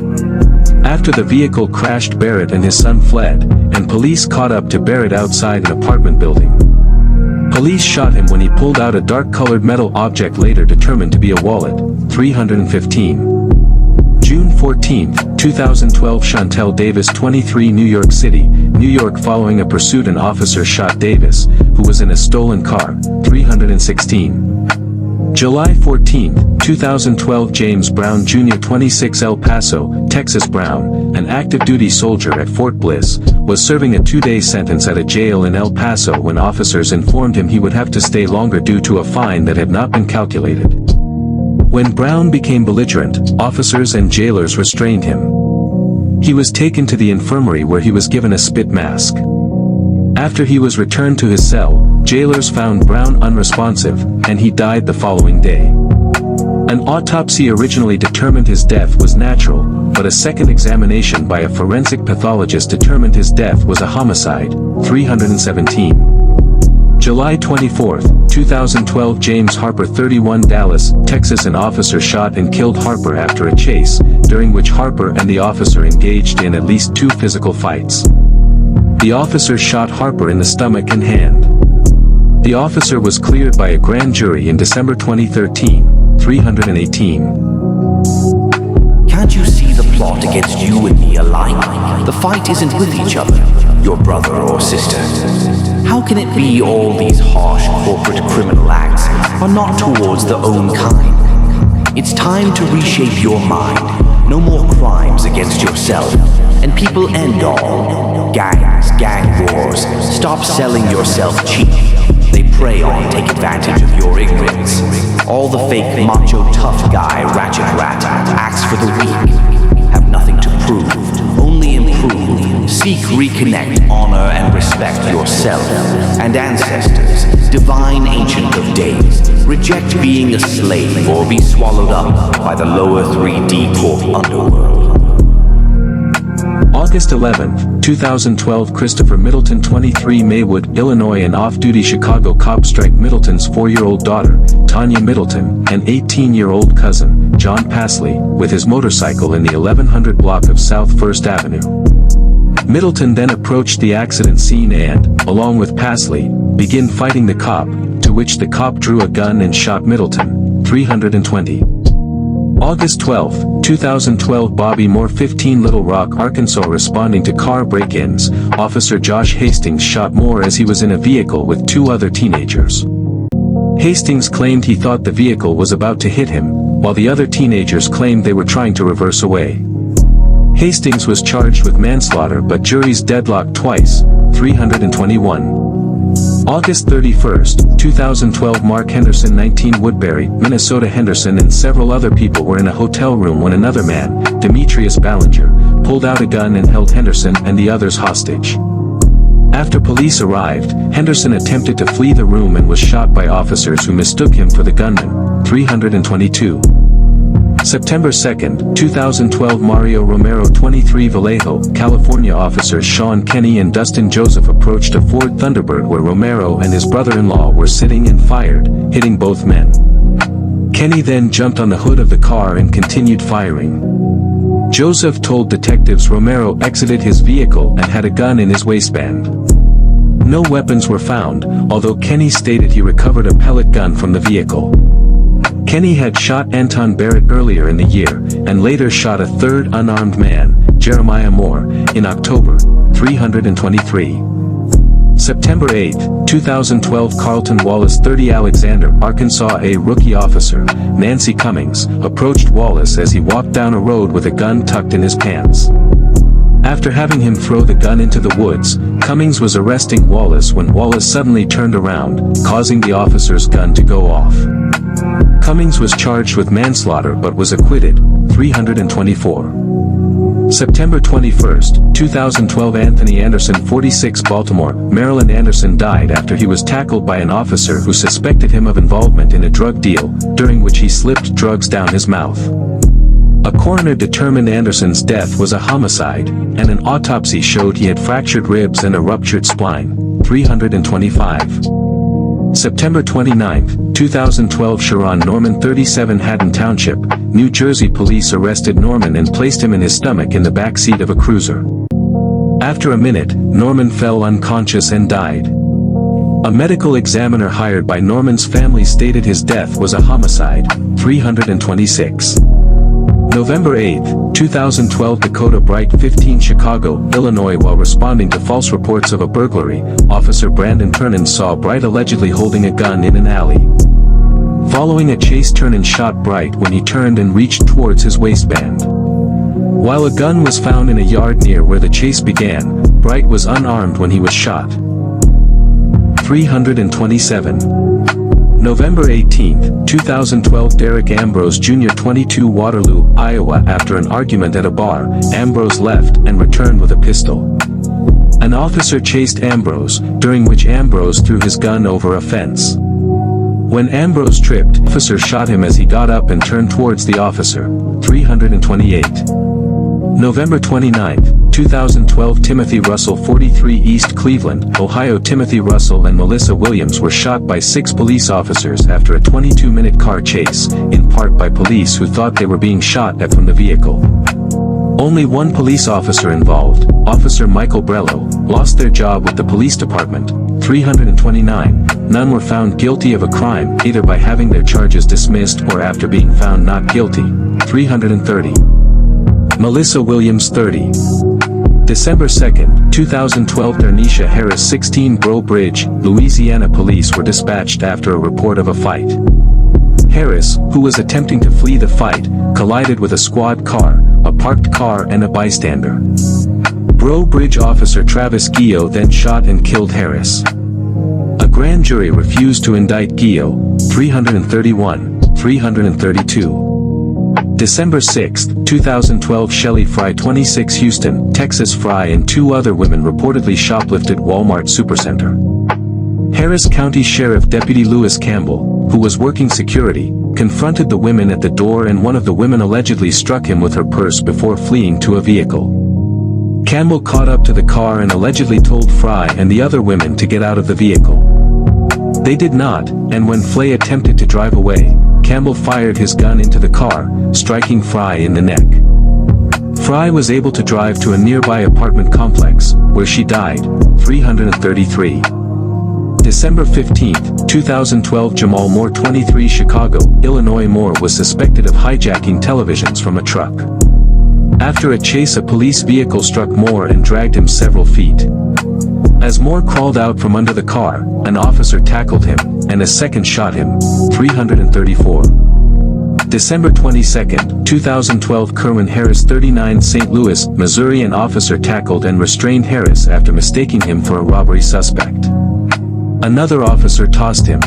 After the vehicle crashed, Barrett and his son fled, and police caught up to Barrett outside an apartment building. Police shot him when he pulled out a dark-colored metal object later determined to be a wallet. 315. June 14, 2012 Chantel Davis 23 New York City, New York. Following a pursuit, an officer shot Davis, who was in a stolen car. 316. July 14, 2012 James Brown Jr. 26 El Paso, Texas. Brown, an active-duty soldier at Fort Bliss, was serving a 2-day sentence at a jail in El Paso when officers informed him he would have to stay longer due to a fine that had not been calculated. When Brown became belligerent, officers and jailers restrained him. He was taken to the infirmary where he was given a spit mask. After he was returned to his cell, jailers found Brown unresponsive, and he died the following day. An autopsy originally determined his death was natural, but a second examination by a forensic pathologist determined his death was a homicide. 317. July 24, 2012 James Harper 31 Dallas, Texas. An officer shot and killed Harper after a chase, during which Harper and the officer engaged in at least 2 physical fights. The officer shot Harper in the stomach and hand. The officer was cleared by a grand jury in December 2013. 318.
Can't you see the plot against you and me alike? The fight isn't with each other, your brother or sister. How can it be all these harsh corporate criminal acts are not towards their own kind? It's time to reshape your mind. No more crimes against yourself, and people end all. Gangs, gang wars. Stop selling yourself cheap. They prey on, take advantage of your ignorance. All the fake macho tough guy ratchet rat acts for the weak. Have nothing to prove, only improve. Seek, reconnect, honor and respect yourself and ancestors, divine ancient of days. Reject being a slave or be swallowed up by the lower 3D corp underworld.
August 11, 2012 Christopher Middleton 23 Maywood, Illinois. An off-duty Chicago cop strike Middleton's 4-year-old daughter, Tanya Middleton, and 18-year-old cousin, John Pasley, with his motorcycle in the 1100 block of South 1st Avenue. Middleton then approached the accident scene and, along with Pasley, began fighting the cop, to which the cop drew a gun and shot Middleton. 320. August 12, 2012 Bobby Moore 15 Little Rock, Arkansas. Responding to car break-ins, Officer Josh Hastings shot Moore as he was in a vehicle with 2 other teenagers. Hastings claimed he thought the vehicle was about to hit him, while the other teenagers claimed they were trying to reverse away. Hastings was charged with manslaughter but juries deadlocked twice. 321. August 31, 2012 Mark Henderson 19 Woodbury, Minnesota. Henderson and several other people were in a hotel room when another man, Demetrius Ballinger, pulled out a gun and held Henderson and the others hostage. After police arrived, Henderson attempted to flee the room and was shot by officers who mistook him for the gunman. 322. September 2, 2012 Mario Romero 23 Vallejo, California officers Sean Kenny and Dustin Joseph approached a Ford Thunderbird where Romero and his brother-in-law were sitting and fired, hitting both men. Kenny then jumped on the hood of the car and continued firing. Joseph told detectives Romero exited his vehicle and had a gun in his waistband. No weapons were found, although Kenny stated he recovered a pellet gun from the vehicle. Kenny had shot Anton Barrett earlier in the year, and later shot a third unarmed man, Jeremiah Moore, in October. 323. September 8, 2012 Carlton Wallace 30 Alexander, Arkansas. A rookie officer, Nancy Cummings, approached Wallace as he walked down a road with a gun tucked in his pants. After having him throw the gun into the woods, Cummings was arresting Wallace when Wallace suddenly turned around, causing the officer's gun to go off. Cummings was charged with manslaughter but was acquitted. 324. September 21, 2012 Anthony Anderson 46 Baltimore, Maryland. Anderson died after he was tackled by an officer who suspected him of involvement in a drug deal, during which he slipped drugs down his mouth. A coroner determined Anderson's death was a homicide, and an autopsy showed he had fractured ribs and a ruptured spine. 325. September 29, 2012 Sharon Norman 37 Haddon Township, New Jersey. Police arrested Norman and placed him in his stomach in the back seat of a cruiser. After a minute, Norman fell unconscious and died. A medical examiner hired by Norman's family stated his death was a homicide. 326. November 8, 2012 Dakota Bright 15 Chicago, Illinois. While responding to false reports of a burglary, Officer Brandon Turnan saw Bright allegedly holding a gun in an alley. Following a chase, Turnan shot Bright when he turned and reached towards his waistband. While a gun was found in a yard near where the chase began, Bright was unarmed when he was shot. 327. November 18, 2012 Derek Ambrose Jr. 22 Waterloo, Iowa. After an argument at a bar, Ambrose left and returned with a pistol. An officer chased Ambrose, during which Ambrose threw his gun over a fence. When Ambrose tripped, the officer shot him as he got up and turned towards the officer. 328. November 29, 2012 Timothy Russell 43 East Cleveland, Ohio. Timothy Russell and Melissa Williams were shot by 6 police officers after a 22-minute car chase, in part by police who thought they were being shot at from the vehicle. Only one police officer involved, Officer Michael Brello, lost their job with the police department. 329. None were found guilty of a crime, either by having their charges dismissed or after being found not guilty. 330. Melissa Williams 30. December 2, 2012 Darnisha Harris 16 Breaux Bridge, Louisiana. Police were dispatched after a report of a fight. Harris, who was attempting to flee the fight, collided with a squad car, a parked car and a bystander. Breaux Bridge officer Travis Guillot then shot and killed Harris. A grand jury refused to indict Guillot. 331, 332. December 6, 2012 Shelley Fry 26 Houston, Texas. Fry and 2 other women reportedly shoplifted Walmart Supercenter. Harris County Sheriff Deputy Lewis Campbell, who was working security, confronted the women at the door, and one of the women allegedly struck him with her purse before fleeing to a vehicle. Campbell caught up to the car and allegedly told Fry and the other women to get out of the vehicle. They did not, and when Flay attempted to drive away, Campbell fired his gun into the car, striking Fry in the neck. Fry was able to drive to a nearby apartment complex, where she died. 333. December 15, 2012 Jamal Moore 23 Chicago, Illinois. Moore was suspected of hijacking televisions from a truck. After a chase, a police vehicle struck Moore and dragged him several feet. As Moore crawled out from under the car, an officer tackled him, and a second shot him. 334. December 22, 2012 Kerwin Harris 39 St. Louis, Missouri. An officer tackled and restrained Harris after mistaking him for a robbery suspect. Another officer tossed him.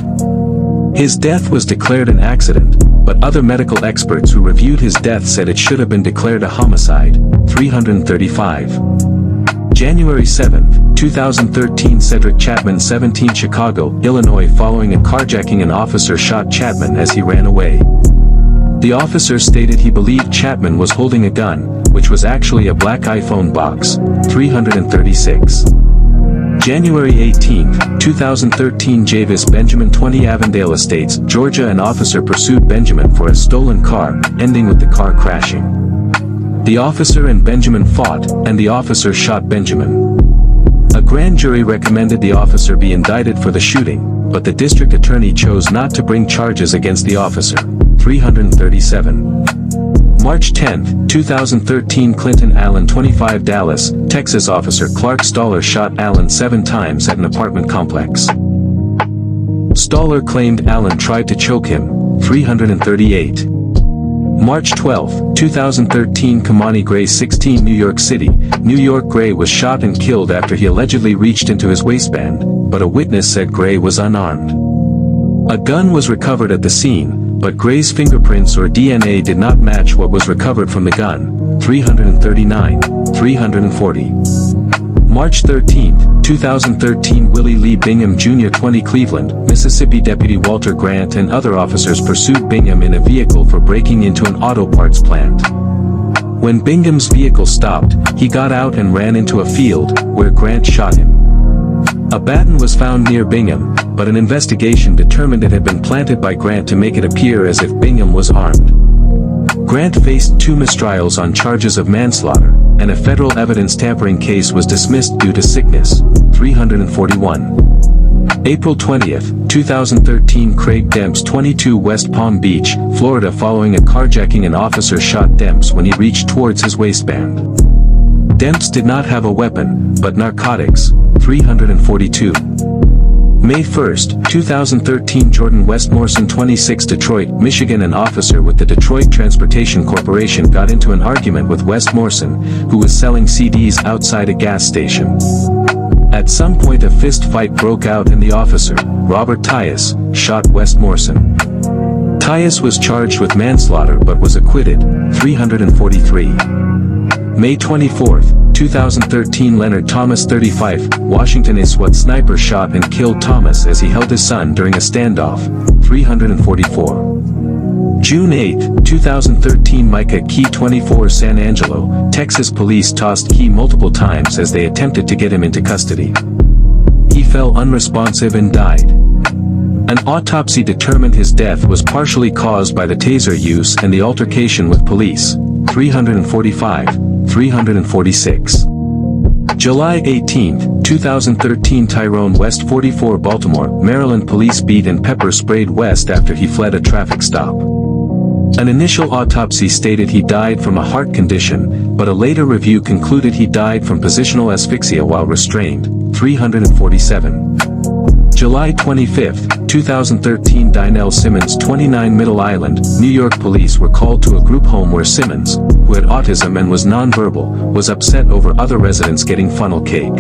His death was declared an accident, but other medical experts who reviewed his death said it should have been declared a homicide. 335. January 7, 2013 Cedric Chapman 17 Chicago, Illinois following a carjacking an officer shot Chapman as he ran away. The officer stated he believed Chapman was holding a gun, which was actually a black iPhone box. 336. January 18, 2013 Javis Benjamin 20 Avondale Estates, Georgia. An officer pursued Benjamin for a stolen car, ending with the car crashing. The officer and Benjamin fought, and the officer shot Benjamin. A grand jury recommended the officer be indicted for the shooting, but the district attorney chose not to bring charges against the officer. 337. March 10, 2013 Clinton Allen 25 Dallas, Texas officer Clark Stoller shot Allen 7 times at an apartment complex. Stoller claimed Allen tried to choke him. 338. March 12, 2013 Kamani Gray 16 New York City, New York. Gray was shot and killed after he allegedly reached into his waistband, but a witness said Gray was unarmed. A gun was recovered at the scene, but Gray's fingerprints or DNA did not match what was recovered from the gun. 339, 340. March 13, 2013 Willie Lee Bingham Jr. 20 Cleveland, Mississippi. Deputy Walter Grant and other officers pursued Bingham in a vehicle for breaking into an auto parts plant. When Bingham's vehicle stopped, he got out and ran into a field, where Grant shot him. A baton was found near Bingham, but an investigation determined it had been planted by Grant to make it appear as if Bingham was armed. Grant faced 2 mistrials on charges of manslaughter, and a federal evidence tampering case was dismissed due to sickness. 341. April 20, 2013 Craig Demps 22 West Palm Beach, Florida. Following a carjacking, an officer shot Demps when he reached towards his waistband. Demps did not have a weapon, but narcotics. 342. May 1, 2013 Jordan Westmorson 26 Detroit, Michigan. An officer with the Detroit Transportation Corporation got into an argument with Westmorson, who was selling CDs outside a gas station. At some point a fist fight broke out and the officer, Robert Tyus, shot Westmorson. Tyus was charged with manslaughter but was acquitted. 343. May 24, 2013 Leonard Thomas 35, Washington. A SWAT sniper shot and killed Thomas as he held his son during a standoff. 344. June 8, 2013 Micah Key 24 San Angelo, Texas. Police tossed Key multiple times as they attempted to get him into custody. He fell unresponsive and died. An autopsy determined his death was partially caused by the taser use and the altercation with police. 345, 346. July 18, 2013 Tyrone West 44 Baltimore, Maryland. Police beat and pepper sprayed West after he fled a traffic stop. An initial autopsy stated he died from a heart condition, but a later review concluded he died from positional asphyxia while restrained. 347. July 25, 2013 Dynell Simmons 29 Middle Island, New York. Police were called to a group home where Simmons, who had autism and was nonverbal, was upset over other residents getting funnel cake.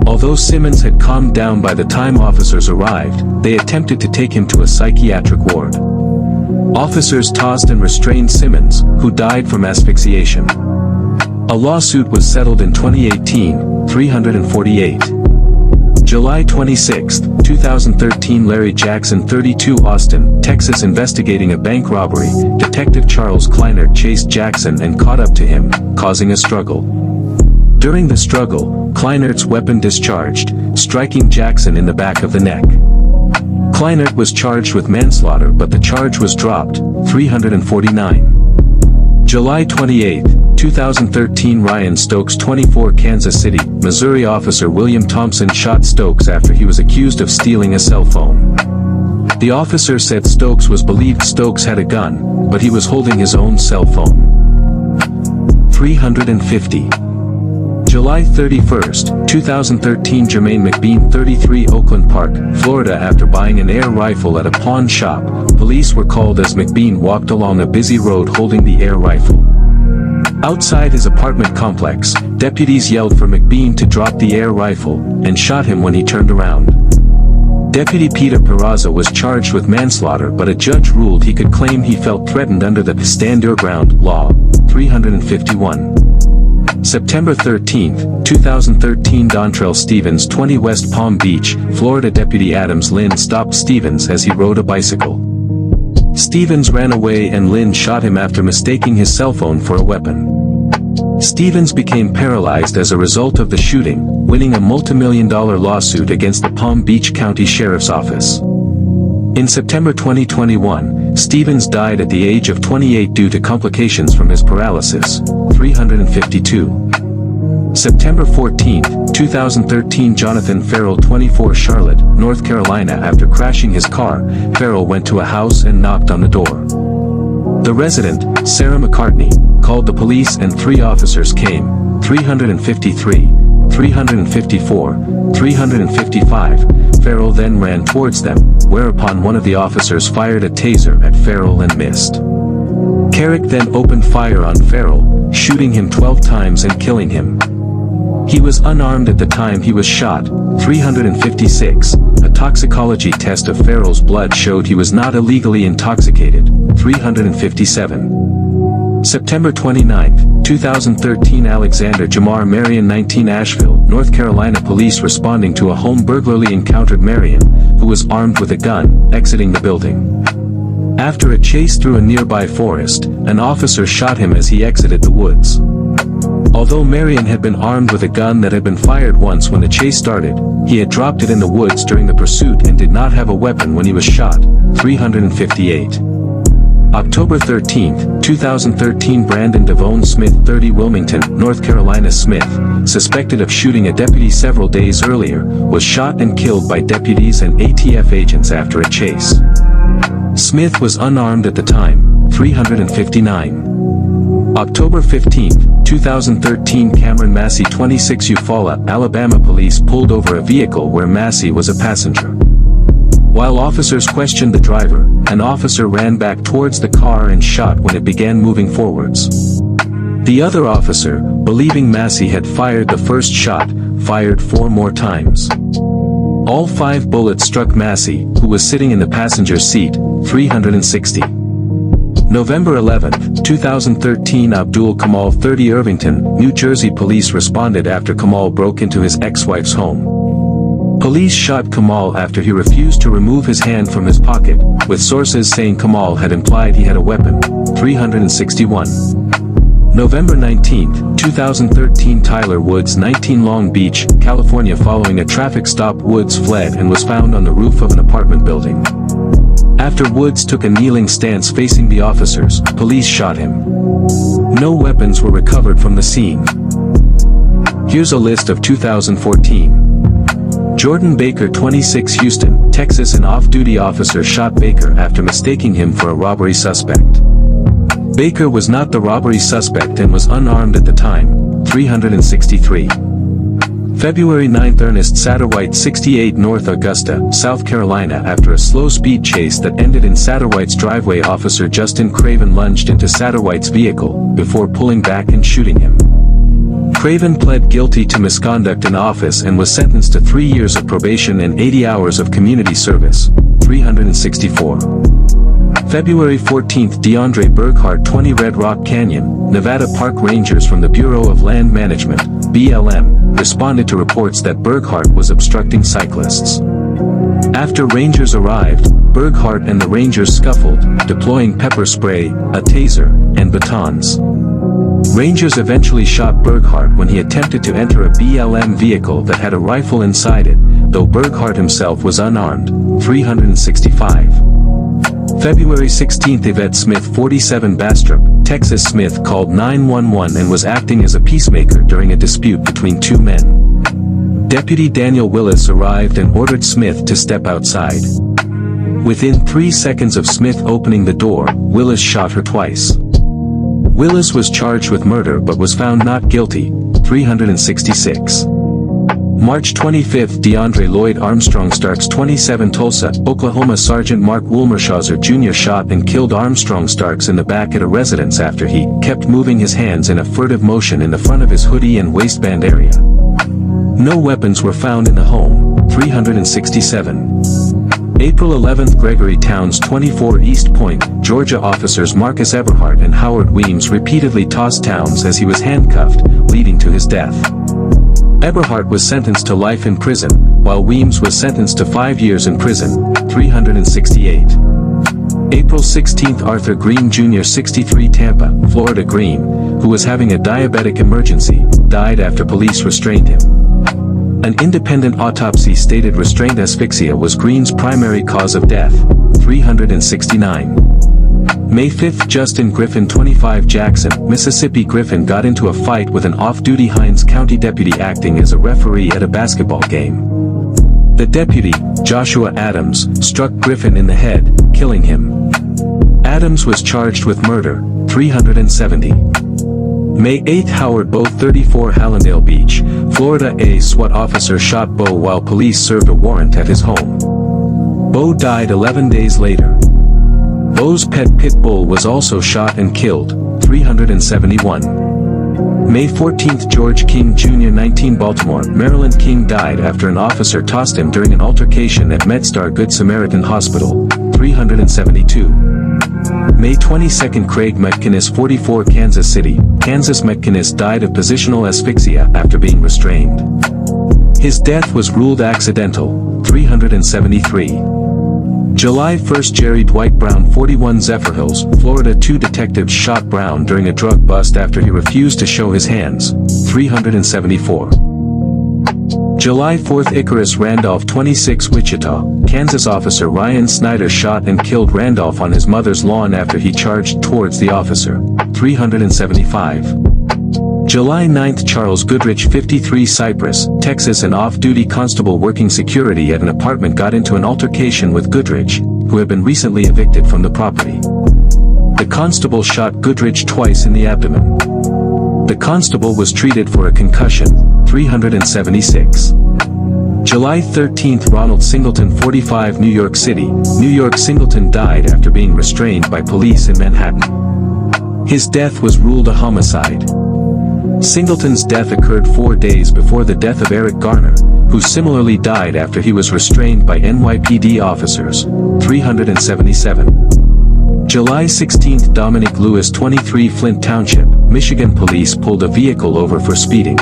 Although Simmons had calmed down by the time officers arrived, they attempted to take him to a psychiatric ward. Officers tossed and restrained Simmons, who died from asphyxiation. A lawsuit was settled in 2018. 348. July 26, 2013 Larry Jackson 32 Austin, Texas. Investigating a bank robbery, Detective Charles Kleinert chased Jackson and caught up to him, causing a struggle. During the struggle, Kleinert's weapon discharged, striking Jackson in the back of the neck. Kleinert was charged with manslaughter but the charge was dropped. 349. July 28, 2013 Ryan Stokes 24 Kansas City, Missouri. Officer William Thompson shot Stokes after he was accused of stealing a cell phone. The officer said Stokes believed Stokes had a gun, but he was holding his own cell phone. 350. July 31, 2013 Jermaine McBean 33 Oakland Park, Florida. After buying an air rifle at a pawn shop, police were called as McBean walked along a busy road holding the air rifle. Outside his apartment complex, deputies yelled for McBean to drop the air rifle, and shot him when he turned around. Deputy Peter Peraza was charged with manslaughter but a judge ruled he could claim he felt threatened under the Stand Your Ground law. 351. September 13, 2013 Dontrell Stevens 20 West Palm Beach, Florida Deputy Adams Lynn stopped Stevens as he rode a bicycle. Stevens ran away and Lynn shot him after mistaking his cell phone for a weapon. Stevens became paralyzed as a result of the shooting, winning a multi-million-dollar lawsuit against the Palm Beach County Sheriff's Office. In September 2021, Stevens died at the age of 28 due to complications from his paralysis. 352. September 14, 2013 Jonathan Farrell 24 Charlotte, North Carolina. After crashing his car, Farrell went to a house and knocked on the door. The resident, Sarah McCartney, called the police and 3 officers came. 353, 354, 355. Farrell then ran towards them, whereupon one of the officers fired a taser at Farrell and missed. Carrick then opened fire on Farrell, shooting him 12 times and killing him. He was unarmed at the time he was shot. 356. A toxicology test of Farrell's blood showed he was not illegally intoxicated. 357. September 29, 2013 Alexander Jamar Marion 19 Asheville, North Carolina. Police responding to a home burglary encountered Marion, who was armed with a gun, exiting the building. After a chase through a nearby forest, an officer shot him as he exited the woods. Although Marion had been armed with a gun that had been fired once when the chase started, he had dropped it in the woods during the pursuit and did not have a weapon when he was shot. 358. October 13, 2013 Brandon Devone Smith 30 Wilmington, North Carolina. Smith, suspected of shooting a deputy several days earlier, was shot and killed by deputies and ATF agents after a chase. Smith was unarmed at the time. 359. October 15, 2013 Cameron Massey 26 Eufaula, Alabama. Police pulled over a vehicle where Massey was a passenger. While officers questioned the driver, an officer ran back towards the car and shot when it began moving forwards. The other officer, believing Massey had fired the first shot, fired 4 more times. All 5 bullets struck Massey, who was sitting in the passenger seat. 360. November 11, 2013 Abdul Kamal 30 Irvington, New Jersey. Police responded after Kamal broke into his ex-wife's home. Police shot Kamal after he refused to remove his hand from his pocket, with sources saying Kamal had implied he had a weapon. 361. November 19, 2013 Tyler Woods 19 Long Beach, California. Following a traffic stop, Woods fled and was found on the roof of an apartment building. After Woods took a kneeling stance facing the officers, police shot him. No weapons were recovered from the scene. Here's a list of 2014. Jordan Baker 26 Houston, Texas. An off-duty officer shot Baker after mistaking him for a robbery suspect. Baker was not the robbery suspect and was unarmed at the time. 363. February 9, Ernest Satterwhite 68 North Augusta, South Carolina. After a slow-speed chase that ended in Satterwhite's driveway, Officer Justin Craven lunged into Satterwhite's vehicle, before pulling back and shooting him. Craven pled guilty to misconduct in office and was sentenced to 3 years of probation and 80 hours of community service. 364. February 14, DeAndre Burghart 20 Red Rock Canyon, Nevada. Park rangers from the Bureau of Land Management, BLM, responded to reports that Burghart was obstructing cyclists. After rangers arrived, Burghart and the rangers scuffled, deploying pepper spray, a taser, and batons. Rangers eventually shot Burghart when he attempted to enter a BLM vehicle that had a rifle inside it, though Burghart himself was unarmed. 365. February 16, Yvette Smith 47 Bastrop, Texas. Smith called 911 and was acting as a peacemaker during a dispute between 2 men. Deputy Daniel Willis arrived and ordered Smith to step outside. Within 3 seconds of Smith opening the door, Willis shot her twice. Willis was charged with murder but was found not guilty. 366. March 25, DeAndre Lloyd Armstrong Starks 27 Tulsa, Oklahoma. Sergeant Mark Woolmershauser Jr. shot and killed Armstrong Starks in the back at a residence after he kept moving his hands in a furtive motion in the front of his hoodie and waistband area. No weapons were found in the home. 367. April 11, Gregory Towns 24 East Point, Georgia officers Marcus Eberhardt and Howard Weems repeatedly tossed Towns as he was handcuffed, leading to his death. Eberhardt was sentenced to life in prison, while Weems was sentenced to 5 years in prison, 368. April 16, Arthur Green Jr. 63 Tampa, Florida Green, who was having a diabetic emergency, died after police restrained him. An independent autopsy stated restrained asphyxia was Green's primary cause of death, 369. May 5, Justin Griffin 25 Jackson, Mississippi. Griffin got into a fight with an off-duty Hinds County deputy acting as a referee at a basketball game. The deputy, Joshua Adams, struck Griffin in the head, killing him. Adams was charged with murder, 370. May 8, Howard Bowe 34 Hallandale Beach, Florida. A SWAT officer shot Bowe while police served a warrant at his home. Bowe died 11 days later. Bowe's pet pit bull was also shot and killed, 371. May 14, George King Jr. 19 Baltimore, Maryland. King died after an officer tossed him during an altercation at MedStar Good Samaritan Hospital, 372. May 22, Craig McInnes 44 Kansas City, Kansas. McInnes died of positional asphyxia after being restrained. His death was ruled accidental, 373. July 1, Jerry Dwight Brown 41 Zephyrhills, Florida. 2 detectives shot Brown during a drug bust after he refused to show his hands, 374. July 4, Icarus Randolph 26 Wichita, Kansas. Officer Ryan Snyder shot and killed Randolph on his mother's lawn after he charged towards the officer, 375. July 9, Charles Goodrich 53 Cypress, Texas. An off-duty constable working security at an apartment got into an altercation with Goodrich, who had been recently evicted from the property. The constable shot Goodrich twice in the abdomen. The constable was treated for a concussion, 376. July 13, Ronald Singleton 45 New York City, New York. Singleton died after being restrained by police in Manhattan. His death was ruled a homicide. Singleton's death occurred 4 days before the death of Eric Garner, who similarly died after he was restrained by NYPD officers, 377. July 16, Dominic Lewis 23 Flint Township, Michigan. Police pulled a vehicle over for speeding.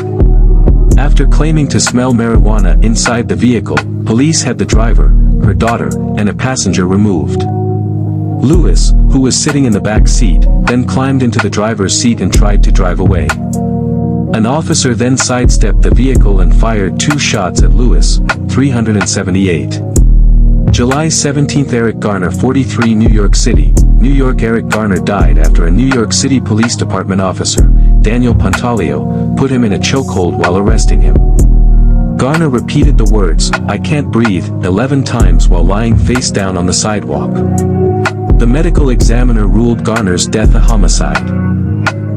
After claiming to smell marijuana inside the vehicle, police had the driver, her daughter, and a passenger removed. Lewis, who was sitting in the back seat, then climbed into the driver's seat and tried to drive away. An officer then sidestepped the vehicle and fired 2 shots at Lewis, 378. July 17, Eric Garner 43 New York City, New York. Eric Garner died after a New York City Police Department officer, Daniel Pontalio, put him in a chokehold while arresting him. Garner repeated the words, "I can't breathe," 11 times while lying face down on the sidewalk. The medical examiner ruled Garner's death a homicide.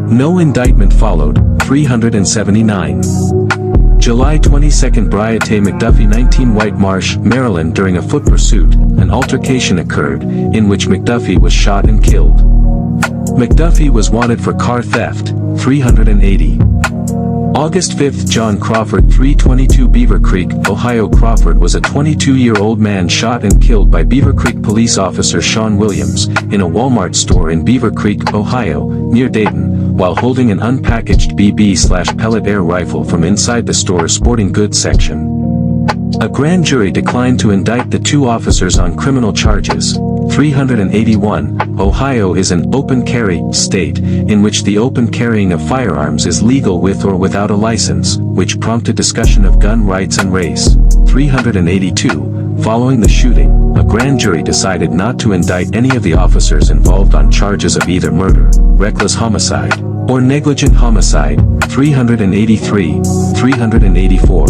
No indictment followed, 379. July 22, Bryate McDuffie 19 White Marsh, Maryland. During a foot pursuit, an altercation occurred, in which McDuffie was shot and killed. McDuffie was wanted for car theft, 380. August 5, John Crawford 322 Beaver Creek, Ohio. Crawford was a 22-year-old man shot and killed by Beaver Creek police officer Sean Williams, in a Walmart store in Beaver Creek, Ohio, near Dayton, while holding an unpackaged BB/pellet air rifle from inside the store's sporting goods section. A grand jury declined to indict the 2 officers on criminal charges. 381. Ohio is an open carry state, in which the open carrying of firearms is legal with or without a license, which prompted discussion of gun rights and race. 382. Following the shooting, a grand jury decided not to indict any of the officers involved on charges of either murder, reckless homicide, or negligent homicide. 383. 384.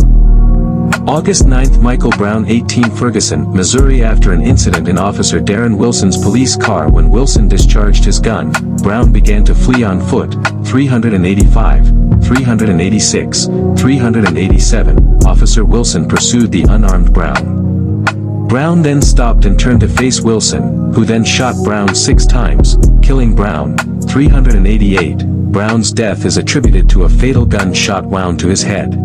August 9, Michael Brown 18 Ferguson, Missouri. After an incident in Officer Darren Wilson's police car when Wilson discharged his gun, Brown began to flee on foot. 385, 386, 387, Officer Wilson pursued the unarmed Brown. Brown then stopped and turned to face Wilson, who then shot Brown 6 times, killing Brown. 388, Brown's death is attributed to a fatal gunshot wound to his head.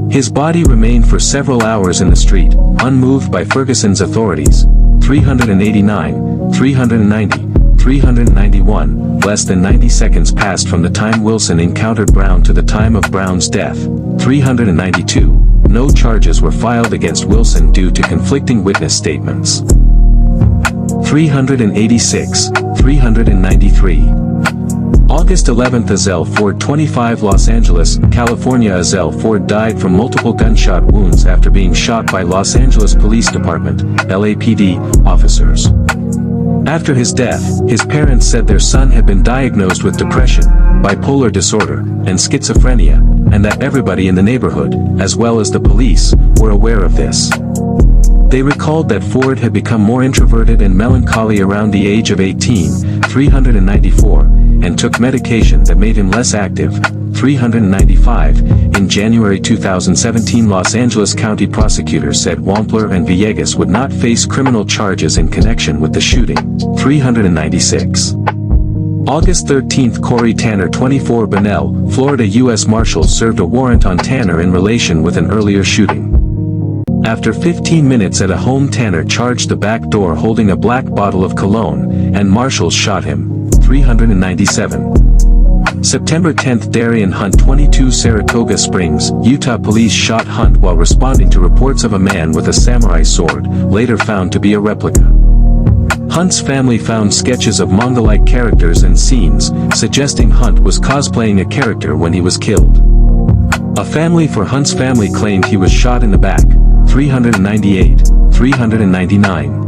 His body remained for several hours in the street, unmoved by Ferguson's authorities. 389, 390, 391, less than 90 seconds passed from the time Wilson encountered Brown to the time of Brown's death. 392, no charges were filed against Wilson due to conflicting witness statements. 386, 393. August 11, Azell Ford, 25, Los Angeles, California. Azell Ford died from multiple gunshot wounds after being shot by Los Angeles Police Department, LAPD, officers. After his death, his parents said their son had been diagnosed with depression, bipolar disorder, and schizophrenia, and that everybody in the neighborhood, as well as the police, were aware of this. They recalled that Ford had become more introverted and melancholy around the age of 18, 394, and took medication that made him less active, 395. In January 2017, Los Angeles County prosecutors said Wampler and Villegas would not face criminal charges in connection with the shooting, 396. August 13, Corey Tanner, 24, Bunnell, Florida. U.S. Marshals served a warrant on Tanner in relation with an earlier shooting. After 15 minutes at a home, Tanner charged the back door holding a black bottle of cologne, and marshals shot him, 397. September 10, Darian Hunt, 22, Saratoga Springs, Utah. Police shot Hunt while responding to reports of a man with a samurai sword, later found to be a replica. Hunt's family found sketches of manga-like characters and scenes, suggesting Hunt was cosplaying a character when he was killed. A family for Hunt's family claimed he was shot in the back, 398, 399.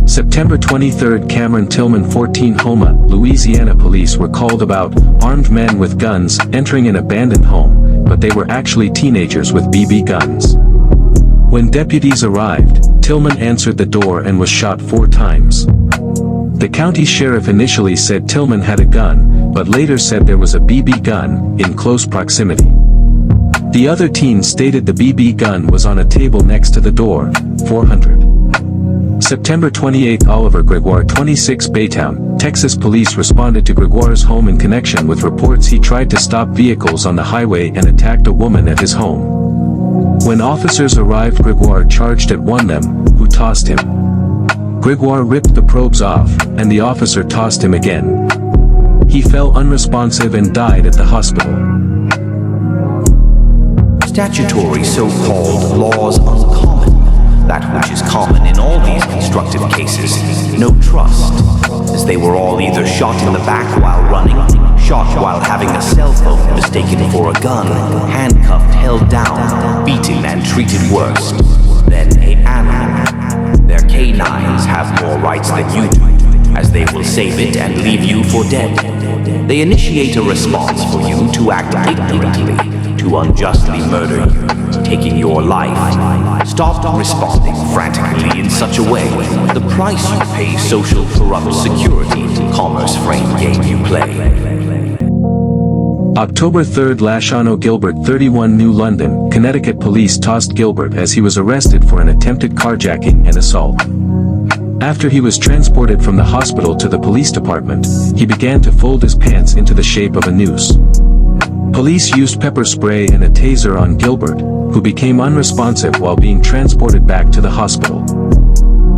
September 23, Cameron Tillman, 14, Houma, Louisiana. Police were called about armed men with guns entering an abandoned home, but they were actually teenagers with BB guns. When deputies arrived, Tillman answered the door and was shot 4 times. The county sheriff initially said Tillman had a gun, but later said there was a BB gun in close proximity. The other teen stated the BB gun was on a table next to the door, 400. September 28, Oliver Gregoire, 26, Baytown, Texas. Police responded to Gregoire's home in connection with reports he tried to stop vehicles on the highway and attacked a woman at his home. When officers arrived, Gregoire charged at one of them, who tossed him. Gregoire ripped the probes off, and the officer tossed him again. He fell unresponsive and died at the hospital.
Statutory so-called laws uncommon, that which is common in all these constructive cases, no trust, as they were all either shot in the back while running, shot while having a cell phone mistaken for a gun, handcuffed, held down, beaten and treated worse than a animal. Their canines have more rights than you do, as they will save it and leave you for dead. They initiate a response for you to act ignorantly, to unjustly murder you, taking your life. Stop responding frantically in such a way. The price you pay social corrupt security, commerce frame game you play.
October 3, Lashano Gilbert, 31, New London, Connecticut. Police tossed Gilbert as he was arrested for an attempted carjacking and assault. After he was transported from the hospital to the police department, he began to fold his pants into the shape of a noose. Police used pepper spray and a taser on Gilbert, who became unresponsive while being transported back to the hospital.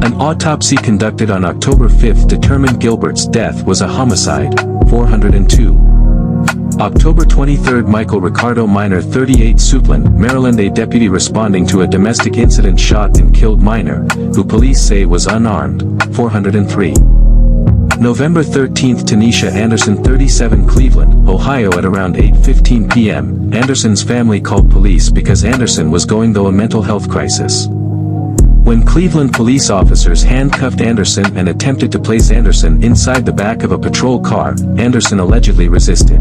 An autopsy conducted on October 5 determined Gilbert's death was a homicide, 402. October 23, Michael Ricardo Minor, 38, Suitland, Maryland. A deputy responding to a domestic incident shot and killed Minor, who police say was unarmed, 403. November 13, Tanisha Anderson, 37, Cleveland, Ohio. At around 8:15 p.m., Anderson's family called police because Anderson was going through a mental health crisis. When Cleveland police officers handcuffed Anderson and attempted to place Anderson inside the back of a patrol car, Anderson allegedly resisted.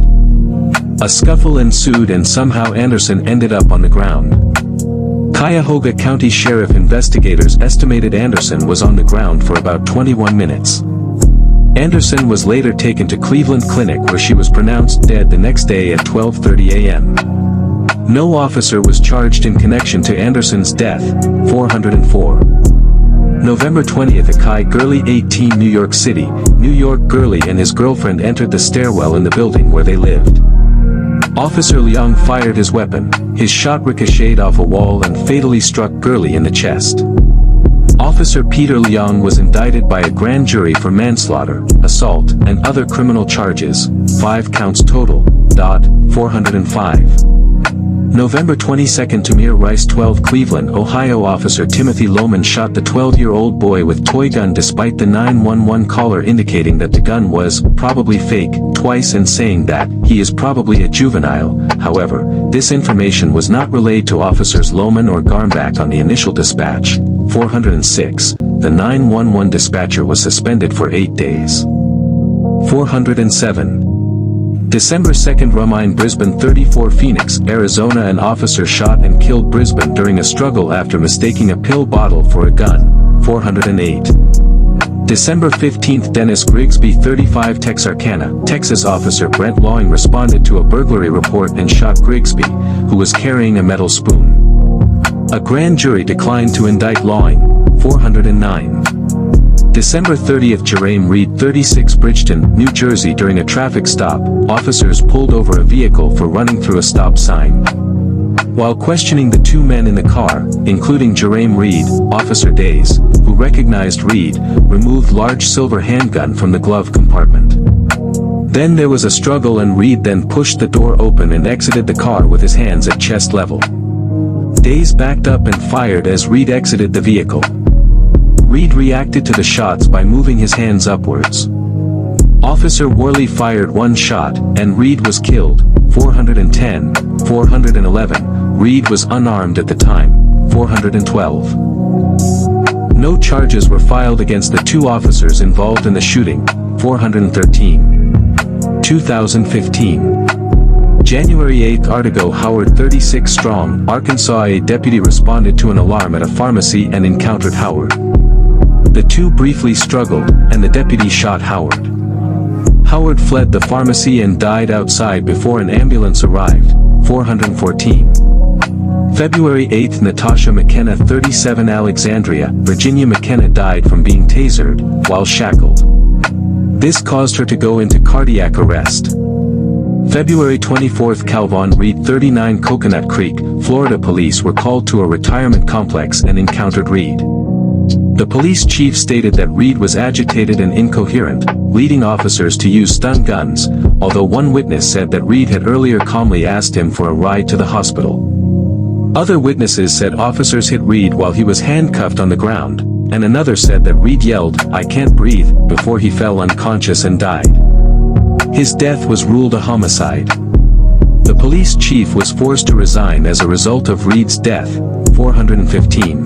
A scuffle ensued and somehow Anderson ended up on the ground. Cuyahoga County Sheriff investigators estimated Anderson was on the ground for about 21 minutes. Anderson was later taken to Cleveland Clinic where she was pronounced dead the next day at 12:30 a.m. No officer was charged in connection to Anderson's death, 404. November 20th, Akai Gurley, 18, New York City, New York. Gurley and his girlfriend entered the stairwell in the building where they lived. Officer Leung fired his weapon, His shot ricocheted off a wall and fatally struck Gurley in the chest. Officer Peter Leong was indicted by a grand jury for manslaughter, assault, and other criminal charges, 5 counts total. 405. November 22, Tamir Rice 12 Cleveland, Ohio. Officer Timothy Lohman shot the 12-year-old boy with toy gun despite the 911 caller indicating that the gun was probably fake twice and saying that he is probably a juvenile. However, this information was not relayed to officers Lohman or Garmbach on the initial dispatch. 406. The 911 dispatcher was suspended for 8 days. 407. December 2nd, Rumine, Brisbane 34 Phoenix, Arizona. An officer shot and killed Brisbane during a struggle after mistaking a pill bottle for a gun. 408. December 15th, Dennis Grigsby 35 Texarkana, Texas. Officer Brent Lawing responded to a burglary report and shot Grigsby, who was carrying a metal spoon. A grand jury declined to indict Lawing. 409. December 30th, Jerame Reed 36 Bridgeton, New Jersey. During a traffic stop, officers pulled over a vehicle for running through a stop sign. While questioning the 2 men in the car, including Jerame Reed, Officer Days, who recognized Reed, removed large silver handgun from the glove compartment. Then there was a struggle and Reed then pushed the door open and exited the car with his hands at chest level. Days backed up and fired as Reed exited the vehicle. Reed reacted to the shots by moving his hands upwards. Officer Worley fired 1 shot, and Reed was killed. 410. 411. Reed was unarmed at the time. 412. No charges were filed against the 2 officers involved in the shooting. 413. 2015. January 8, Artigo Howard 36 Strong, Arkansas. A deputy responded to an alarm at a pharmacy and encountered Howard. The 2 briefly struggled, and the deputy shot Howard. Howard fled the pharmacy and died outside before an ambulance arrived. 414. February 8, Natasha McKenna 37 Alexandria, Virginia. McKenna died from being tasered, while shackled. This caused her to go into cardiac arrest. February 24, Calvin Reed 39 Coconut Creek, Florida. Police were called to a retirement complex and encountered Reed. The police chief stated that Reed was agitated and incoherent, leading officers to use stun guns, although one witness said that Reed had earlier calmly asked him for a ride to the hospital. Other witnesses said officers hit Reed while he was handcuffed on the ground, and another said that Reed yelled, "I can't breathe," before he fell unconscious and died. His death was ruled a homicide. The police chief was forced to resign as a result of Reed's death. 415.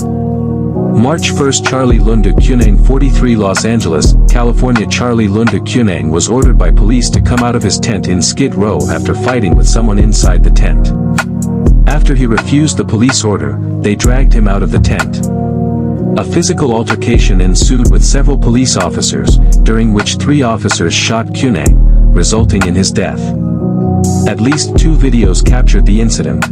March 1, Charlie Lundu Cunang 43 Los Angeles, California. Charlie Lundu Cunang was ordered by police to come out of his tent in Skid Row after fighting with someone inside the tent. After he refused the police order, they dragged him out of the tent. A physical altercation ensued with several police officers, during which 3 officers shot Cunang, resulting in his death. At least 2 videos captured the incident.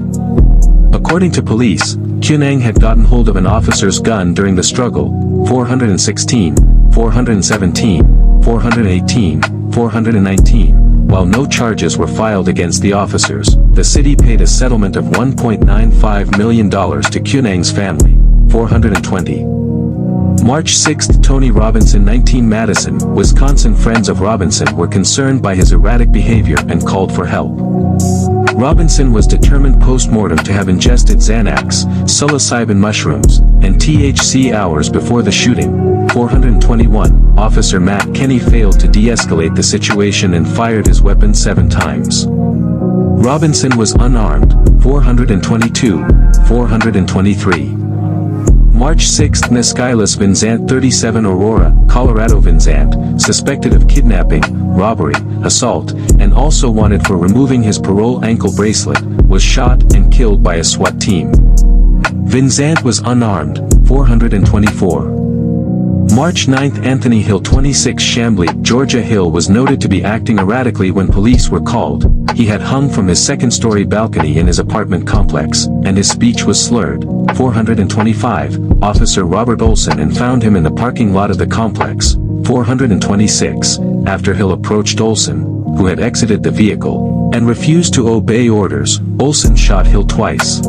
According to police, Cunang had gotten hold of an officer's gun during the struggle. 416, 417, 418, 419. While no charges were filed against the officers, the city paid a settlement of $1.95 million to Cunang's family. 420. March 6, Tony Robinson 19 Madison, Wisconsin. Friends of Robinson were concerned by his erratic behavior and called for help. Robinson was determined post-mortem to have ingested Xanax, psilocybin mushrooms, and THC hours before the shooting. 421. Officer Matt Kenny failed to de-escalate the situation and fired his weapon 7 times. Robinson was unarmed. 422. 423. March 6, Neskylas Vinzant 37 Aurora, Colorado. Vinzant, suspected of kidnapping, robbery, assault, and also wanted for removing his parole ankle bracelet, was shot and killed by a SWAT team. Vinzant was unarmed. 424. March 9, Anthony Hill 26 Chambly, Georgia. Hill was noted to be acting erratically when police were called. He had hung from his second-story balcony in his apartment complex, and his speech was slurred. 425. Officer Robert Olson and found him in the parking lot of the complex. 426. After Hill approached Olson, who had exited the vehicle, and refused to obey orders, Olson shot Hill twice.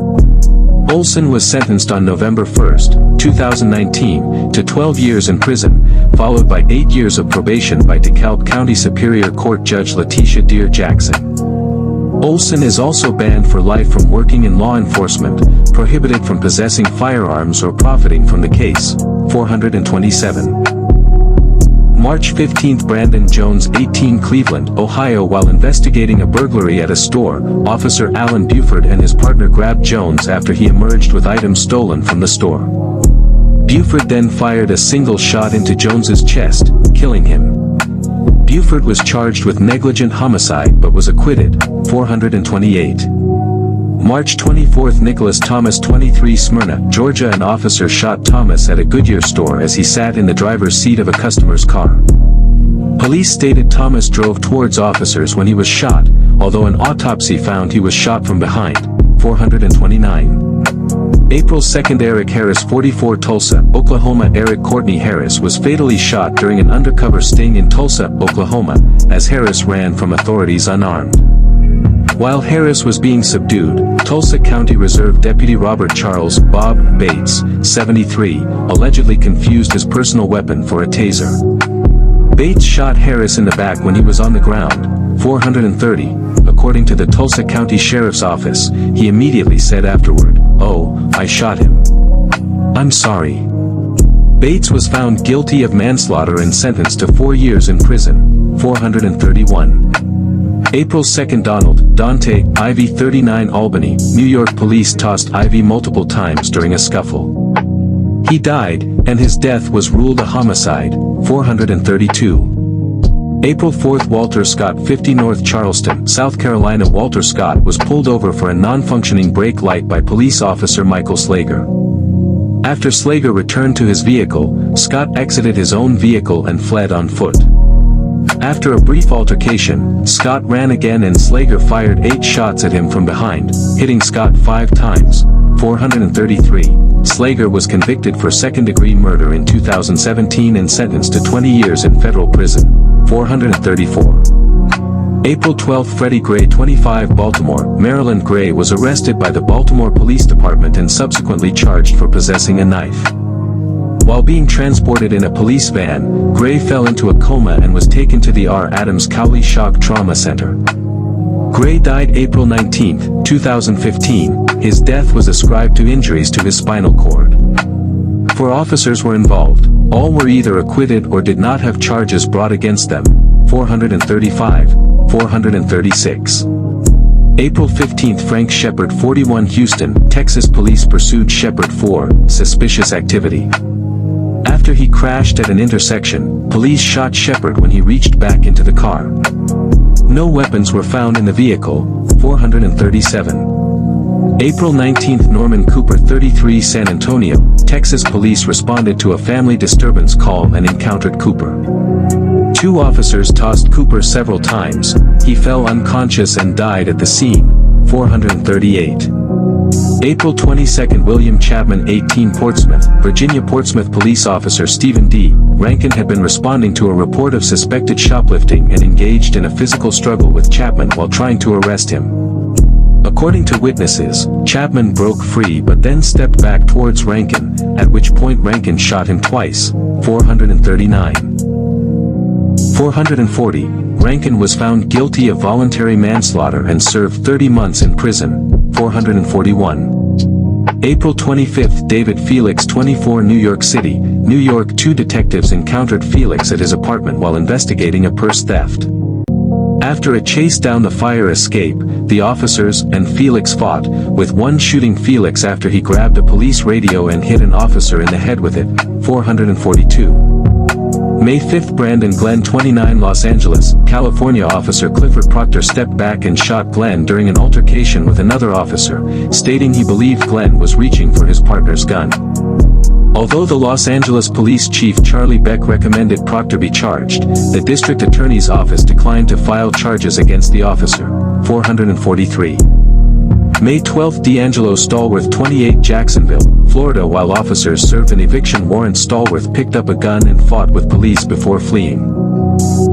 Olson was sentenced on November 1, 2019, to 12 years in prison, followed by 8 years of probation by DeKalb County Superior Court Judge Letitia Deere Jackson. Olson is also banned for life from working in law enforcement, prohibited from possessing firearms or profiting from the case. 427. March 15, Brandon Jones, 18, Cleveland, Ohio. While investigating a burglary at a store, Officer Alan Buford and his partner grabbed Jones after he emerged with items stolen from the store. Buford then fired a single shot into Jones's chest, killing him. Buford was charged with negligent homicide but was acquitted. 428. March 24, Nicholas Thomas, 23, Smyrna, Georgia. An officer shot Thomas at a Goodyear store as he sat in the driver's seat of a customer's car. Police stated Thomas drove towards officers when he was shot, although an autopsy found he was shot from behind. 429. April 2, Eric Harris, 44, Tulsa, Oklahoma. Eric Courtney Harris was fatally shot during an undercover sting in Tulsa, Oklahoma, as Harris ran from authorities unarmed. While Harris was being subdued, Tulsa County Reserve Deputy Robert Charles "Bob" Bates, 73, allegedly confused his personal weapon for a taser. Bates shot Harris in the back when he was on the ground. 430. According to the Tulsa County Sheriff's Office, he immediately said afterward, "Oh, I shot him. I'm sorry." Bates was found guilty of manslaughter and sentenced to 4 years in prison. 431. April 2, Donald Dante Ivy, 39, Albany, New York. Police tossed Ivy multiple times during a scuffle. He died, and his death was ruled a homicide. 432. April 4, Walter Scott, 50, North Charleston, South Carolina. Walter Scott was pulled over for a non-functioning brake light by police officer Michael Slager. After Slager returned to his vehicle, Scott exited his own vehicle and fled on foot. After a brief altercation, Scott ran again and Slager fired 8 shots at him from behind, hitting Scott 5 times. 433. Slager was convicted for second-degree murder in 2017 and sentenced to 20 years in federal prison. 434. April 12, Freddie Gray, 25, Baltimore, Maryland. Gray was arrested by the Baltimore Police Department and subsequently charged for possessing a knife. While being transported in a police van, Gray fell into a coma and was taken to the R. Adams Cowley Shock Trauma Center. Gray died April 19, 2015. His death was ascribed to injuries to his spinal cord. 4 officers were involved. All were either acquitted or did not have charges brought against them. 435. 436. April 15, Frank Shepard, 41, Houston, Texas. Police pursued Shepard for suspicious activity. After he crashed at an intersection, police shot Shepard when he reached back into the car. No weapons were found in the vehicle. 437. April 19, Norman Cooper, 33, San Antonio, Texas. Police responded to a family disturbance call and encountered Cooper. 2 officers tossed Cooper several times. He fell unconscious and died at the scene. 438. April 22, William Chapman, 18, Portsmouth, Virginia. Portsmouth police officer Stephen D. Rankin had been responding to a report of suspected shoplifting and engaged in a physical struggle with Chapman while trying to arrest him. According to witnesses, Chapman broke free but then stepped back towards Rankin, at which point Rankin shot him twice. 439. 440. Rankin was found guilty of voluntary manslaughter and served 30 months in prison. 441. April 25, David Felix, 24, New York City, New York. 2 detectives encountered Felix at his apartment while investigating a purse theft. After a chase down the fire escape, the officers and Felix fought, with one shooting Felix after he grabbed a police radio and hit an officer in the head with it. 442. May 5, Brandon Glenn, 29, Los Angeles, California. Officer Clifford Proctor stepped back and shot Glenn during an altercation with another officer, stating he believed Glenn was reaching for his partner's gun. Although the Los Angeles Police Chief Charlie Beck recommended Proctor be charged, the district attorney's office declined to file charges against the officer. 443. May 12, D'Angelo Stallworth, 28, Jacksonville, Florida. While officers served an eviction warrant, Stallworth picked up a gun and fought with police before fleeing.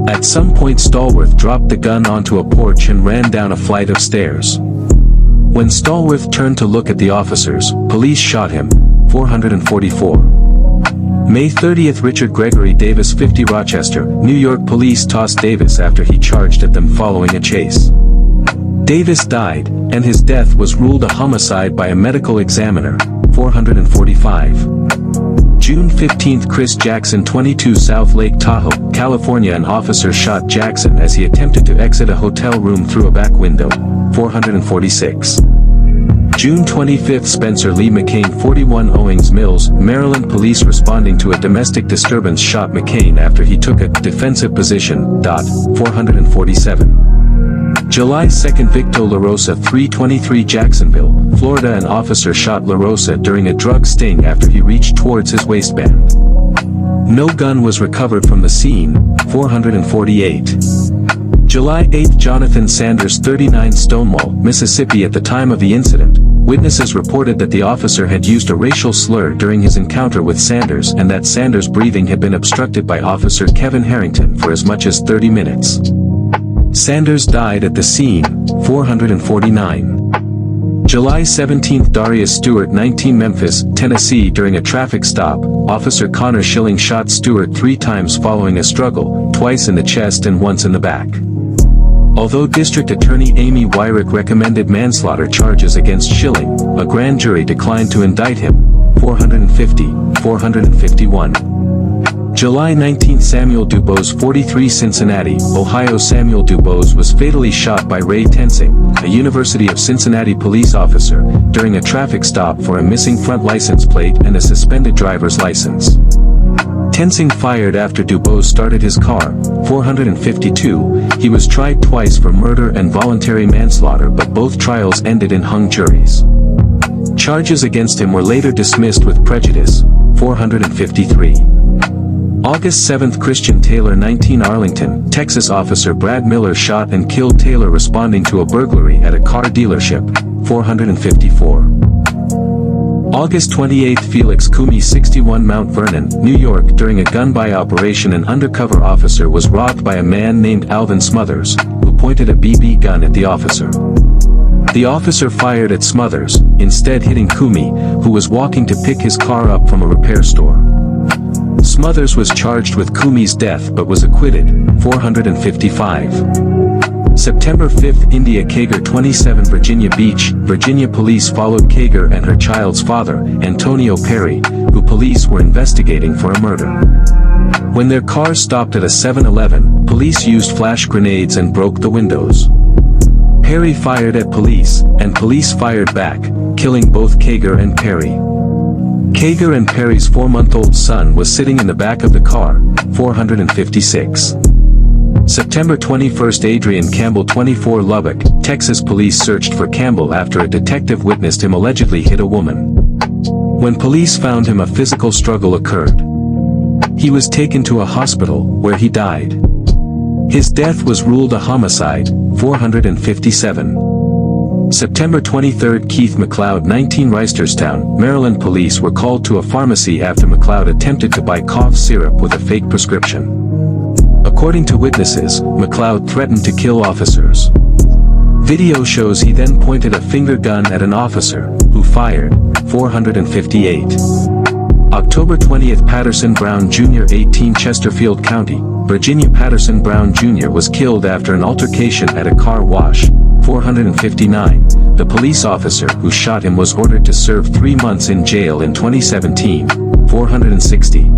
At some point Stallworth dropped the gun onto a porch and ran down a flight of stairs. When Stallworth turned to look at the officers, police shot him. 444. May 30th, Richard Gregory Davis, 50, Rochester, New York. Police tossed Davis after he charged at them following a chase. Davis died, and his death was ruled a homicide by a medical examiner. 445. June 15th, Chris Jackson, 22, South Lake Tahoe, California. An officer shot Jackson as he attempted to exit a hotel room through a back window. 446. June 25th, Spencer Lee McCain, 41, Owings Mills, Maryland. Police responding to a domestic disturbance shot McCain after he took a defensive position. 447. July 2nd, Victor La Rosa, 323, Jacksonville, Florida. An officer shot La Rosa during a drug sting after he reached towards his waistband. No gun was recovered from the scene. 448. July 8th, Jonathan Sanders, 39, Stonewall, Mississippi. At the time of the incident, witnesses reported that the officer had used a racial slur during his encounter with Sanders and that Sanders' breathing had been obstructed by Officer Kevin Harrington for as much as 30 minutes. Sanders died at the scene. 449. July 17th, Darius Stewart, 19, Memphis, Tennessee. During a traffic stop, Officer Connor Schilling shot Stewart 3 times following a struggle, twice in the chest and once in the back. Although District Attorney Amy Wyrick recommended manslaughter charges against Schilling, a grand jury declined to indict him. 450. 451. July 19th, Samuel Dubose, 43, Cincinnati, Ohio. Samuel Dubose was fatally shot by Ray Tensing, a University of Cincinnati police officer, during a traffic stop for a missing front license plate and a suspended driver's license. Tensing fired after Dubose started his car. 452. He was tried twice for murder and voluntary manslaughter, but both trials ended in hung juries. Charges against him were later dismissed with prejudice. 453. August 7th, Christian Taylor, 19, Arlington, Texas. Officer Brad Miller shot and killed Taylor responding to a burglary at a car dealership. 454. August 28th, Felix Kumi, 61, Mount Vernon, New York. During a gun-buy operation, an undercover officer was robbed by a man named Alvin Smothers, who pointed a BB gun at the officer. The officer fired at Smothers, instead hitting Kumi, who was walking to pick his car up from a repair store. Smothers was charged with Kumi's death but was acquitted. 455. September 5th, India Kager, 27, Virginia Beach, Virginia. Police followed Kager and her child's father, Antonio Perry, who police were investigating for a murder. When their car stopped at a 7-Eleven, police used flash grenades and broke the windows. Perry fired at police, and police fired back, killing both Kager and Perry. Kager and Perry's 4-month-old son was sitting in the back of the car. 456. September 21st, Adrian Campbell, 24, Lubbock, Texas. Police searched for Campbell after a detective witnessed him allegedly hit a woman. When police found him, a physical struggle occurred. He was taken to a hospital, where he died. His death was ruled a homicide. 457. September 23rd, Keith McLeod, 19, Reisterstown, Maryland. Police were called to a pharmacy after McLeod attempted to buy cough syrup with a fake prescription. According to witnesses, McLeod threatened to kill officers. Video shows he then pointed a finger gun at an officer, who fired. 458. October 20th, Patterson Brown Jr., 18, Chesterfield County, Virginia. Patterson Brown Jr. was killed after an altercation at a car wash. 459. The police officer who shot him was ordered to serve 3 months in jail in 2017. 460.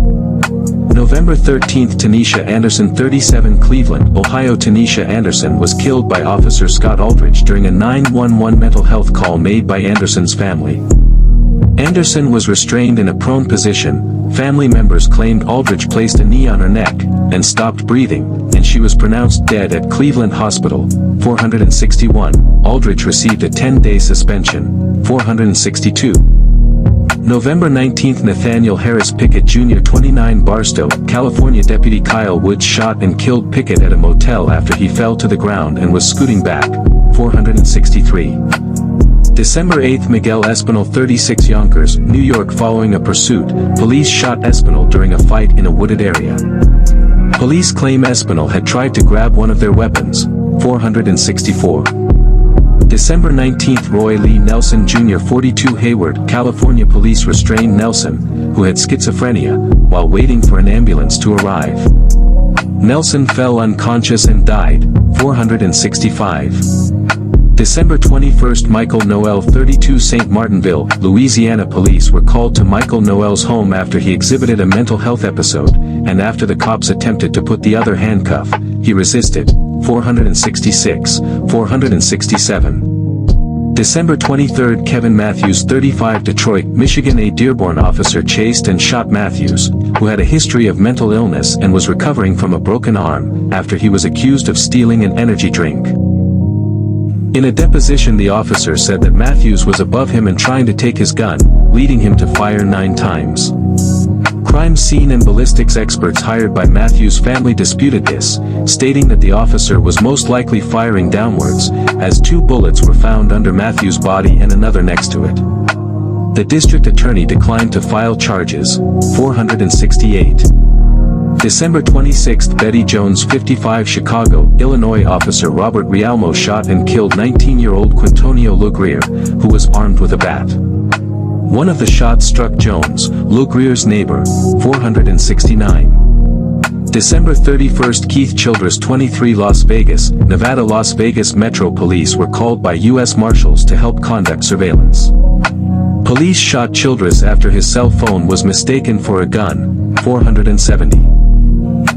November 13th, Tanisha Anderson, 37, Cleveland, Ohio. Tanisha Anderson was killed by Officer Scott Aldridge during a 911 mental health call made by Anderson's family. Anderson was restrained in a prone position. Family members claimed Aldridge placed a knee on her neck and stopped breathing, and she was pronounced dead at Cleveland Hospital. 461. Aldridge received a 10-day suspension. 462. November 19th, Nathaniel Harris Pickett Jr., 29, Barstow, California. Deputy Kyle Woods shot and killed Pickett at a motel after he fell to the ground and was scooting back. 463. December 8th, Miguel Espinal, 36, Yonkers, New York. Following a pursuit, police shot Espinal during a fight in a wooded area. Police claim Espinal had tried to grab one of their weapons. 464. December 19, Roy Lee Nelson Jr. 42 Hayward, California. Police restrained Nelson, who had schizophrenia, while waiting for an ambulance to arrive. Nelson fell unconscious and died. 465. December 21, Michael Noel 32 St. Martinville, Louisiana. Police were called to Michael Noel's home after he exhibited a mental health episode, and after the cops attempted to put the other handcuff, he resisted. 466. 467. December 23, Kevin Matthews 35 Detroit, Michigan. A Dearborn officer chased and shot Matthews, who had a history of mental illness and was recovering from a broken arm, after he was accused of stealing an energy drink. In a deposition, the officer said that Matthews was above him and trying to take his gun, leading him to fire 9 times. Crime scene and ballistics experts hired by Matthews' family disputed this, stating that the officer was most likely firing downwards, as 2 bullets were found under Matthews' body and another next to it. The district attorney declined to file charges. 468. December 26, Betty Jones 55 Chicago, Illinois. Officer Robert Rialmo shot and killed 19-year-old Quintonio Lugrier, who was armed with a bat. One of the shots struck Jones, Lugrier's neighbor. 469. December 31, Keith Childress 23 Las Vegas, Nevada. Las Vegas Metro Police were called by U.S. Marshals to help conduct surveillance. Police shot Childress after his cell phone was mistaken for a gun. 470.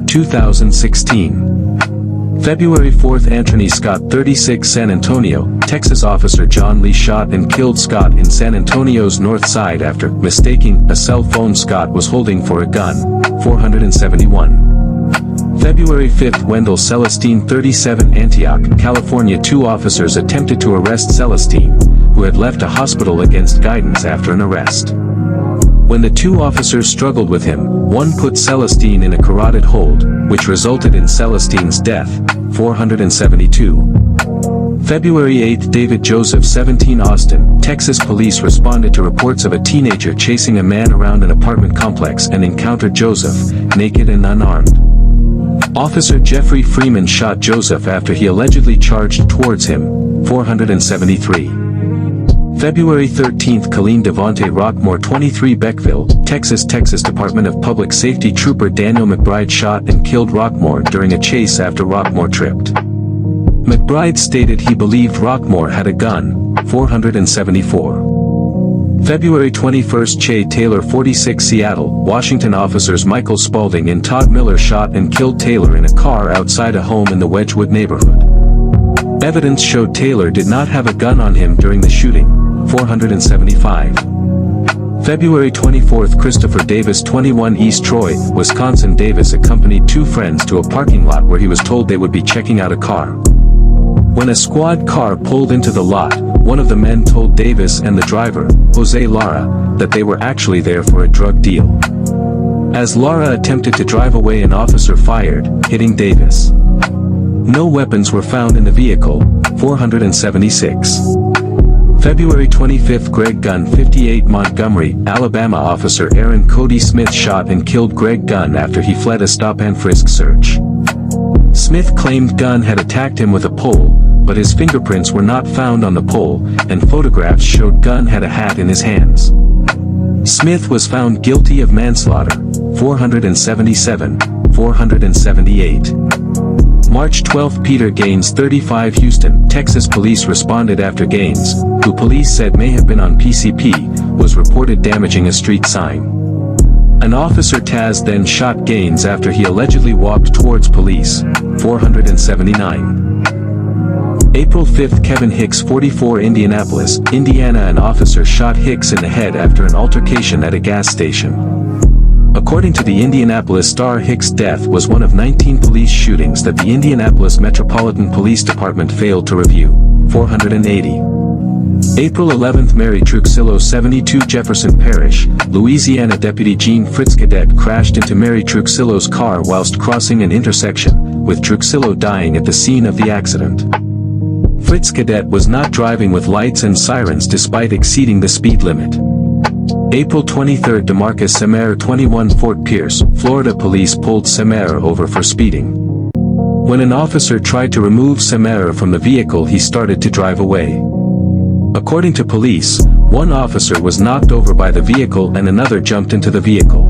2016. February 4, Anthony Scott 36 San Antonio, Texas. Officer John Lee shot and killed Scott in San Antonio's north side after mistaking a cell phone Scott was holding for a gun. 471. February 5, Wendell Celestine 37 Antioch, California. 2 officers attempted to arrest Celestine, who had left a hospital against guidance after an arrest. When the 2 officers struggled with him, one put Celestine in a carotid hold, which resulted in Celestine's death. 472. February 8, David Joseph 17 Austin, Texas. Police responded to reports of a teenager chasing a man around an apartment complex and encountered Joseph, naked and unarmed. Officer Jeffrey Freeman shot Joseph after he allegedly charged towards him. 473. February 13, Colleen Devontae Rockmore 23 Beckville, Texas. Texas Department of Public Safety Trooper Daniel McBride shot and killed Rockmore during a chase after Rockmore tripped. McBride stated he believed Rockmore had a gun. 474. February 21, Che Taylor 46 Seattle, Washington. Officers Michael Spaulding and Todd Miller shot and killed Taylor in a car outside a home in the Wedgwood neighborhood. Evidence showed Taylor did not have a gun on him during the shooting. 475. February 24, Christopher Davis 21 East Troy, Wisconsin. Davis accompanied 2 friends to a parking lot where he was told they would be checking out a car. When a squad car pulled into the lot, one of the men told Davis and the driver, Jose Lara, that they were actually there for a drug deal. As Lara attempted to drive away, an officer fired, hitting Davis. No weapons were found in the vehicle. 476. February 25, Greg Gunn 58 Montgomery, Alabama. Officer Aaron Cody Smith shot and killed Greg Gunn after he fled a stop-and-frisk search. Smith claimed Gunn had attacked him with a pole, but his fingerprints were not found on the pole, and photographs showed Gunn had a hat in his hands. Smith was found guilty of manslaughter. 477. 478. March 12, Peter Gaines 35 Houston, Texas. Police responded after Gaines, who police said may have been on PCP, was reported damaging a street sign. An officer Taz then shot Gaines after he allegedly walked towards police. 479. April 5, Kevin Hicks 44 Indianapolis, Indiana. An officer shot Hicks in the head after an altercation at a gas station. According to the Indianapolis Star, Hicks' death was one of 19 police shootings that the Indianapolis Metropolitan Police Department failed to review. 480. April 11, Mary Truxillo 72 Jefferson Parish, Louisiana. Deputy Jean Fritz Cadet crashed into Mary Truxillo's car whilst crossing an intersection, with Truxillo dying at the scene of the accident. Fritz Cadet was not driving with lights and sirens despite exceeding the speed limit. April 23, DeMarcus Semer 21, Fort Pierce, Florida. Police pulled Semer over for speeding. When an officer tried to remove Semer from the vehicle, he started to drive away. According to police, one officer was knocked over by the vehicle and another jumped into the vehicle.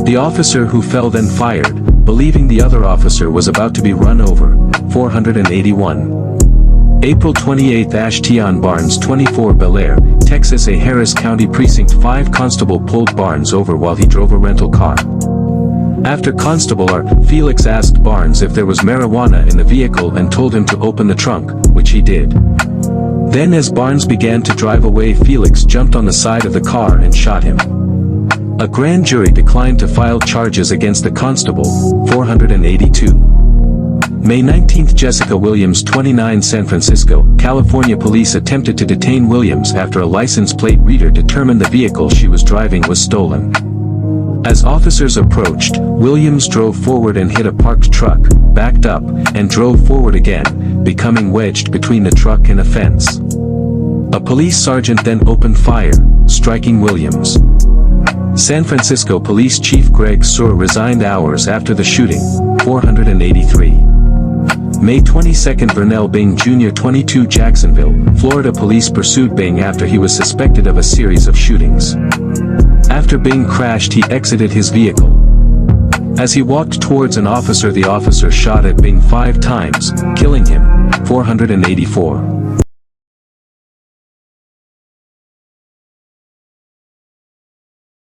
The officer who fell then fired, believing the other officer was about to be run over. 481. April 28, Ashtion Barnes 24, Bel Air, Texas. A Harris County Precinct 5 constable pulled Barnes over while he drove a rental car. After Constable R. Felix asked Barnes if there was marijuana in the vehicle and told him to open the trunk, which he did. Then as Barnes began to drive away, Felix jumped on the side of the car and shot him. A grand jury declined to file charges against the constable. 482. May 19, Jessica Williams 29, San Francisco, California. Police attempted to detain Williams after a license plate reader determined the vehicle she was driving was stolen. As officers approached, Williams drove forward and hit a parked truck, backed up, and drove forward again, becoming wedged between the truck and a fence. A police sergeant then opened fire, striking Williams. San Francisco Police Chief Greg Suhr resigned hours after the shooting. 483. May 22, Vernell Bing Jr. 22, Jacksonville, Florida. Police pursued Bing after he was suspected of a series of shootings. After Bing crashed, he exited his vehicle. As he walked towards an officer, the officer shot at Bing 5 times, killing him. 484.